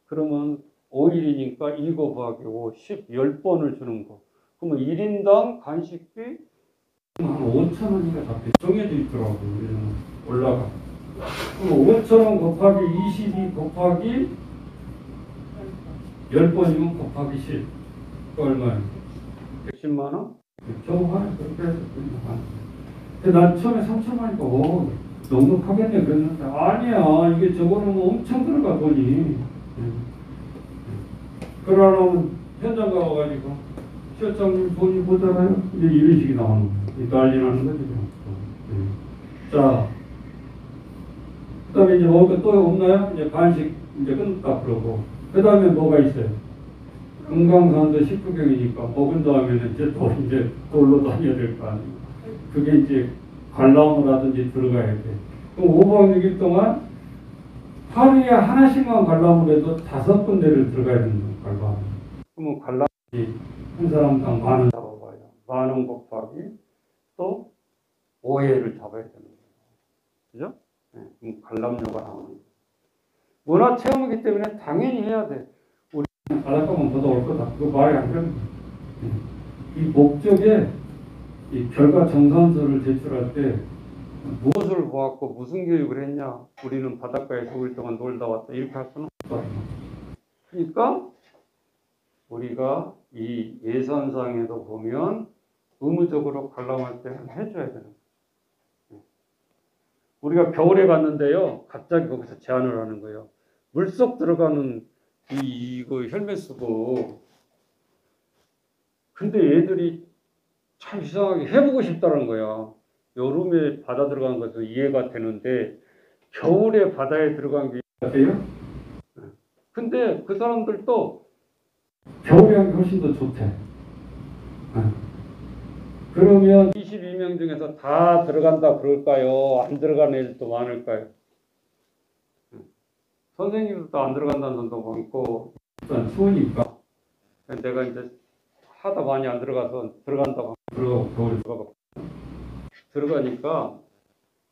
그러면 5일이니까 7 곱하기 5, 10번을 주는 거. 그러면 1인당 간식비 한 5,000원이가 잡혀 정해져 있더라고. 올라가. 그럼 5,000원 곱하기 22 곱하기 10번이면 곱하기 10. 그 얼마예요? 110만 원? 겨우 하네. 그렇게 해서 근데 난 처음에 3,000원 하니까 넉넉하겠네 그랬는데 아니야. 이게 저거는 엄청 들어가 돈이. 그러면 현장 가가지고 시장님 돈이 모자라요? 이제 이런 식이 나오는 거예요. 난리 나는 거지. 자, 그 다음에 이제 먹을 거 또 없나요? 이제 간식 이제 끝났다 그러고. 그 다음에 뭐가 있어요? 금강산도 식후경이니까 먹은 다음에는 이제 돌로 다녀야 될 거 아니에요. 그게 이제 관람이라든지 들어가야 돼. 그럼 5박 6일 동안 하루에 하나씩만 관람을 해도 5군데를 들어가야 되는 거예요. 관람. 그러면 관람이 한 사람당 10,000원 잡아봐요. 10,000원 곱하기 또 5회를 잡아야 되는 거예요. 그죠? 네, 그럼 관람료가 나오는 거예요. 문화 체험이기 때문에 당연히 해야 돼. 우리 바닷가만 보다 올 거다. 그거 말이 안 되는 거예요. 이 목적에 이 결과 정산서를 제출할 때 무엇을 보았고 무슨 교육을 했냐. 우리는 바닷가에 5일 동안 놀다 왔다. 이렇게 할 수는 없어요. 그러니까 우리가 이 예산상에도 보면 의무적으로 관람할 때는 해줘야 되는 거예요. 우리가 겨울에 갔는데요. 갑자기 거기서 제안을 하는 거예요. 물속 들어가는 이거 헬멧 쓰고. 근데 애들이 참 이상하게 해보고 싶다는 거야. 여름에 바다 들어간 것도 이해가 되는데 겨울에 바다에 들어간 게 이해가 돼요? 근데 그 사람들도 겨울에 한 게 훨씬 더 좋대. 그러면 22명 중에서 다 들어간다 그럴까요? 안 들어가는 애들도 많을까요? 선생님도 안 들어간다는 사람도 많고 일단 추우니까 내가 이제 하다 많이 안 들어가서 들어간다고 겨울에 들어가니까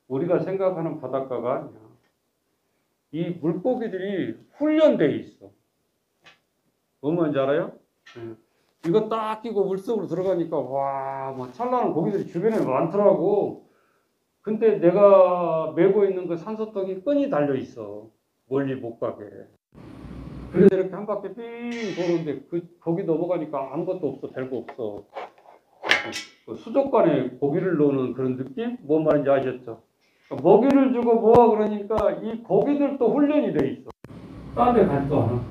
우리가 생각하는 바닷가가 아니야. 이 물고기들이 훈련돼 있어. 뭔 말인지 알아요? 이거 딱 끼고 물속으로 들어가니까 와, 뭐 찬란한 고기들이 주변에 많더라고. 근데 내가 메고 있는 그 산소통이 끈이 달려 있어. 멀리 못 가게. 그래서 이렇게 한 바퀴 삥 도는데 거기 넘어가니까 아무것도 없어, 별거 없어. 그 수족관에 고기를 놓는 그런 느낌? 뭔 말인지 아셨죠? 먹이를 주고 뭐하 그러니까 이 고기들도 훈련이 돼 있어. 딴 데 가지도 않아.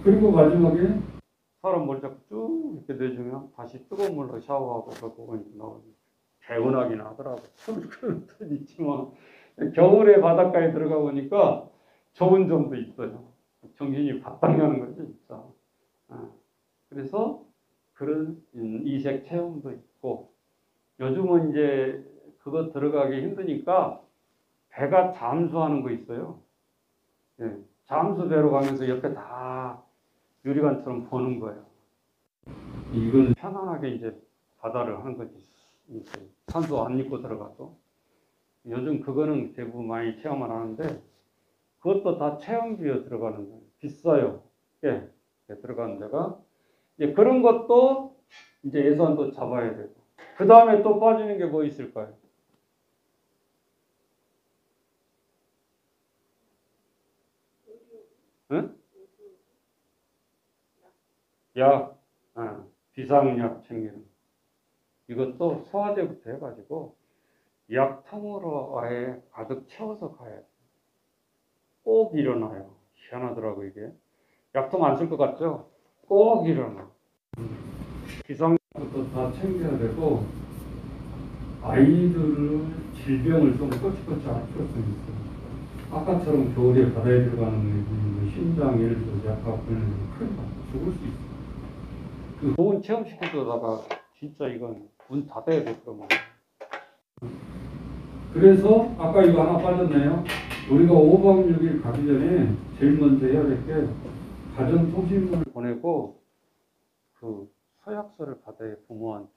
그리고 마지막에 사람 머리 잡고 쭉 이렇게 내주면 다시 뜨거운 물로 샤워하고 그러고 나오니 개운하긴 하더라고. 그런 뜻 있지만 겨울에 바닷가에 들어가 보니까 좋은 점도 있어요. 정신이 바짝 나는 거지 진짜. 그래서 그런 이색 체험도 있고 요즘은 이제 그거 들어가기 힘드니까 배가 잠수하는 거 있어요. 예, 잠수배로 가면서 옆에 다 유리관처럼 보는 거예요. 이건 편안하게 이제 바다를 하는 거지. 이제 산소 안 입고 들어가도. 요즘 그거는 대부분 많이 체험을 하는데 그것도 다 체험비에 들어가는 거예요. 비싸요. 예, 들어가는 데가. 이제 그런 것도 이제 예산도 잡아야 되고. 그 다음에 또 빠지는 게 뭐 있을까요? 응? 약, 비상약 챙기는. 이것도 소화제부터 해가지고 약통으로 아예 가득 채워서 가야 돼. 꼭 일어나요. 희한하더라고 이게. 약통 안 쓸 것 같죠? 꼭 일어나. 비상약부터 다 챙겨야 되고 아이들을 질병을 좀 꼬치꼬치 안 키웠으면 있어요. 아까처럼 겨울에 바다에 들어가는 애들이 심장 예를 들어서 약간 큰일 나 죽을 수 있어. 그 좋은 체험 시키다가 진짜 이건 문 닫아야 될 거면. 그래서 아까 이거 하나 빠졌네요. 우리가 5박 6일 가기 전에 제일 먼저 해야 될 게 가정통신문을 보내고 그 서약서를 받아야 부모한테.